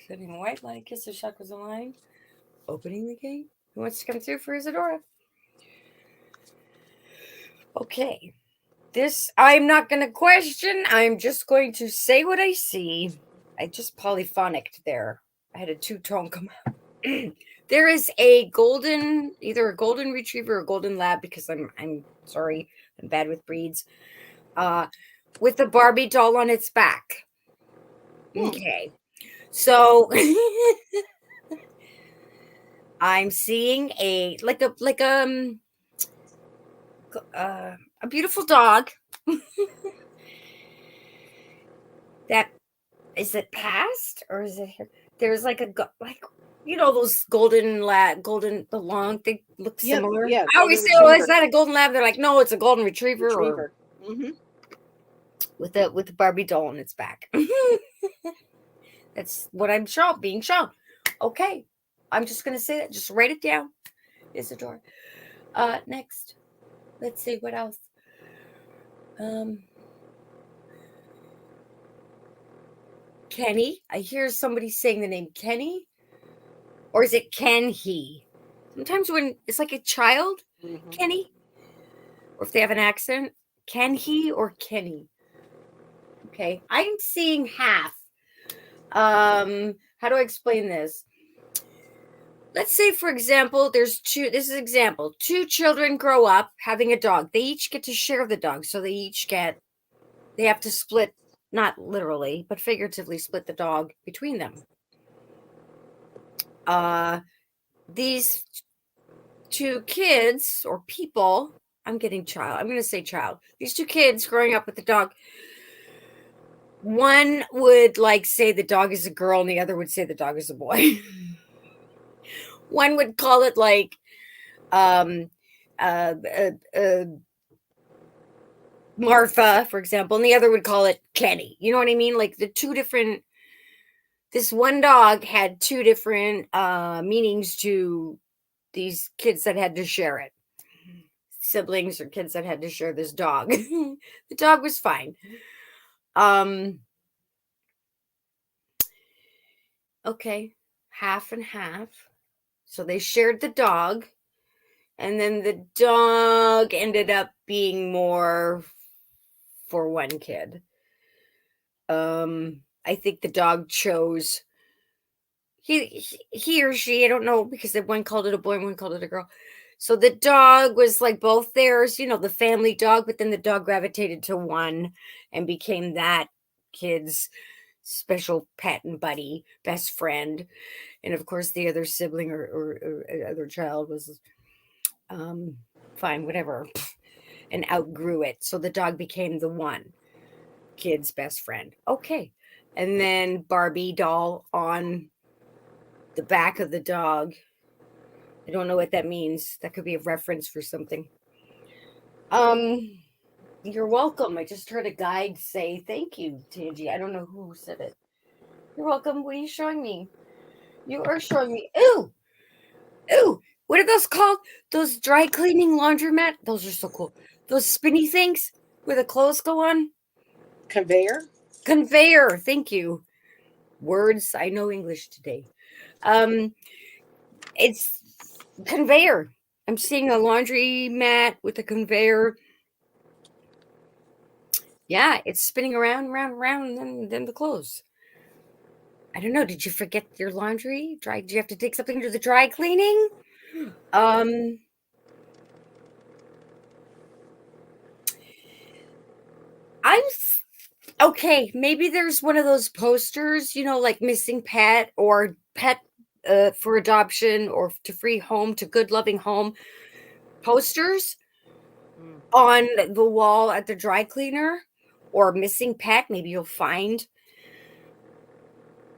Sitting white light, kiss the chakras aligned. Opening the gate. Who wants to come through for Isadora? Okay. This I'm not going to question. I'm just going to say what I see. I just polyphonicked there. I had a two-tone come out. There is a either a golden retriever or golden lab, because I'm sorry, I'm bad with breeds. With a Barbie doll on its back. Okay. So I'm seeing a beautiful dog. That is it past or is it here? There's like those the long thing looks similar. Yeah. I always say, oh, is that a golden lab? They're like, no, it's a golden retriever. Mm-hmm. With the Barbie doll on its back. That's what I'm being shown. Okay. I'm just gonna say that. Just write it down. Isadora. Next. Let's see what else. Kenny. I hear somebody saying the name Kenny. Or is it Ken he? Sometimes when it's like a child, Kenny. Or if they have an accent, Ken he or Kenny. Okay. I'm seeing half. How do I explain this? Let's say, for example, this is an example. 2 children grow up having a dog. They each get to share the dog. So they have to split, not literally, but figuratively split the dog between them. These 2 kids or people, I'm going to say child. These 2 kids growing up with the dog, one would say the dog is a girl and the other would say the dog is a boy. One would call it Martha, for example, and the other would call it Kenny. You know what I mean? Like this one dog had 2 different meanings to these kids that had to share it. Siblings or kids that had to share this dog. The dog was fine. Okay, half and half. So they shared the dog, and then the dog ended up being more for one kid. I think the dog chose he or she, I don't know, because one called it a boy and one called it a girl. So the dog was like both theirs, the family dog, but then the dog gravitated to one and became that kid's special pet and buddy, best friend. And of course, the other sibling or other child was fine, whatever, and outgrew it. So the dog became the one kid's best friend. Okay. And then Barbie doll on the back of the dog. I don't know what that means. That could be a reference for something. You're welcome. I just heard a guide say thank you, Tanji. I don't know who said it. You're welcome. What are you showing me? You are showing me. Ooh. What are those called? Those dry cleaning laundromat? Those are so cool. Those spinny things where the clothes go on? Conveyor. Conveyor. Thank you. Words. I know English today. It's conveyor. I'm seeing a laundry mat with a conveyor. Yeah, it's spinning around, and then the clothes. I don't know. Did you forget your laundry? Did you have to take something to the dry cleaning? Okay. Maybe there's one of those posters, like missing pet or pet for adoption or to free home, to good loving home posters on the wall at the dry cleaner, or missing pet. Maybe you'll find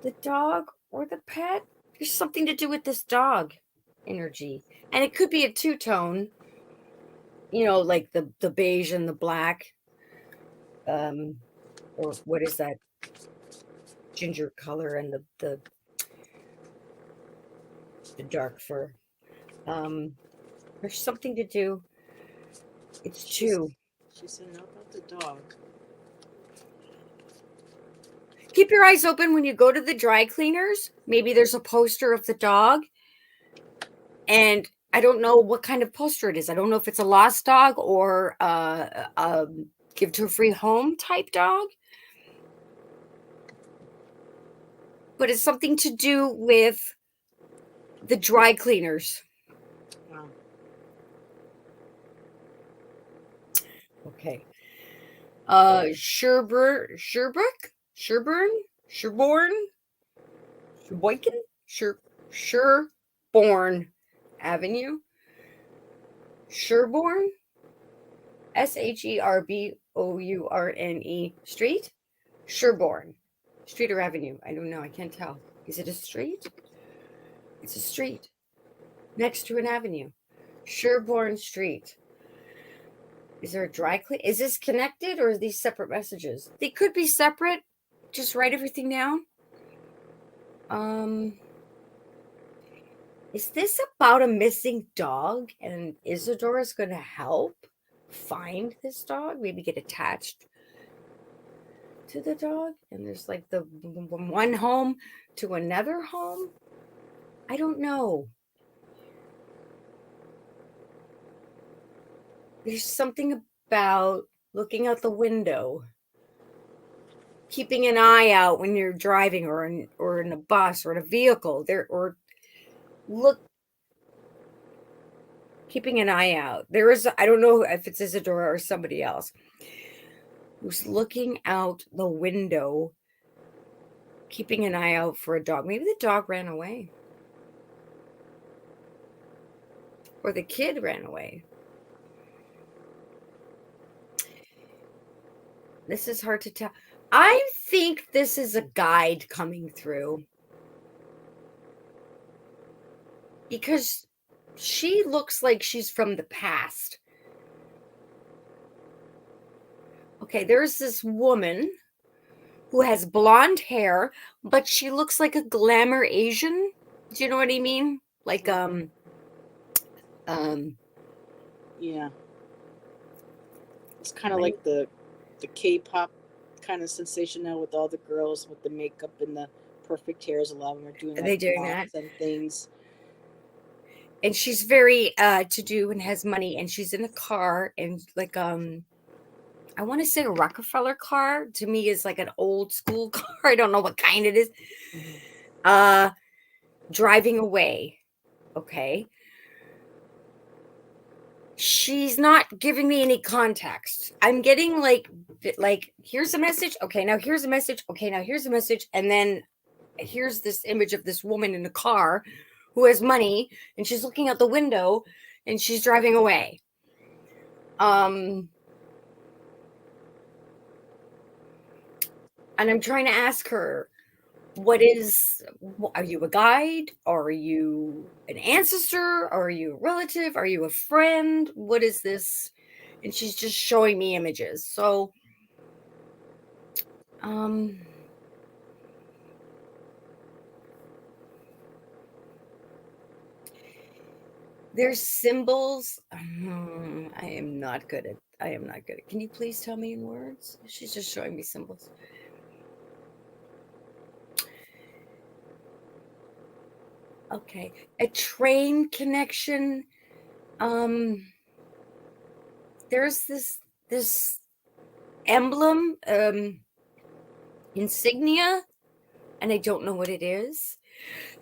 the dog or the pet. There's something to do with this dog energy, and it could be a two-tone, like the beige and the black, or what is that ginger color and the dark fur. There's something to do. It's two. She said no about the dog. Keep your eyes open when you go to the dry cleaners. Maybe there's a poster of the dog. And I don't know what kind of poster it is. I don't know if it's a lost dog or give to a free home type dog. But it's something to do with the dry cleaners. Wow. Okay. Sherbourne, Avenue, Sherbourne, Sherbourne Street, Sherbourne Street or Avenue. I don't know. I can't tell. Is it a street? It's a street next to an avenue. Sherbourne Street. Is there a dry clean? Is this connected or are these separate messages? They could be separate. Just write everything down. Is this about a missing dog and Isadora is going to help find this dog? Maybe get attached to the dog? And there's like the one home to another home? I don't know. There's something about looking out the window, keeping an eye out when you're driving or in a bus or in a vehicle keeping an eye out. I don't know if it's Isadora or somebody else who's looking out the window, keeping an eye out for a dog. Maybe the dog ran away. Or the kid ran away. This is hard to tell. I think this is a guide coming through. Because she looks like she's from the past. Okay, there's this woman who has blonde hair, but she looks like a glamour Asian. Do you know what I mean? Like, yeah. It's kind of like the K-pop kind of sensation now with all the girls with the makeup and the perfect hairs. A lot of them are doing. Are they doing that? And things. And she's very to do and has money, and she's in a car, and like I want to say a Rockefeller car. To me is like an old school car. I don't know what kind it is. driving away. Okay. She's not giving me any context. I'm getting like here's a message. Okay, now here's a message. Okay, now here's a message. And then here's this image of this woman in a car who has money and she's looking out the window and she's driving away. And I'm trying to ask her, are you a guide? Are you an ancestor? Are you a relative? Are you a friend? What is this? And she's just showing me images. So, there's symbols. I am not good at. Can you please tell me in words? She's just showing me symbols. Okay, a train connection. There's this emblem, insignia, and I don't know what it is.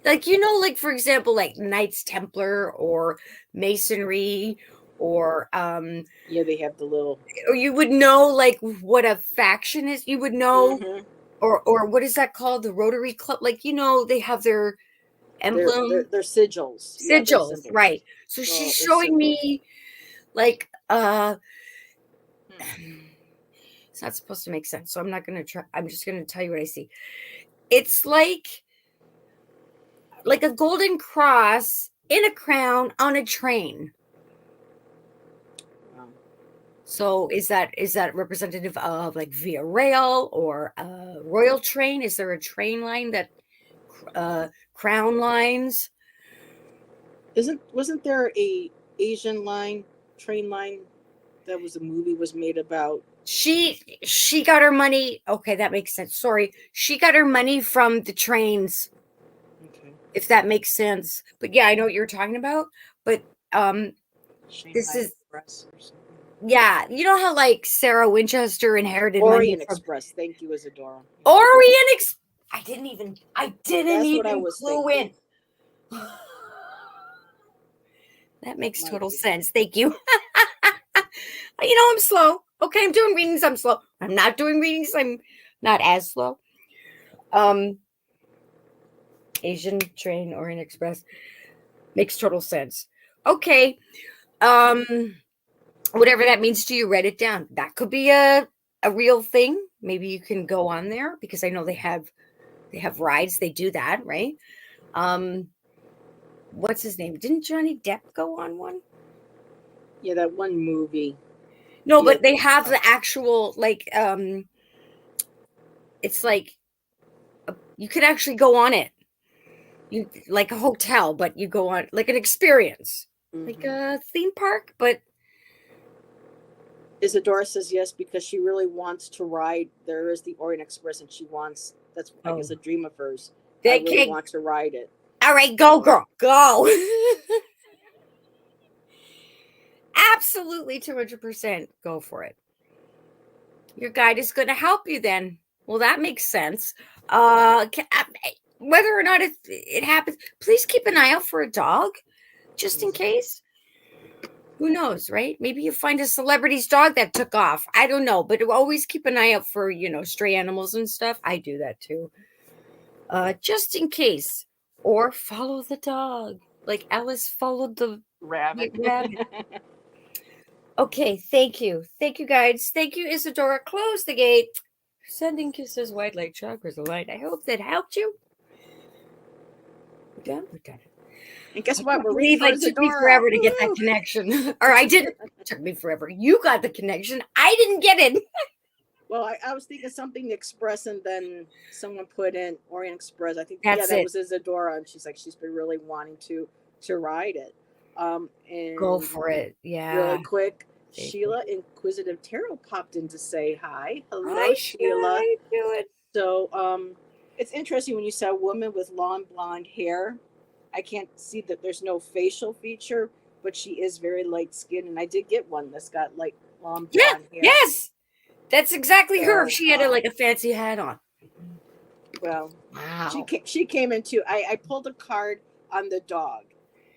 Like, like for example, like Knights Templar or Masonry or Yeah, they have the little. or you would know like what a faction is. You would know, or what is that called? The Rotary Club. Like they have their emblem, They're sigils. Yeah, they're sigils, symbols. right? So she's showing me like it's not supposed to make sense, so I'm not going to try. I'm just going to tell you what I see. It's like a golden cross in a crown on a train. Wow. So is that representative of like via rail or a royal train? Is there a train line that crown lines? Wasn't there a Asian train line that was a movie was made about? She got her money. Okay, that makes sense. Sorry. She got her money from the trains. Okay. If that makes sense. But yeah, I know what you're talking about. But Shanghai this is Express or something. yeah, you know how like Sarah Winchester inherited Orient money from Express. Thank you, Isadora. Orient Express. I didn't even That's what I was clue thinking. in. That makes total be. sense. Thank you. I'm slow. Okay, I'm doing readings. I'm slow. I'm not doing readings. I'm not as slow. Asian train, Orient Express. Makes total sense. Okay. Whatever that means to you, write it down. That could be a real thing. Maybe you can go on there because I know they have rides. They do that, right? What's his name? Didn't Johnny Depp go on one? Yeah, that one movie. No, but they have the actual like it's like you could actually go on it. You like a hotel, but you go on like an experience. Like a theme park, but Isadora says yes because she really wants to ride. There is the Orient Express, and she wants. That's I guess a dream of hers. I really want to ride it. All right, go, girl, go. Absolutely, 200%. Go for it. Your guide is going to help you. Then, well, that makes sense. Whether or not it happens, please keep an eye out for a dog, just in case. Who knows, right? Maybe you find a celebrity's dog that took off. I don't know, but always keep an eye out for, stray animals and stuff. I do that too. Just in case. Or follow the dog. Like Alice followed the rabbit. Okay, thank you. Thank you, guys. Thank you, Isadora. Close the gate. Sending kisses, white light, chakras alight. I hope that helped you. We're done. And guess what? We're reading for Isadora. It took me forever to get that connection. Or I didn't. It took me forever. You got the connection. I didn't get it. Well, I was thinking something Express, and then someone put in Orient Express. I think that was Isadora, and she's like she's been really wanting to ride it. And go for it. Yeah. Really quick. Sheila Inquisitive Tarot popped in to say hi. Hello, hi, Sheila. How you doing? So it's interesting when you said a woman with long blonde hair. I can't see that there's no facial feature, but she is very light skinned, and I did get one that's got like long blonde hair. Yes. That's exactly her. She had a fancy hat on. Well, Wow. she came into. I pulled a card on the dog,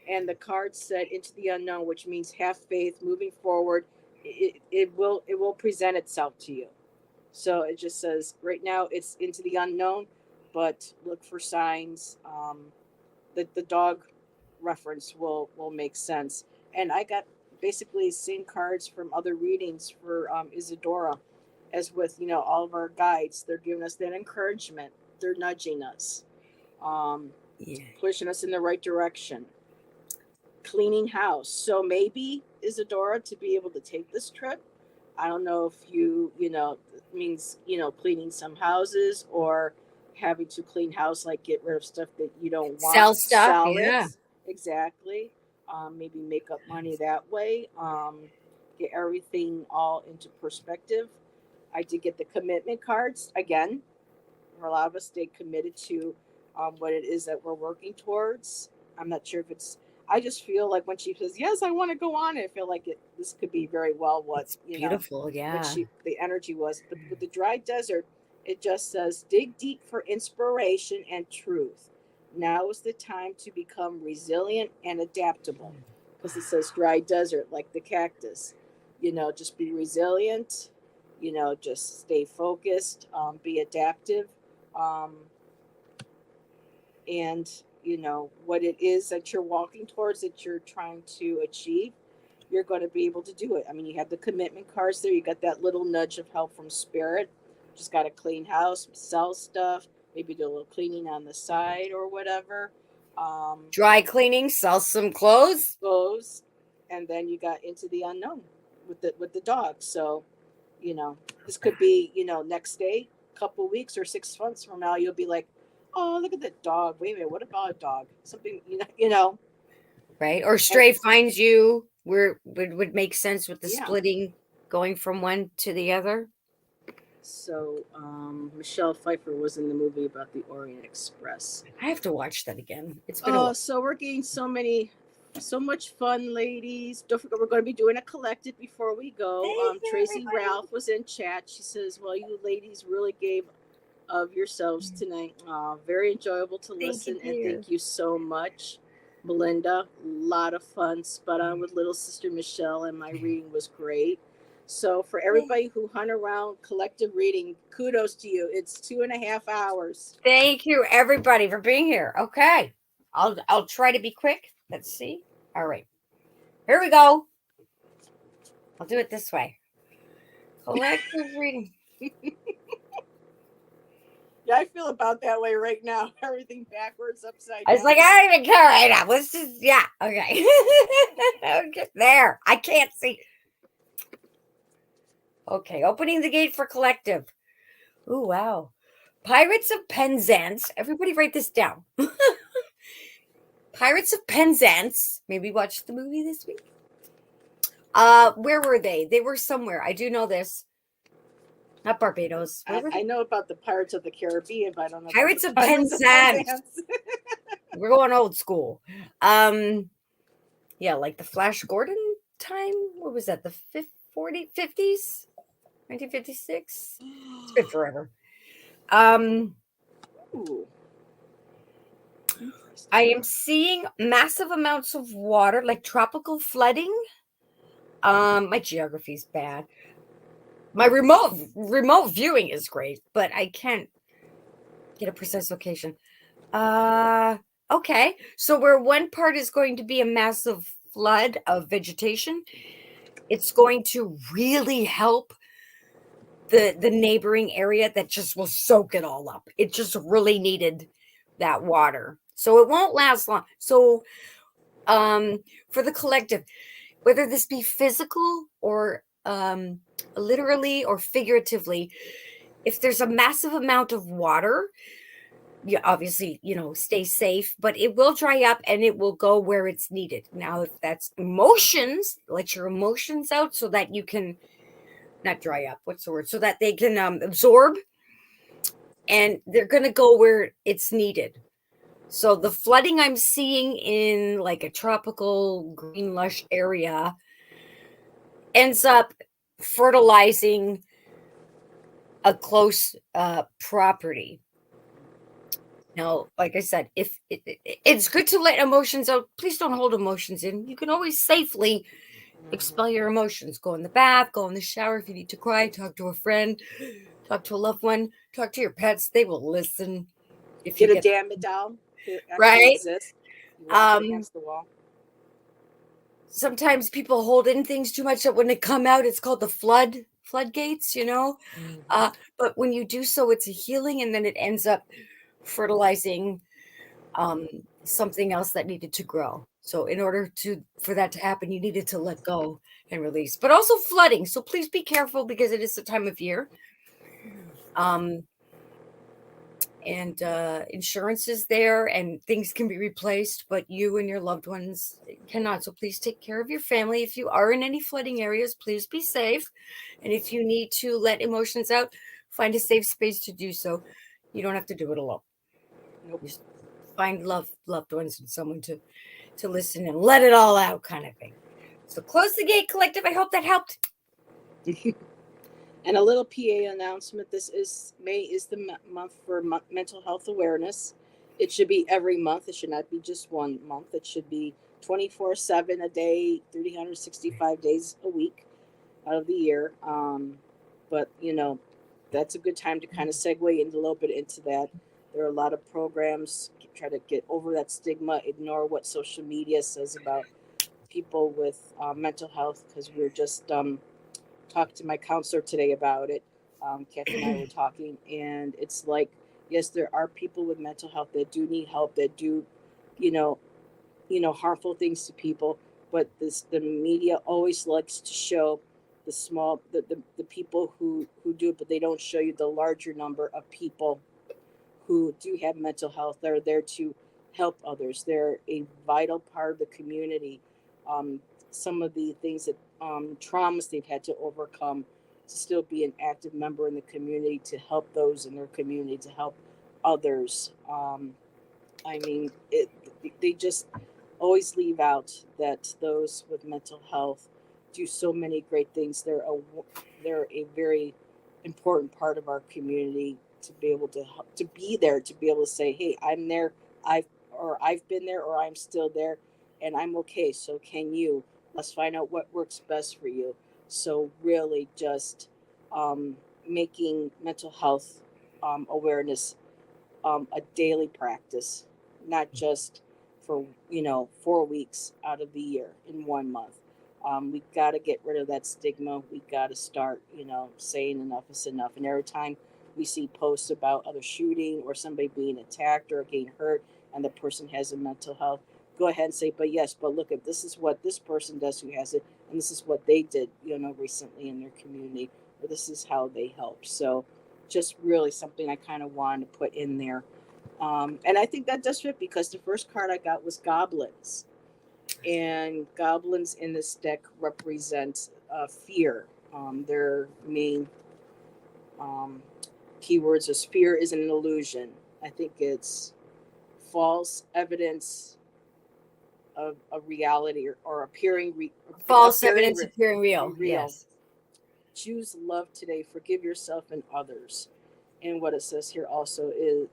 and the card said "into the unknown," which means have faith, moving forward. It will present itself to you. So it just says right now it's into the unknown, but look for signs. The dog reference will make sense. And I got basically same cards from other readings for Isadora, as with all of our guides. They're giving us that encouragement. They're nudging us, Yeah. pushing us in the right direction. Cleaning house. So maybe Isadora to be able to take this trip. I don't know if means cleaning some houses or having to clean house, like get rid of stuff that you don't Sell want, stuff. sell it. Yeah. Exactly. Maybe make up money that way. Get everything all into perspective. I did get the commitment cards again. A lot of us stay committed to what it is that we're working towards. I'm not sure if it's. I just feel like when she says yes, I want to go on. I feel like this could be very well what It's beautiful. what Yeah. the energy was. But with the dry desert, it just says dig deep for inspiration and truth. Now is the time to become resilient and adaptable, because it says dry desert like the cactus. Just be resilient. Just stay focused. Be adaptive. Um, and what it is that you're walking towards, that you're trying to achieve, you're going to be able to do it. I mean, you have the commitment cards there. You got that little nudge of help from spirit. Just got to clean house, sell stuff, maybe do a little cleaning on the side or whatever. Dry cleaning, sell some clothes. Goes, and then you got into the unknown with the dog. So this could be next day, couple weeks, or 6 months from now, you'll be like, oh, look at the dog. Wait a minute, what about a dog? Something, Right. Or stray And- finds you where would make sense with the Yeah. splitting, going from one to the other. So Michelle Pfeiffer was in the movie about the Orient Express. I have to watch that again. It's been a while. So we're getting so much fun, ladies. Don't forget, we're going to be doing a collective before we go. Thank you, Tracy everybody. Ralph was in chat. She says, well, you ladies really gave of yourselves tonight. Very enjoyable to listen, and dear. thank you so much, Melinda. A lot of fun, spot on with little sister Michelle, and my reading was great. So for everybody who hung around collective reading, kudos to you. It's 2.5 hours. Thank you, everybody, for being here. Okay. I'll try to be quick. Let's see. All right. Here we go. I'll do it this way. Collective reading. Yeah, I feel about that way right now. Everything backwards, upside down. I was like, I don't even care right now. Let's just, yeah, okay. Okay, there. I can't see. Okay, opening the gate for collective. Oh, wow. Pirates of Penzance. Everybody write this down. Pirates of Penzance. Maybe watch the movie this week. Where were they? They were somewhere. I do know this. Not Barbados. I know about the Pirates of the Caribbean, but I don't know Pirates about of the Pirates of Penzance. Penzance. We're going old school. Yeah, like the Flash Gordon time. What was that? The 50s? 1956? It's been forever. Ooh. I am seeing massive amounts of water, like tropical flooding. My geography is bad. My remote viewing is great, but I can't get a precise location. Okay. So where one part is going to be a massive flood of vegetation, it's going to really help the neighboring area that just will soak it all up. It just really needed that water. So it won't last long. So for the collective, whether this be physical or literally or figuratively, if there's a massive amount of water, you obviously, stay safe, but it will dry up and it will go where it's needed. Now, if that's emotions, let your emotions out so that you can not dry up. What's the word? So that they can absorb, and they're going to go where it's needed. So the flooding I'm seeing in like a tropical green lush area ends up fertilizing a close property. Now, like I said, if it's good to let emotions out, please don't hold emotions in. You can always safely expel your emotions. Go in the bath, go in the shower if you need to cry, talk to a friend, talk to a loved one, talk to your pets. They will listen if you Get a get damn it down. It actually right. exists. You whack it Um, against the wall. sometimes people hold in things too much that when they come out, it's called the floodgates, you know. But when you do so, it's a healing, and then it ends up fertilizing something else that needed to grow. So in order for that to happen, you needed to let go and release. But also flooding. So please be careful because it is the time of year. Um, and insurance is there and things can be replaced, but you and your loved ones cannot. So please take care of your family. If you are in any flooding areas, please be safe. And if you need to let emotions out, find a safe space to do so. You don't have to do it alone. Nope. Just find loved ones and someone to listen and let it all out, kind of thing. So close the gate, collective. I hope that helped. And a little PA announcement. This is May is the month for mental health awareness. It should be every month. It should not be just one month. It should be 24/7 a day, 365 days a week out of the year. But that's a good time to kind of segue into a little bit into that. There are a lot of programs try to get over that stigma, ignore what social media says about people with mental health, because we're just talked to my counselor today about it. Kathy and I were talking, and it's like, yes, there are people with mental health that do need help, that do, you know, harmful things to people. But the media always likes to show the people who do it, but they don't show you the larger number of people who do have mental health. They're there to help others. They're a vital part of the community. Some of the things that traumas they've had to overcome to still be an active member in the community, to help those in their community, to help others. I mean, they just always leave out that those with mental health do so many great things. They're a very important part of our community, to be able to help, to be there, to be able to say, hey, I'm there, I've been there, or I'm still there, and I'm okay. So can you? Let's find out what works best for you. So really just making mental health awareness a daily practice, not just for 4 weeks out of the year in one month. We got to get rid of that stigma. We got to start saying enough is enough. And every time we see posts about other shooting or somebody being attacked or getting hurt, and the person has a mental health, go ahead and say, but yes, but look, at this is what this person does who has it, and this is what they did recently in their community, or this is how they help. So just really something I kind of wanted to put in there. And I think that does fit, because the first card I got was goblins. And goblins in this deck represent fear. Their main keywords is fear is an illusion. I think it's false evidence of a reality, or False evidence appearing real. Yes. Choose love today. Forgive yourself and others. And what it says here also is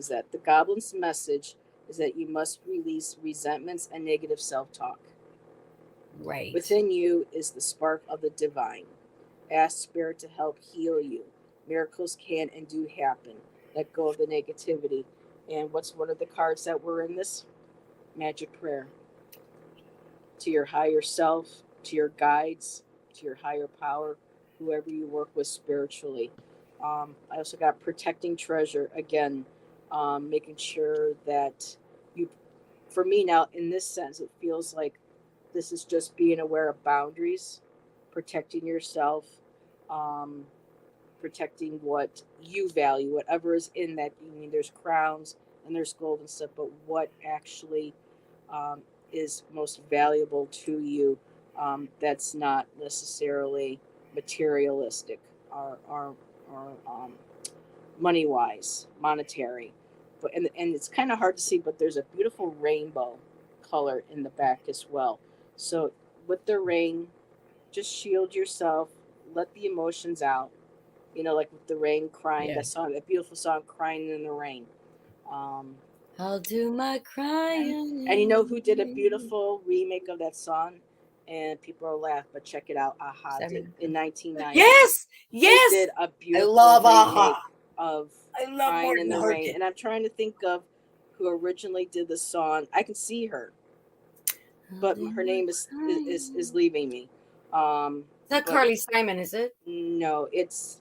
that the goblin's message is that you must release resentments and negative self-talk. Right. Within you is the spark of the divine. Ask spirit to help heal you. Miracles can and do happen. Let go of the negativity. And what's one of the cards that were in this? Magic prayer. To your higher self, to your guides, to your higher power, whoever you work with spiritually. I also got protecting treasure again, making sure that you, for me now, in this sense, it feels like this is just being aware of boundaries, protecting yourself, um, protecting what you value, whatever is in that. I mean, there's crowns and there's gold and stuff, but what actually um, is most valuable to you, that's not necessarily materialistic or money wise, monetary. And it's kind of hard to see, but there's a beautiful rainbow color in the back as well. So with the rain, just shield yourself, let the emotions out. Like with the rain, crying, Yeah. that beautiful song, Crying in the Rain. I'll do my crying. And you know who did a beautiful remake of that song? And people are laughing, but check it out. Aha did in 1990. Yes, They yes. did a beautiful love remake Aha. of I love Crying in Morton the Harkett. Rain. And I'm trying to think of who originally did the song. I can see her, but her name is leaving me. It's not Carly Simon, is it? No, it's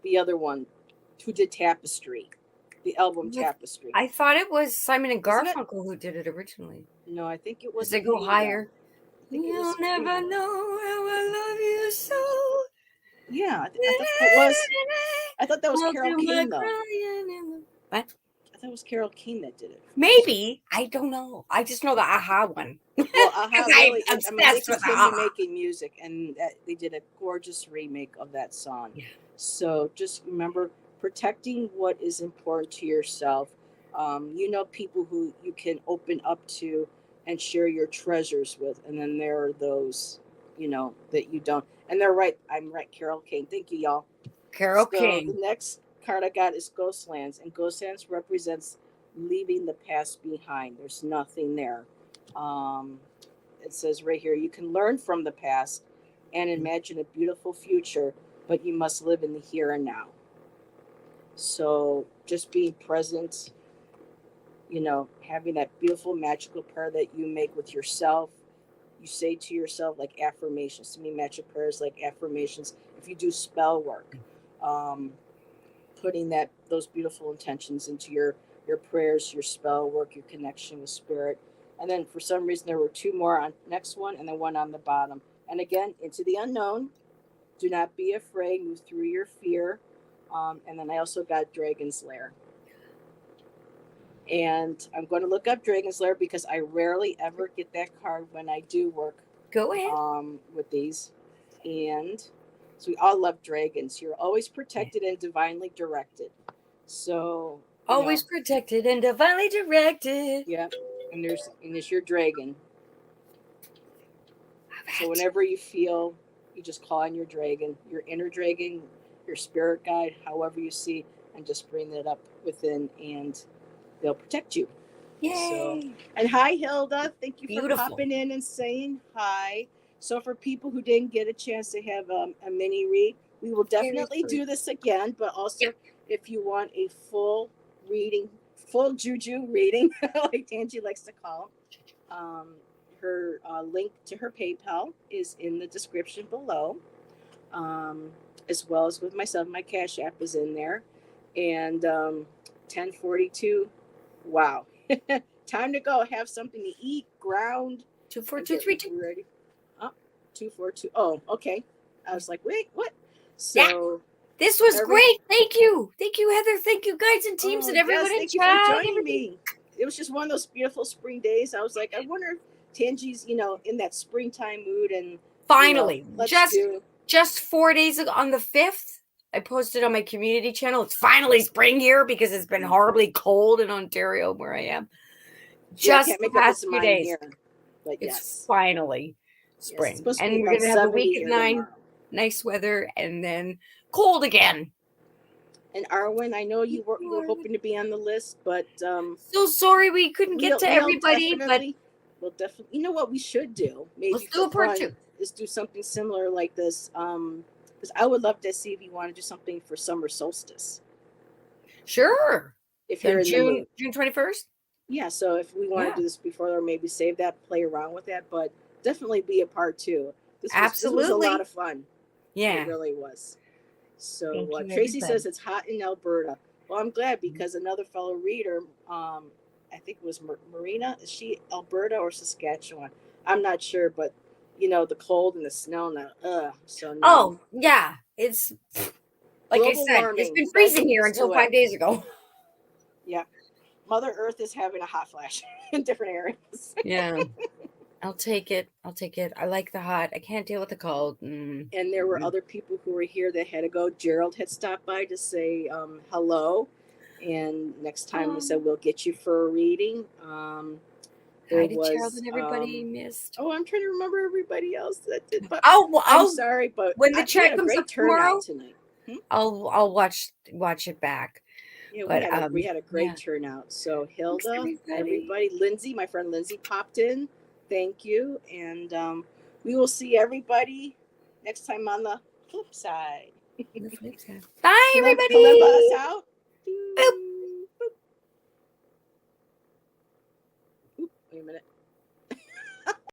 the other one who did Tapestry, the album Tapestry. I thought it was Simon and Isn't it? Garfunkel who did it originally. No, I think it was. Does it go Frida. higher? I think it You'll was never Frida. know how I love you so. Yeah, I thought that was Carole King though. What? I thought it was Carole King that did it. Maybe. I don't know. I just know the Aha one. Well, Aha really. I'm I mean, they obsessed with continue Aha. making music, and they did a gorgeous remake of that song. Yeah. So just remember protecting what is important to yourself. You know, people who you can open up to and share your treasures with, and then there are those, you know, that you don't. And they're right. I'm right, Carole King. Thank you, y'all. Carole So King. the next card I got is Ghostlands, and Ghostlands represents leaving the past behind. There's nothing there. It says right here, you can learn from the past and imagine a beautiful future, but you must live in the here and now. So just being present, you know, having that beautiful magical prayer that you make with yourself. You say to yourself like affirmations. To me, magic prayers like affirmations. If you do spell work, putting those beautiful intentions into your prayers, your spell work, your connection with spirit. And then for some reason there were two more on next one and then one on the bottom. And again, into the unknown. Do not be afraid. Move through your fear. And then I also got Dragon's Lair. And I'm going to look up Dragon's Lair because I rarely ever get that card when I do work. Go ahead. With these. And so we all love dragons. You're always protected and divinely directed. So always protected and divinely directed. Yeah. And there's your dragon. So whenever you feel, you just call on your dragon, your inner dragon, your spirit guide, however you see, and just bring it up within, and they'll protect you. Yay! So, and hi, Hilda. Thank you for Beautiful. popping in and saying hi. So for people who didn't get a chance to have a mini read, we will definitely do this again. But also, if you want a full reading, full juju reading, like Tanji likes to call, her link to her PayPal is in the description below, as well as with myself. My Cash App is in there. And 10:42, wow. Time to go. Have something to eat, ground. 24232. Ready? 242. Oh, okay. I was like, wait, what? So this was great. Thank you, Heather. Thank you, guys and teams and everyone. Yes, thank you for joining me. It was just one of those beautiful spring days. I was like, I wonder if Tanji's, in that springtime mood. And finally, just 4 days ago on the 5th, I posted on my community channel. It's finally spring here because it's been horribly cold in Ontario where I am. Just the past few days. Here, but it's finally spring. Yes, and we're going to have a week of 9, nice weather, and then cold again. And Arwen, I know you were hoping to be on the list, but so sorry we couldn't get to everybody. But we'll definitely, you know what we should do? Maybe let's do a part 2. Is do something similar like this. Because I would love to see if you want to do something for summer solstice. Sure. If you're in June 21st. Yeah. So if we want to do this before, or maybe save that, play around with that, but definitely be a part 2. This was a lot of fun. Yeah, it really was. So Tracy says it's hot in Alberta. Well, I'm glad because another fellow reader, I think it was Marina. Is she Alberta or Saskatchewan? I'm not sure, but the cold and the snow now. So no. Oh yeah, it's like global I said, warming. It's been freezing here until 5 days ago. Yeah, Mother Earth is having a hot flash in different areas. Yeah. I'll take it. I like the hot. I can't deal with the cold. And there were other people who were here that had to go. Gerald had stopped by to say hello. And next time we said, we'll get you for a reading. Hi to Gerald and everybody missed. Oh, I'm trying to remember everybody else that did. But I'm sorry, but when the chat comes up tomorrow, tonight. I'll watch it back. Yeah, But we had a great yeah. turnout. So Thanks, Hilda, everybody. Lindsay, my friend Lindsay popped in. Thank you, and we will see everybody next time on the flip side. The flip side. Bye, Kalimba us everybody. out. Boop. Boop. Oop, wait a minute.